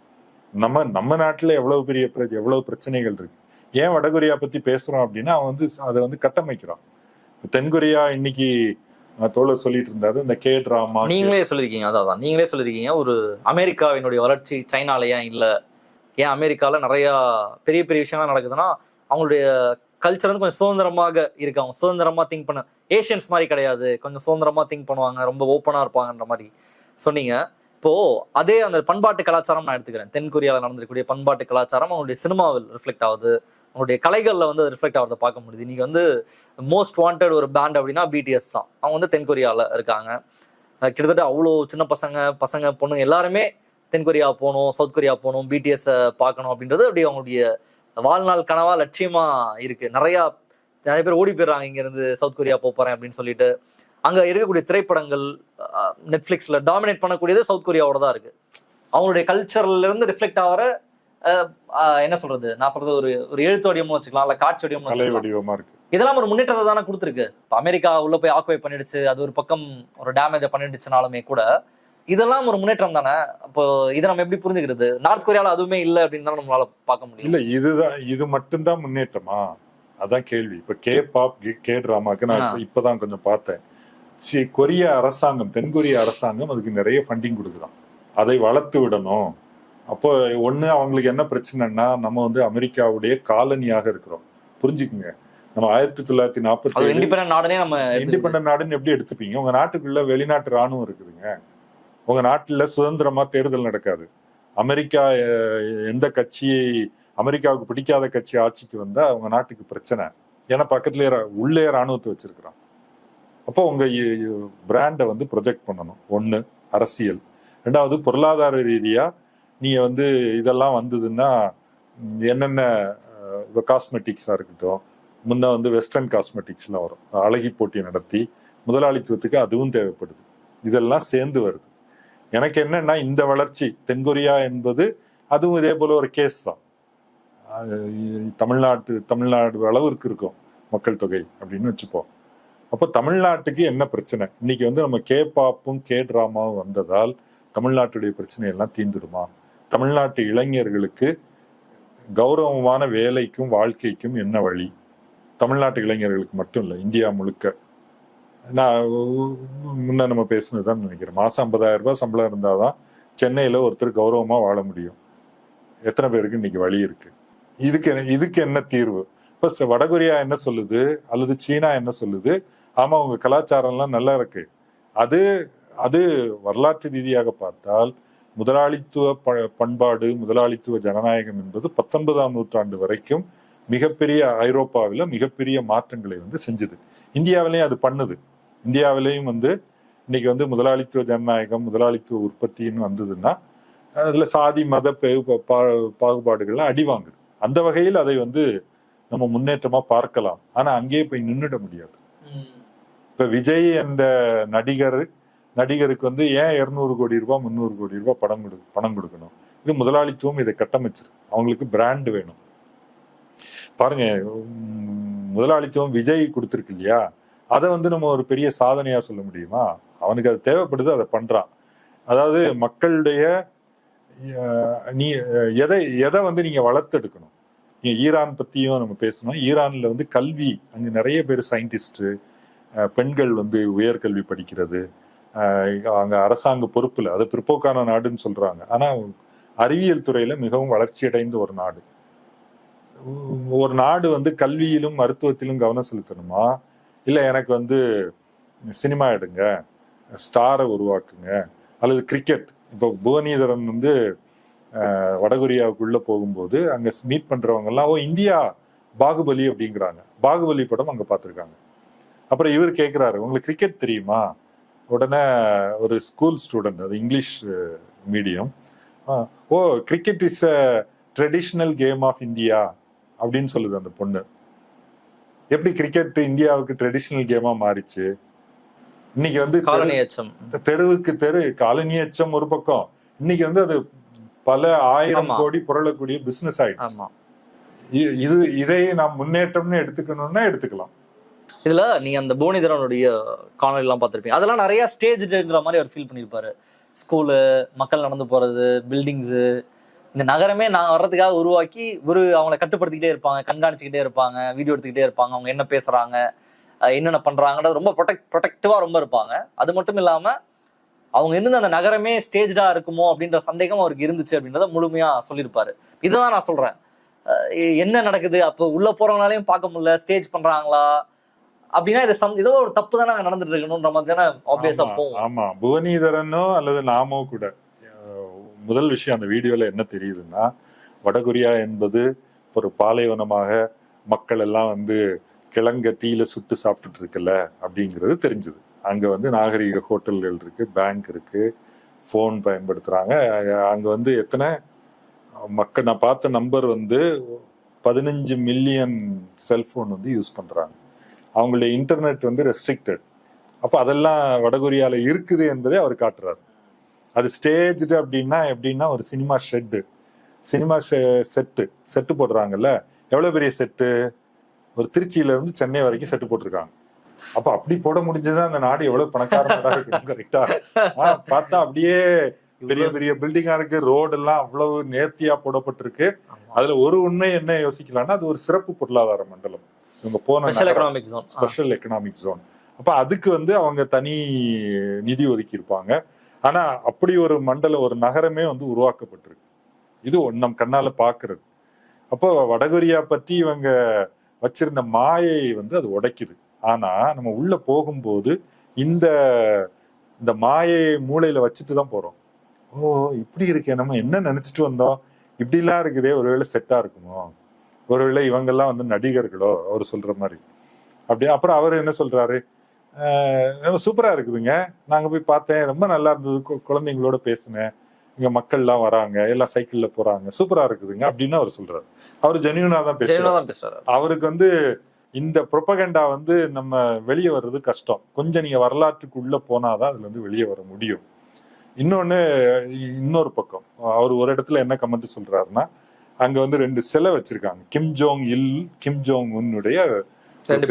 Speaker 1: நம்ம நாட்டுல எவ்வளவு பிரச்சனைகள் இருக்கு. ஏன் வடகொரியா பத்தி பேசுறோம் அப்படின்னா அவன் வந்து அதை வந்து கட்டமைக்கிறான். தென்கொரியா இன்னைக்கு தோழர் சொல்லிட்டு இருந்தாரு, இந்த கே டிராமா
Speaker 2: நீங்களே சொல்லிருக்கீங்க ஒரு அமெரிக்காவினுடைய வளர்ச்சி சைனால ஏன் இல்ல, ஏன் அமெரிக்கால நிறைய பெரிய பெரிய விஷயம்லாம் நடக்குதுன்னா அவங்களுடைய கல்ச்சர் வந்து கொஞ்சம் சுதந்திரமாக இருக்கு, அவங்க சுதந்திரமா திங்க் பண்ண, ஏஷியன்ஸ் மாதிரி கிடையாது, கொஞ்சம் சுதந்திரமா திங்க் பண்ணுவாங்க, ரொம்ப ஓப்பனா இருப்பாங்கன்ற மாதிரி சொன்னீங்க. இப்போ அதே அந்த பண்பாட்டு கலாச்சாரம் நான் எடுத்துக்கிறேன், தென்கொரியாவில் நடந்திருக்கக்கூடிய பண்பாட்டு கலாச்சாரம் அவங்களுடைய சினிமாவில் ரிஃப்ளெக்ட் ஆகுது, அவங்களுடைய கலைகள்ல வந்து ரிஃப்ளெக்ட் ஆகிறத பார்க்க முடியுது. இன்னைக்கு வந்து மோஸ்ட் வாண்டட் ஒரு பேண்ட் அப்படின்னா பிடிஎஸ் தான். அவங்க வந்து தென்கொரியாவில் இருக்காங்க. கிட்டத்தட்ட அவ்வளோ சின்ன பசங்க பொண்ணுங்க எல்லாருமே தென்கொரியா போகணும், சவுத் கொரியா போகணும், பிடிஎஸ் பார்க்கணும் அப்படின்றது அப்படி அவங்களுடைய வாழ்நாள் கனவா லட்சியமா இருக்கு. நிறைய பேர் ஓடி போயிடுறாங்க இங்க இருந்து சவுத் கொரியா போறேன் அப்படின்னு சொல்லிட்டு. அங்க இருக்கக்கூடிய திரைப்படங்கள் நெட்ஃபிளிக்ஸ்ல டாமினேட் பண்ணக்கூடியது சவுத் கொரியாவோட தான் இருக்கு. அவங்களுடைய கல்ச்சர்ல இருந்து ரிஃப்ளெக்ட் ஆகிற என்ன சொல்றது, நான் சொல்றது ஒரு எழுத்து வடிவமும் வச்சுக்கலாம், இல்ல காட்சி வடிவமா இருக்கு. இதெல்லாம் ஒரு முன்னேற்றத்தை தானே கொடுத்துருக்கு. அமெரிக்கா உள்ள போய் ஆக்குபை பண்ணிடுச்சு, அது ஒரு பக்கம் ஒரு டேமேஜ பண்ணிடுச்சுனாலுமே கூட இதெல்லாம் ஒரு முன்னேற்றம் தானே. அப்போ இதை நம்ம எப்படி புரிஞ்சுக்கிறது? நார்த் கொரியால அதுவுமே இல்லை அப்படின்னு தான் நம்மளால பார்க்க முடியும்.
Speaker 1: இல்ல இது மட்டும்தான் முன்னேற்றமா, அதான் கேள்வி. இப்ப கே பாப் கே டிராமாக்கு நான் இப்பதான் கொஞ்சம் பார்த்தேன். கொரிய அரசாங்கம், தென்கொரிய அரசாங்கம் அதுக்கு நிறைய ஃபண்டிங் கொடுக்குறான், அதை வளர்த்து விடணும். அப்போ ஒண்ணு அவங்களுக்கு என்ன பிரச்சனைன்னா, நம்ம வந்து அமெரிக்காவுடைய காலனியாக இருக்கிறோம். புரிஞ்சுக்குங்க, நம்ம 1947 இண்டிபெண்டன்ட் நாடுன்னு எப்படி எடுத்துப்பீங்க? உங்க நாட்டுக்குள்ள வெளிநாட்டு ராணுவம் இருக்குதுங்க, உங்க நாட்டுல சுதந்திரமா தேர்தல் நடக்காது. அமெரிக்கா எந்த கட்சியை, அமெரிக்காவுக்கு பிடிக்காத கட்சி ஆட்சிக்கு வந்தா உங்க நாட்டுக்கு பிரச்சனை. ஏன்னா பக்கத்துலயே உள்ளே ராணுவத்தை வச்சிருக்கிறான். அப்போ உங்க பிராண்டை வந்து ப்ரொஜெக்ட் பண்ணணும். ஒண்ணு அரசியல், ரெண்டாவது பொருளாதார ரீதியா நீங்க வந்து இதெல்லாம் வந்ததுன்னா என்னென்ன காஸ்மெட்டிக்ஸா இருக்கட்டும், முன்ன வந்து வெஸ்டர்ன் காஸ்மெட்டிக்ஸ்லாம் வரும், அழகி போட்டி நடத்தி முதலாளித்துவத்துக்கு அதுவும் தேவைப்படுது. இதெல்லாம் சேர்ந்து வருது. எனக்கு என்னன்னா இந்த வளர்ச்சி தென்கொரியா என்பது அதுவும் இதே போல ஒரு கேஸ் தான். தமிழ்நாடு அளவுக்கு இருக்கும் மக்கள் தொகை அப்படின்னு வச்சுப்போம். அப்போ தமிழ்நாட்டுக்கு என்ன பிரச்சனை? இன்னைக்கு வந்து நம்ம கே பாப்பும் கே டிராமாவும் வந்ததால் தமிழ்நாட்டுடைய பிரச்சனை எல்லாம் தீர்ந்துடுமா? தமிழ்நாட்டு இளைஞர்களுக்கு கௌரவமான வேலைக்கும் வாழ்க்கைக்கும் என்ன வழி? தமிழ்நாட்டு இளைஞர்களுக்கு மட்டும் இல்லை, இந்தியா முழுக்க. நான் முன்ன நம்ம பேசுனதுதான் நினைக்கிறேன், மாசம் 50,000 ரூபாய் சம்பளம் இருந்தாதான் சென்னையில ஒருத்தர் கௌரவமா வாழ முடியும். எத்தனை பேருக்கு இன்னைக்கு வழி இருக்கு? இதுக்கு என்ன தீர்வு? இப்ப வடகொரியா என்ன சொல்லுது அல்லது சீனா என்ன சொல்லுது? ஆமா உங்க கலாச்சாரம் எல்லாம் நல்லா இருக்கு. அது வரலாற்று ரீதியாக பார்த்தால் முதலாளித்துவ பண்பாடு, முதலாளித்துவ ஜனநாயகம் என்பது 19ஆம் நூற்றாண்டு வரைக்கும் மிகப்பெரிய ஐரோப்பாவில மிகப்பெரிய மாற்றங்களை வந்து செஞ்சது. இந்தியாவிலையும் அது பண்ணுது. இந்தியாவிலையும் வந்து இன்னைக்கு வந்து முதலாளித்துவ ஜனநாயகம், முதலாளித்துவ உற்பத்தின்னு வந்ததுன்னா அதுல சாதி மத பாகுபாடுகள்லாம் அடி வாங்குது. அந்த வகையில் அதை வந்து நம்ம முன்னேற்றமா பார்க்கலாம். ஆனா அங்கேயே போய் நின்றுட முடியாது. இப்ப விஜய் என்ற நடிகருக்கு வந்து ஏன் 200 கோடி ரூபாய் 300 கோடி ரூபாய் பணம் கொடுக்கணும்? இது முதலாளித்துவம் இதை கட்டமைச்சிருக்கு. அவங்களுக்கு பிராண்ட் வேணும். பாருங்க, முதலாளித்துவம் விஜய் கொடுத்துருக்கு இல்லையா, அதை வந்து நம்ம ஒரு பெரிய சாதனையா சொல்ல முடியுமா? அவனுக்கு அது தேவைப்படுது, அதை பண்றான். அதாவது மக்களுடைய நீ எதை வந்து நீங்க வளர்த்தெடுக்கணும். ஈரான் பத்தியும் நம்ம பேசணும். ஈரான்ல வந்து கல்வி, அங்க நிறைய பேர் சயின்டிஸ்ட், பெண்கள் வந்து உயர்கல்வி படிக்கிறது, அங்க அரசாங்க பொறுப்புல, அது பிற்போக்கான நாடுன்னு சொல்றாங்க. ஆனா அறிவியல் துறையில மிகவும் வளர்ச்சி அடைந்த ஒரு நாடு. ஒரு நாடு வந்து கல்வியிலும் மருத்துவத்திலும் கவனம் செலுத்தணுமா, இல்ல எனக்கு வந்து சினிமா எடுங்க, ஸ்டாரை உருவாக்குங்க, அல்லது கிரிக்கெட். இப்போ புவனேஸ்வரன் வந்து வடகொரியாவுக்குள்ள போகும்போது அங்க மீட் பண்றவங்க எல்லாம், ஓ இந்தியா பாகுபலி அப்படிங்கிறாங்க. பாகுபலி படம் அங்க பார்த்திருக்காங்க. அப்புறம் இவர் கேட்கிறாரு, உங்களுக்கு கிரிக்கெட் தெரியுமா? உடனே ஒரு ஸ்கூல் ஸ்டூடெண்ட், அது English medium, oh cricket is a traditional game of India அப்படின்னு சொல்லுது அந்த பொண்ணு. எப்படி கிரிக்கெட் இந்தியாவுக்கு ட்ரெடிஷனல் கேமா மாறிச்சு? இன்னைக்கு வந்து தெருவுக்கு தெரு காலனி எச்சம் ஒரு பக்கம், இன்னைக்கு வந்து அது பல ஆயிரம் கோடி புரளக்கூடிய பிசினஸ் ஆயிடுச்சு. இதை நாம் முன்னேற்றம்னு எடுத்துக்கணும்னா எடுத்துக்கலாம்.
Speaker 2: இதுல நீங்க அந்த புவனேஸ்வரனுடைய காணொலி எல்லாம் பார்த்திருப்பீங்க. அதெல்லாம் நிறைய ஸ்டேஜ்ங்கிற மாதிரி அவர் ஃபீல் பண்ணிருப்பாரு. ஸ்கூலு, மக்கள் நடந்து போறது, பில்டிங்ஸ், இந்த நகரமே நான் வர்றதுக்காக உருவாக்கி அவங்களை கட்டுப்படுத்திக்கிட்டே இருப்பாங்க, கண்காணிச்சுக்கிட்டே இருப்பாங்க, வீடியோ எடுத்துக்கிட்டே இருப்பாங்க, அவங்க என்ன பேசுறாங்க, என்னென்ன பண்றாங்கன்றது ரொம்ப ப்ரொடெக்டிவா ரொம்ப இருப்பாங்க. அது மட்டும் இல்லாம அவங்க இருந்து அந்த நகரமே ஸ்டேஜ்டா இருக்குமோ அப்படின்ற சந்தேகம் அவருக்கு இருந்துச்சு அப்படின்றத முழுமையா சொல்லியிருப்பாரு. இதுதான் நான் சொல்றேன், என்ன நடக்குது அப்போ உள்ள போறவங்களாலையும் பார்க்க முடியல, ஸ்டேஜ் பண்றாங்களா அப்படின்னா ஏதோ ஒரு தப்பு தான் நாங்க நடந்துட்டு இருக்கணும்ன்ற மாதிரி தானே ஆப்வியஸா போகும்.
Speaker 1: ஆமா, புவனேஸ்வரனோ அல்லது நாமோ கூட முதல் விஷயம் அந்த வீடியோல என்ன தெரியுதுன்னா, வடகொரியா என்பது ஒரு பாலைவனமாக மக்கள் எல்லாம் வந்து கிழங்க தீயில சுட்டு சாப்பிட்டுட்டு இருக்குல்ல அப்படிங்கிறது தெரிஞ்சது. அங்க வந்து நாகரீக ஹோட்டல்கள் இருக்கு, பேங்க் இருக்கு, போன் பயன்படுத்துறாங்க. அங்க வந்து எத்தனை மக்கள், நான் பார்த்த நம்பர் வந்து 15 மில்லியன் செல்போன் வந்து யூஸ் பண்றாங்க. அவங்களுடைய இன்டர்நெட் வந்து ரெஸ்ட்ரிக்டட். அப்ப அதெல்லாம் வடகொரியால இருக்குது என்பதை அவர் காட்டுறாரு. அது ஸ்டேஜ்டு அப்படின்னா எப்படின்னா, ஒரு சினிமா செட்டு போடுறாங்கல்ல, எவ்வளவு பெரிய செட்டு, ஒரு திருச்சியில இருந்து சென்னை வரைக்கும் செட்டு போட்டிருக்காங்க. அப்ப அப்படி போட முடிஞ்சதுன்னா அந்த நாடு எவ்வளவு பணக்கார நாடா இருக்கணும். கரெக்டா பார்த்தா அப்படியே பெரிய பெரிய பில்டிங்கா இருக்கு, ரோடு எல்லாம் அவ்வளவு நேர்த்தியா போடப்பட்டிருக்கு. அதுல ஒரு உண்மை என்ன யோசிக்கலாம்னா, அது ஒரு சிறப்பு பொருளாதார மண்டலம், இவங்க போன ஸ்பெஷல் எக்கனாமிக் ஜோன். அப்ப அதுக்கு வந்து அவங்க தனி நிதி ஒதுக்கி இருப்பாங்க. ஆனா அப்படி ஒரு மண்டலம், ஒரு நகரமே வந்து உருவாக்கப்பட்டிருக்கு. இது நம் கண்ணால பாக்குறது. அப்போ வடகொரியா பற்றி இவங்க வச்சிருந்த மாயை வந்து அது உடைக்குது. ஆனா நம்ம உள்ள போகும்போது இந்த மாயை மூளையில வச்சுட்டு தான் போறோம். ஓ இப்படி இருக்கே, நம்ம என்ன நினைச்சிட்டு வந்தோம், இப்படி எல்லாம் இருக்குதே, ஒருவேளை செட்டா இருக்குமோ, ஒருவேளை இவங்கெல்லாம் வந்து நடிகர்களோ, அவர் சொல்ற மாதிரி அப்படி. அப்புறம் அவர் என்ன சொல்றாரு, சூப்பரா இருக்குதுங்க, நாங்க போய் பார்த்தேன், ரொம்ப நல்லா இருந்தது, குழந்தைங்களோட பேசினேன், இங்க மக்கள் எல்லாம் வராங்க, எல்லாம் சைக்கிள்ல போறாங்க, சூப்பரா இருக்குதுங்க அப்படின்னு அவர் சொல்றாரு. அவர் ஜென்யூனா தான் பேசுறாரு. அவருக்கு வந்து இந்த புரோபகண்டா வந்து நம்ம வெளியே வர்றது கஷ்டம். கொஞ்சம் நீங்க வரலாற்றுக்கு உள்ள போனாதான் அதுல இருந்து வெளியே வர முடியும். இன்னொரு பக்கம் அவர் ஒரு இடத்துல என்ன கமெண்ட் சொல்றாருன்னா, அங்க வந்து 2 சிலை வச்சிருக்காங்க, கிம் ஜோங் இல், கிம் ஜோங் உன்னுடைய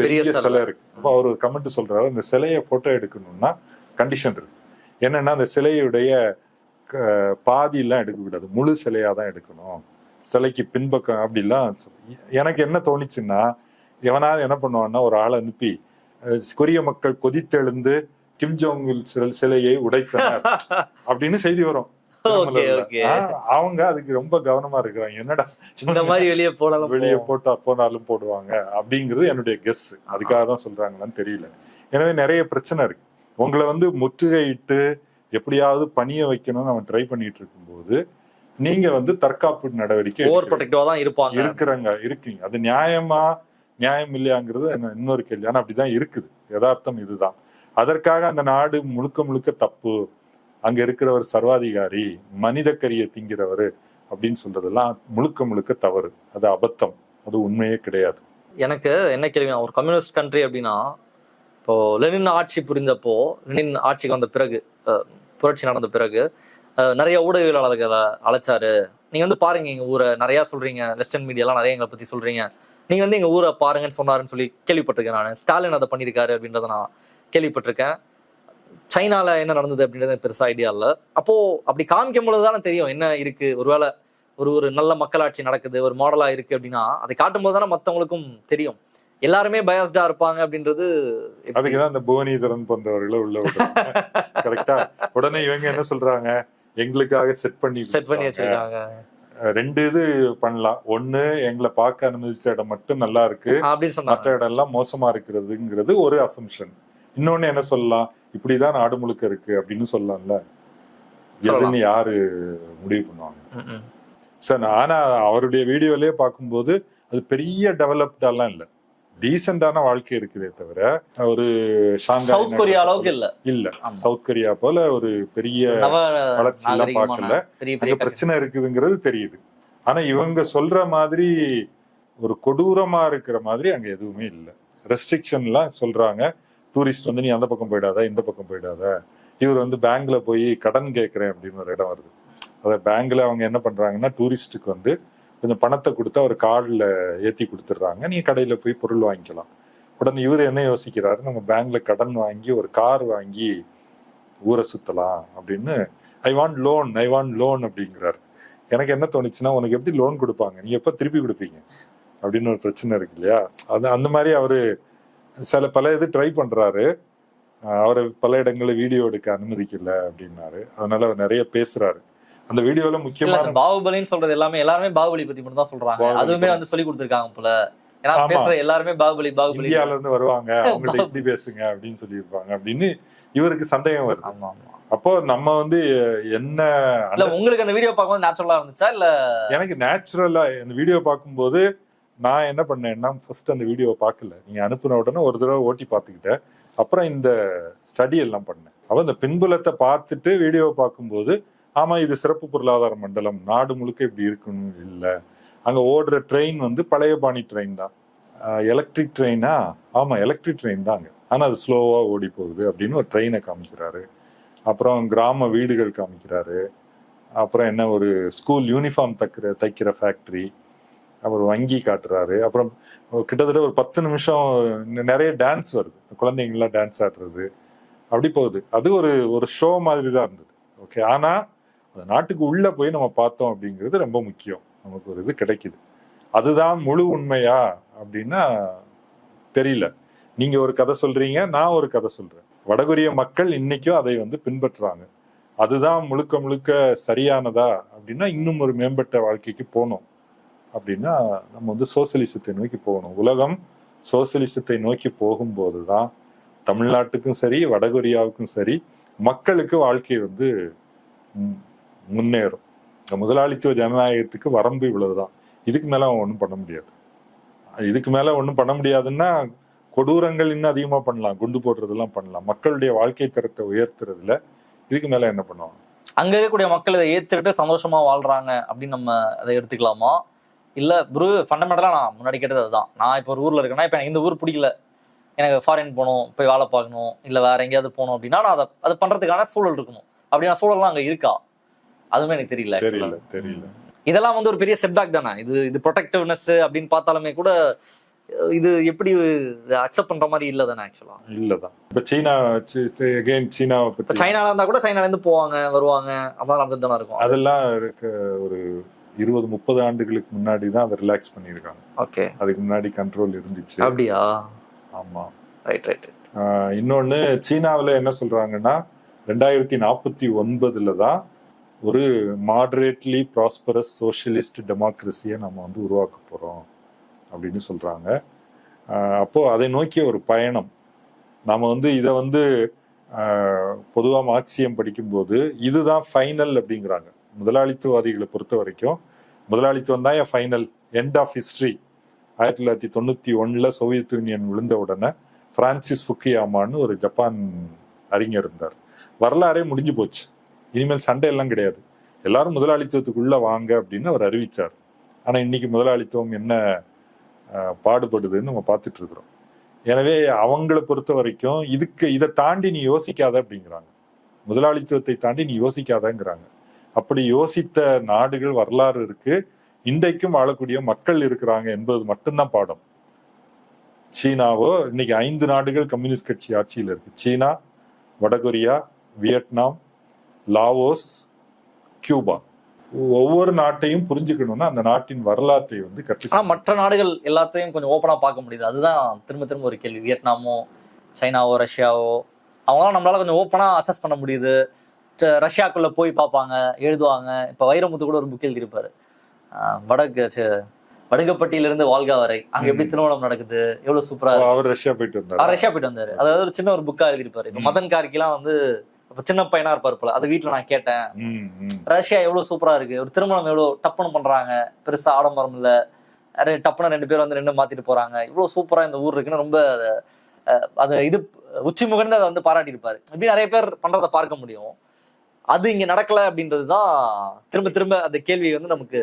Speaker 1: பெரிய சிலை இருக்கு. அப்ப அவர் கமெண்ட் சொல்றாரு, இந்த சிலையை போட்டோ எடுக்கணும்னா கண்டிஷன் இருக்கு. என்னன்னா, அந்த சிலையுடைய பாதி எல்லாம் எடுக்க கூடாது, முழு சிலையா தான் எடுக்கணும், சிலைக்கு பின்பக்கம் அப்படிலாம். எனக்கு என்ன தோணுச்சுன்னா, எவனாவது என்ன பண்ணுவான்னா, ஒரு ஆளை அனுப்பி கொரிய மக்கள் கொதித்தெழுந்து கிம் ஜோங் சிலையை உடைத்தனர் அப்படின்னு செய்தி வரும். அவங்க அதுக்கு ரொம்ப கவனமா இருக்கிறாங்க. என்னடா
Speaker 2: இந்த மாதிரி வெளியே
Speaker 1: போனாலும் போடுவாங்க அப்படிங்கிறது என்னுடைய கெஸ். அதுக்காக தான் சொல்றாங்களான்னு தெரியல. எனவே நிறைய பிரச்சனை இருக்கு. உங்களை வந்து முற்றுகையிட்டு எப்படியாவது பணிய வைக்கணும்னு அவன் ட்ரை பண்ணிட்டு இருக்கும்போது, நீங்க வந்து தற்காப்பு நடவடிக்கை இருக்கீங்க. அது நியாயம் இல்லையாங்கிறது இன்னொரு கேள்வி. ஆனா அப்படிதான் இருக்குது, யதார்த்தம் இதுதான். அதற்காக அந்த நாடு முழுக்க தப்பு, அங்க இருக்கிறவர் சர்வாதிகாரி, மனித கரியை திங்கிறவர் அப்படின்னு சொல்றதெல்லாம் முழுக்க முழுக்க தவறு. அது அபத்தம், அது உண்மையே கிடையாது.
Speaker 2: எனக்கு என்ன கேள்வி, ஒரு கம்யூனிஸ்ட் கண்ட்ரி அப்படின்னா, இப்போ லெனின் ஆட்சி புரிஞ்சப்போ, லெனின் ஆட்சிக்கு வந்த பிறகு, புரட்சி நடந்த பிறகு நிறைய ஊடகவியலாளர்களை அழைச்சாரு. நீங்க வந்து பாருங்க எங்க ஊரை, நிறைய சொல்றீங்க, வெஸ்டர்ன் மீடியாலாம் நிறைய எங்களை பத்தி சொல்றீங்க, நீங்க வந்து எங்க ஊரை பாருங்கன்னு சொன்னாருன்னு சொல்லி கேள்விப்பட்டிருக்கேன். நான் ஸ்டாலின் அதை பண்ணியிருக்காரு அப்படின்றத நான் கேள்விப்பட்டிருக்கேன். சைனால என்ன நடந்தது அப்படின்றது பெருசா ஐடியா இல்லை. அப்போ அப்படி காமிக்கும் பொழுதுதானே தெரியும் என்ன இருக்கு. ஒருவேளை ஒரு நல்ல மக்களாட்சி நடக்குது, ஒரு மாடலா இருக்கு அப்படின்னா அதை காட்டும் போது தானே மற்றவங்களுக்கும் தெரியும். எல்லாருமே பயாஸ்டா இருப்பாங்க அப்படின்றது.
Speaker 1: அதுக்குதான் இந்த புவனீதரன் போன்றவர்களை உள்ள கரெக்டா. உடனே இவங்க என்ன சொல்றாங்க, எங்களுக்காக செட் பண்ணி
Speaker 2: வச்சிருக்காங்க.
Speaker 1: 2 இது பண்ணலாம். ஒண்ணு, எங்களை பார்க்க அனுமதிச்ச இடம் மட்டும் நல்லா இருக்கு, மற்ற இடம் எல்லாம் மோசமா இருக்கிறதுங்கிறது ஒரு அசம்ஷன். இன்னொன்னு என்ன சொல்லலாம், இப்படிதான் நாடு முழுக்க இருக்கு அப்படின்னு சொல்லலாம்ல. எதுன்னு யாரு முடிவு பண்ணுவாங்க சார்? ஆனா அவருடைய வீடியோலயே பார்க்கும்போது அது பெரிய டெவலப்டாலாம் இல்ல, டீசென்டான வாழ்க்கை இருக்குதே தவிர ஒரு
Speaker 2: சவுத் கொரியா அளவுக்கு
Speaker 1: இல்ல. சவுத் கொரியா போல ஒரு பெரிய வளர்ச்சி எல்லாம் பார்க்கல. அங்க பிரச்சனை இருக்குதுங்கிறது தெரியுது. ஆனா இவங்க சொல்ற மாதிரி ஒரு கொடூரமா இருக்கிற மாதிரி அங்க எதுவுமே இல்லை. ரெஸ்ட்ரிக்ஷன் எல்லாம் சொல்றாங்க. டூரிஸ்ட் வந்து நீ அந்த பக்கம் போயிடாத, இந்த பக்கம் போயிடாத. இவர் வந்து பேங்க்ல போய் கடன் கேட்கிறேன் அப்படின்னு ஒரு இடம் வருது. அத பேங்க்ல அவங்க என்ன பண்றாங்கன்னா, டூரிஸ்டுக்கு வந்து கொஞ்சம் பணத்தை கொடுத்தா ஒரு கார்டுல ஏத்தி கொடுத்துட்றாங்க, நீ கடையில போய் பொருள் வாங்கிக்கலாம். உடனே இவர் என்ன யோசிக்கிறாரு, நம்ம பேங்க்ல கடன் வாங்கி ஒரு கார் வாங்கி ஊரை சுத்தலாம் அப்படின்னு, ஐ வாண்ட் லோன் அப்படிங்கிறாரு. எனக்கு என்ன தோணுச்சுன்னா, உனக்கு எப்படி லோன் கொடுப்பாங்க, நீ எப்ப திருப்பி கொடுப்பீங்க அப்படின்னு ஒரு பிரச்சனை இருக்கு இல்லையா. அது அந்த மாதிரி அவரு பல இது ட்ரை பண்றாரு. அவரை பல இடங்களில் வீடியோ எடுக்க அனுமதிக்கல அப்படின்னாரு. அதனால அவர் நிறைய பேசுறாரு அந்த வீடியோல. முக்கியமான
Speaker 2: பாகுபலின்னு சொல்றது எல்லாருமே பாகுபலி பத்தி மட்டும் தான் சொல்றாங்க. அதுவுமே வந்து சொல்லி கொடுத்திருக்காங்க போல. ஏன்னா பேசுற எல்லாருமே பாகுபலி இந்தியால
Speaker 1: இருந்து வருவாங்க, அவங்கள்ட்ட இப்படி பேசுங்க அப்படின்னு சொல்லியிருப்பாங்க அப்படின்னு இவருக்கு சந்தேகம் வருது. அப்போ நம்ம வந்து என்ன,
Speaker 2: உங்களுக்கு அந்த வீடியோ பார்க்கும்போது நேச்சுரலா இருந்துச்சா இல்ல?
Speaker 1: எனக்கு நேச்சுரலா இந்த வீடியோ பார்க்கும்போது நான் என்ன பண்ணேன்னா, ஃபர்ஸ்ட் அந்த வீடியோவை பார்க்கல, நீங்க அனுப்புன உடனே ஒரு தடவை ஓட்டி பார்த்துக்கிட்டேன். அப்புறம் இந்த ஸ்டடி எல்லாம் பண்ணேன். அப்ப இந்த பின்புலத்தை பார்த்துட்டு வீடியோவை பார்க்கும்போது, ஆமா இது சிறப்பு பொருளாதார மண்டலம், நாடு முழுக்க இப்படி இருக்கணும் இல்லை. அங்க ஓடுற ட்ரெயின் வந்து பழைய பாணி ட்ரெயின் தான், எலக்ட்ரிக் ட்ரெயினா? ஆமா எலக்ட்ரிக் ட்ரெயின் தாங்க, ஆனா அது ஸ்லோவா ஓடி போகுது அப்படின்னு ஒரு ட்ரெயினை காமிக்கிறாரு. அப்புறம் கிராம வீடுகள் காமிக்கிறாரு. அப்புறம் என்ன, ஒரு ஸ்கூல் யூனிஃபார்ம் தைக்கிற ஃபேக்டரி, அப்புறம் வங்கி காட்டுறாரு. அப்புறம் கிட்டத்தட்ட ஒரு 10 நிமிஷம் நிறைய டான்ஸ் வருது, குழந்தைங்களாம் டான்ஸ் ஆடுறது, அப்படி போகுது. அது ஒரு ஷோ மாதிரி தான் இருந்தது. ஓகே, ஆனா அந்த நாட்டுக்கு உள்ள போய் நம்ம பார்த்தோம் அப்படிங்கிறது ரொம்ப முக்கியம். நமக்கு ஒரு இது கிடைக்குது. அதுதான் முழு உண்மையா அப்படின்னா தெரியல. நீங்க ஒரு கதை சொல்றீங்க, நான் ஒரு கதை சொல்றேன். வடகொரிய மக்கள் இன்னைக்கும் அதை வந்து பின்பற்றுறாங்க. அதுதான் முழுக்க முழுக்க சரியானதா அப்படின்னா, இன்னும் ஒரு மேம்பட்ட வாழ்க்கைக்கு போகணும் அப்படின்னா நம்ம வந்து சோசியலிசத்தை நோக்கி போகணும். உலகம் சோசியலிசத்தை நோக்கி போகும்போதுதான் தமிழ்நாட்டுக்கும் சரி வடகொரியாவுக்கும் சரி மக்களுக்கு வாழ்க்கை வந்து முன்னேறும். முதலாளித்துவ ஜனநாயகத்துக்கு வரம்பு இவ்வளவுதான். இதுக்கு மேல அவன் ஒன்றும் பண்ண முடியாது. இதுக்கு மேல ஒன்றும் பண்ண முடியாதுன்னா கொடூரங்கள் இன்னும் அதிகமா பண்ணலாம், குண்டு போடுறதெல்லாம் பண்ணலாம். மக்களுடைய வாழ்க்கை தரத்தை உயர்த்துறதுல இதுக்கு மேல என்ன பண்ணுவாங்க?
Speaker 2: அங்க இருக்கக்கூடிய மக்கள் இதை ஏத்துக்கிட்டு சந்தோஷமா வாழ்றாங்க அப்படின்னு நம்ம அதை எடுத்துக்கலாமா? இல்ல ப்ரூ ஃபண்டமெண்டலா நான் முன்னாடி கேட்டது அதுதான். நான் இப்போ ஒரு ஊர்ல இருக்கேன்னா, இப்ப இந்த ஊர் பிடிக்கல, எனக்கு ஃபாரின் போகணும், போய் வேலை பார்க்கணும், இல்ல வேற எங்கேயாவது போகணும் அப்படின்னா நான் அதை பண்றதுக்கான சூழல் இருக்கணும். அப்படின்னா சூழல்லாம் அங்க இருக்கா? அதுவுமே எனக்கு தெரியல. இதெல்லாம் வந்து ஒரு பெரிய செட்பேக் தானே. இது ப்ரொடெக்டிவ்னஸ் அப்படின்னு பார்த்தாலுமே கூட இது எப்படி அக்செப்ட் பண்ற மாதிரி இல்ல தானே ஆக்சுவலா?
Speaker 1: இல்லதான். இப்ப
Speaker 2: சைனால இருந்தா கூட சைனால இருந்து போவாங்க வருவாங்க, அதெல்லாம் நடந்துட்டு தானே இருக்கும்.
Speaker 1: அதெல்லாம் ஒரு 20-30 ஆண்டுகளுக்கு முன்னாடி தான் அதை ரிலாக்ஸ் பண்ணியிருக்காங்க.
Speaker 2: ஓகே,
Speaker 1: அதுக்கு முன்னாடி கண்ட்ரோல் இருந்துச்சு.
Speaker 2: அப்படியா?
Speaker 1: ஆமா,
Speaker 2: ரைட்.
Speaker 1: இன்னொன்னு சீனாவில் என்ன சொல்றாங்கன்னா, 2049 தான் ஒரு மாடரேட்லி ப்ராஸ்பரஸ் சோசியலிஸ்ட் டெமோக்ரஸியை நம்ம வந்து உருவாக்க போறோம் அப்படின்னு சொல்றாங்க. அப்போ அதை நோக்கிய ஒரு பயணம். நாம வந்து இதை வந்து பொதுவாக மார்க்சியம் படிக்கும்போது இதுதான் ஃபைனல் அப்படிங்கிறாங்க. முதலாளித்துவவாதிகளை பொறுத்த வரைக்கும் முதலாளித்துவம் தான் final, end of history. 1991 Soviet Union விழுந்த உடனே பிரான்சிஸ் ஃபுக்குயாமான்னு ஒரு ஜப்பான் அறிஞர் இருந்தார். வரலாறே முடிஞ்சு போச்சு, இனிமேல் சண்டை எல்லாம் கிடையாது, எல்லாரும் முதலாளித்துவத்துக்குள்ள வாங்க அப்படின்னு அவர் அறிவிச்சார். ஆனா இன்னைக்கு முதலாளித்துவம் என்ன பாடுபடுதுன்னு நம்ம பார்த்துட்டு இருக்கிறோம். எனவே அவங்களை பொறுத்த வரைக்கும் இதை தாண்டி நீ யோசிக்காத அப்படிங்கிறாங்க. முதலாளித்துவத்தை தாண்டி நீ யோசிக்காதங்கிறாங்க. அப்படி யோசித்த நாடுகள் வரலாறு இருக்கு, இன்றைக்கும் வாழக்கூடிய மக்கள் இருக்கிறாங்க என்பது மட்டும்தான் பாடம். சீனாவோ இன்னைக்கு 5 நாடுகள் கம்யூனிஸ்ட் கட்சி ஆட்சியில் இருக்கு. சீனா, வடகொரியா, வியட்நாம், லாவோஸ், கியூபா. ஒவ்வொரு நாட்டையும் புரிஞ்சுக்கணும்னா அந்த நாட்டின் வரலாற்றை வந்து
Speaker 2: ஆனா மற்ற நாடுகள் எல்லாத்தையும் கொஞ்சம் ஓப்பனா பார்க்க முடியுது. அதுதான் திரும்ப திரும்ப ஒரு கேள்வி. வியட்நாமோ, சைனாவோ, ரஷ்யாவோ, அவங்களாம் நம்மளால கொஞ்சம் ஓப்பனா அசஸ் பண்ண முடியுது. ரஷ்யாக்குள்ள போய் பார்ப்பாங்க, எழுதுவாங்க. இப்ப வைரமுத்து கூட ஒரு புக் எழுதியிருப்பாரு, வடுகப்பட்டியிலிருந்து வால்கா வரை அங்க எப்படி திருமணம் நடக்குது, எவ்வளவு சூப்பரா.
Speaker 1: அவர் ரஷ்யா போயிட்டு வந்தாரு.
Speaker 2: அதாவது ஒரு சின்ன ஒரு புக்கா எழுதியிருப்பாரு. இப்ப மதன் கார்கிலாம் வந்து சின்ன பையனா இருப்பாரு போல. அது வீட்டுல நான் கேட்டேன், ரஷ்யா எவ்வளவு சூப்பரா இருக்கு, ஒரு திருமணம் எவ்வளவு டப்புன்னு பண்றாங்க, பெருசா ஆடம்பரம் இல்ல, டப்புன்னு 2 பேர் வந்து 2 மாத்திட்டு போறாங்க, இவ்வளவு சூப்பரா இந்த ஊர் இருக்குன்னு ரொம்ப அது இது உச்சி முகர்ந்து அதை வந்து பாராட்டி இருப்பாரு. இப்படி நிறைய பேர் பண்றதை பார்க்க முடியும். அது இங்க நடக்கல அப்படின்றதுதான் திரும்ப திரும்ப அந்த கேள்வி வந்து நமக்கு.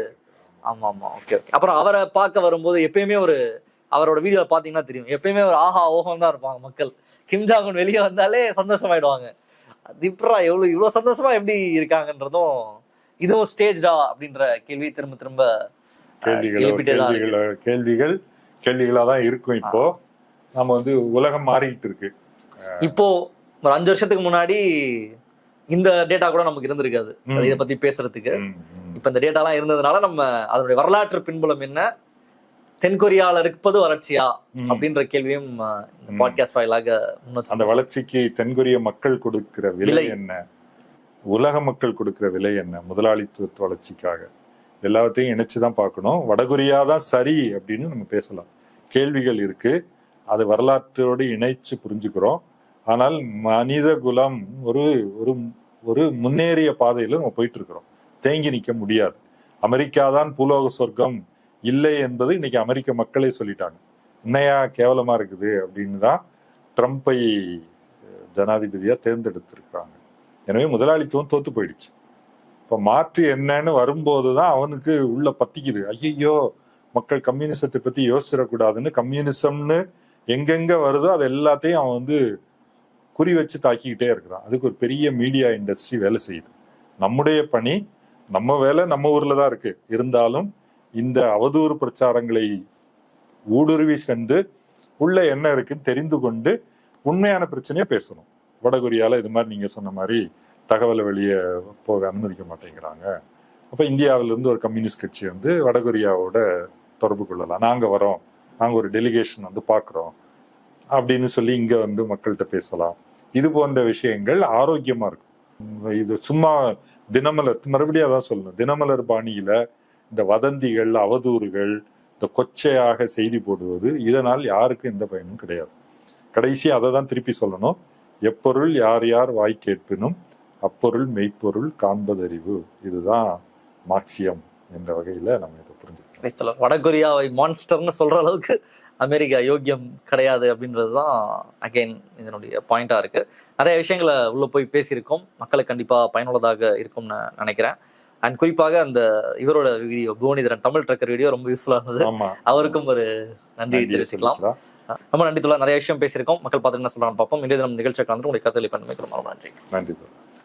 Speaker 2: ஆமா ஆமா, ஓகே ஓகே. அப்புறம் அவரை பார்க்க வரும்போது எப்பயுமே அவரோட வீடியோ பாத்தீங்கன்னா தெரியும், எப்பயுமே ஒரு ஆஹா ஓஹம் தான் இருப்பாங்க மக்கள். கிம் ஜாங் உன் வெளியே வந்தாலே சந்தோஷமாயிடுவாங்க. திப்ரா இவ்வளவு சந்தோஷமா எப்படி இருக்காங்கன்றதும் இதுவும் ஸ்டேஜ்டா அப்படின்ற கேள்வி திரும்ப திரும்ப
Speaker 1: கேள்விகளா தான் இருக்கும். இப்போ நம்ம வந்து உலகம் மாறிக்கிட்டு இருக்கு.
Speaker 2: இப்போ ஒரு 5 வருஷத்துக்கு முன்னாடி இந்த டேட்டா கூட நமக்கு இருந்திருக்காது இதை பத்தி பேசுறதுக்கு. இப்ப இந்த டேட்டா எல்லாம் இருந்ததுனால நம்ம அதனுடைய வரலாற்று பின்புலம் என்ன, தென்கொரியால இருப்பது வளர்ச்சியா அப்படின்ற கேள்வியும் பாட்காஸ்ட் வாயிலாக
Speaker 1: அந்த வளர்ச்சிக்கு தென்கொரிய மக்கள் கொடுக்கிற விலை என்ன, உலக மக்கள் கொடுக்கிற விலை என்ன, முதலாளித்துவ வளர்ச்சிக்காக எல்லாத்தையும் இணைச்சுதான் பார்க்கணும். வடகொரியா தான் சரி அப்படின்னு நம்ம பேசலாம். கேள்விகள் இருக்கு, அது வரலாற்றோடு இணைச்சு புரிஞ்சுக்கிறோம். ஆனால் மனித குலம் ஒரு முன்னேறிய பாதையில நம்ம போயிட்டு இருக்கிறோம். தேங்கி நிற்க முடியாது. அமெரிக்கா தான் பூலோக சொர்க்கம் இல்லை என்பது இன்னைக்கு அமெரிக்க மக்களே சொல்லிட்டாங்க. இன்னையா கேவலமா இருக்குது அப்படின்னு தான் ட்ரம்பை ஜனாதிபதியா தேர்ந்தெடுத்திருக்கிறாங்க. எனவே முதலாளித்துவம் தோத்து போயிடுச்சு. இப்ப மாற்று என்னன்னு வரும்போதுதான் அவனுக்கு உள்ள பத்திக்குது, ஐயோ மக்கள் கம்யூனிசத்தை பத்தி யோசிச்சிடக்கூடாதுன்னு. கம்யூனிசம்னு எங்கெங்க வருதோ அது எல்லாத்தையும் அவன் வந்து குறி வச்சு தாக்கிக்கிட்டே இருக்கிறான். அதுக்கு ஒரு பெரிய மீடியா இண்டஸ்ட்ரி வேலை செய்யுது. நம்முடைய பணி, நம்ம வேலை நம்ம ஊர்ல தான் இருக்கு. இருந்தாலும் இந்த அவதூறு பிரச்சாரங்களை ஊடுருவி சென்று உள்ள என்ன இருக்குன்னு தெரிந்து கொண்டு உண்மையான பிரச்சனையை பேசணும். வடகொரியால இது மாதிரி நீங்க சொன்ன மாதிரி தகவலை வெளியே போக அனுமதிக்க மாட்டேங்கிறாங்க. அப்ப இந்தியாவில இருந்து ஒரு கம்யூனிஸ்ட் கட்சி வந்து வடகொரியாவோட தொடர்பு கொள்ளலாம், நாங்க வரோம், நாங்க ஒரு டெலிகேஷன் வந்து பாக்குறோம் அப்படின்னு சொல்லி இங்க வந்து மக்கள்கிட்ட பேசலாம். இது போன்ற விஷயங்கள் ஆரோக்கியமா இருக்கும். இது சும்மா தினமலர், மறுபடியும் அதான் சொல்லணும், தினமலர் பாணியில இந்த வதந்திகள், அவதூறுகள், இந்த கொச்சையாக செய்தி போடுவது, இதனால் யாருக்கும் எந்த பயனும் கிடையாது. கடைசி அதை தான் திருப்பி சொல்லணும், எப்பொருள் யார் யார் வாய் கேட்பினும் அப்பொருள் மெய்ப்பொருள் காண்பதறிவு. இதுதான் மார்க்சியம் என்ற வகையில நம்ம இதை புரிஞ்சுக்கலாம்.
Speaker 2: வடகொரியாவை மான்ஸ்டர்னு சொல்ற அளவுக்கு அமெரிக்கா யோக்கியம் கிடையாது அப்படின்றதுதான் அகைன் இதனுடைய பாயிண்டா இருக்கு. நிறைய விஷயங்களை உள்ள போய் பேசியிருக்கோம். மக்களுக்கு கண்டிப்பா பயனுள்ளதாக இருக்கும்னு நினைக்கிறேன். அண்ட் குறிப்பாக அந்த இவரோட வீடியோ, புவனிதரன் தமிழ் ட்ரக்கர் வீடியோ ரொம்ப யூஸ்ஃபுல்லா இருந்தது. அவருக்கும் ஒரு நன்றி தெரிவிச்சுக்கலாம். ரொம்ப நன்றி தோழா. நிறைய விஷயம் பேசியிருக்கோம். மக்கள் பார்த்து என்ன சொல்றாங்க பார்ப்போம். இன்றைய தினம் நிகழ்ச்சியை கலந்து உங்களுடைய கருத்துக்களை பண்ணிக்கிறோம். ரொம்ப நன்றி.
Speaker 1: நன்றி.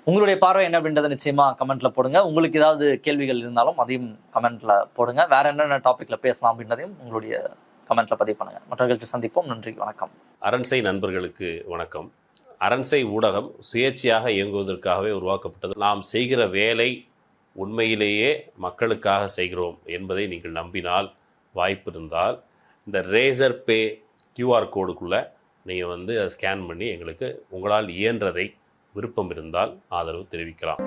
Speaker 2: உங்களுடைய பார்வை என்ன அப்படின்றத நிச்சயமா கமெண்ட்ல போடுங்க. உங்களுக்கு ஏதாவது கேள்விகள் இருந்தாலும் அதையும் கமெண்ட்ல போடுங்க. வேற என்னென்ன டாபிக்ல பேசலாம் அப்படின்றதையும் உங்களுடைய கமெண்ட்ல பதிவு பண்ணுங்க. மற்றவர்களுக்கு சந்திப்போம். நன்றி, வணக்கம்.
Speaker 3: அரண்சை நண்பர்களுக்கு வணக்கம். அரண்சை ஊடகம் சுயேட்சையாக இயங்குவதற்காகவே உருவாக்கப்பட்டது. நாம் செய்கிற வேலை உண்மையிலேயே மக்களுக்காக செய்கிறோம் என்பதை நீங்கள் நம்பினால், வாய்ப்பு இருந்தால் இந்த ரேசர் பே QR கோடுக்குள்ளே நீங்கள் வந்து அதை ஸ்கேன் பண்ணி எங்களுக்கு உங்களால் இயன்றதை, விருப்பம் இருந்தால் ஆதரவு தெரிவிக்கலாம்.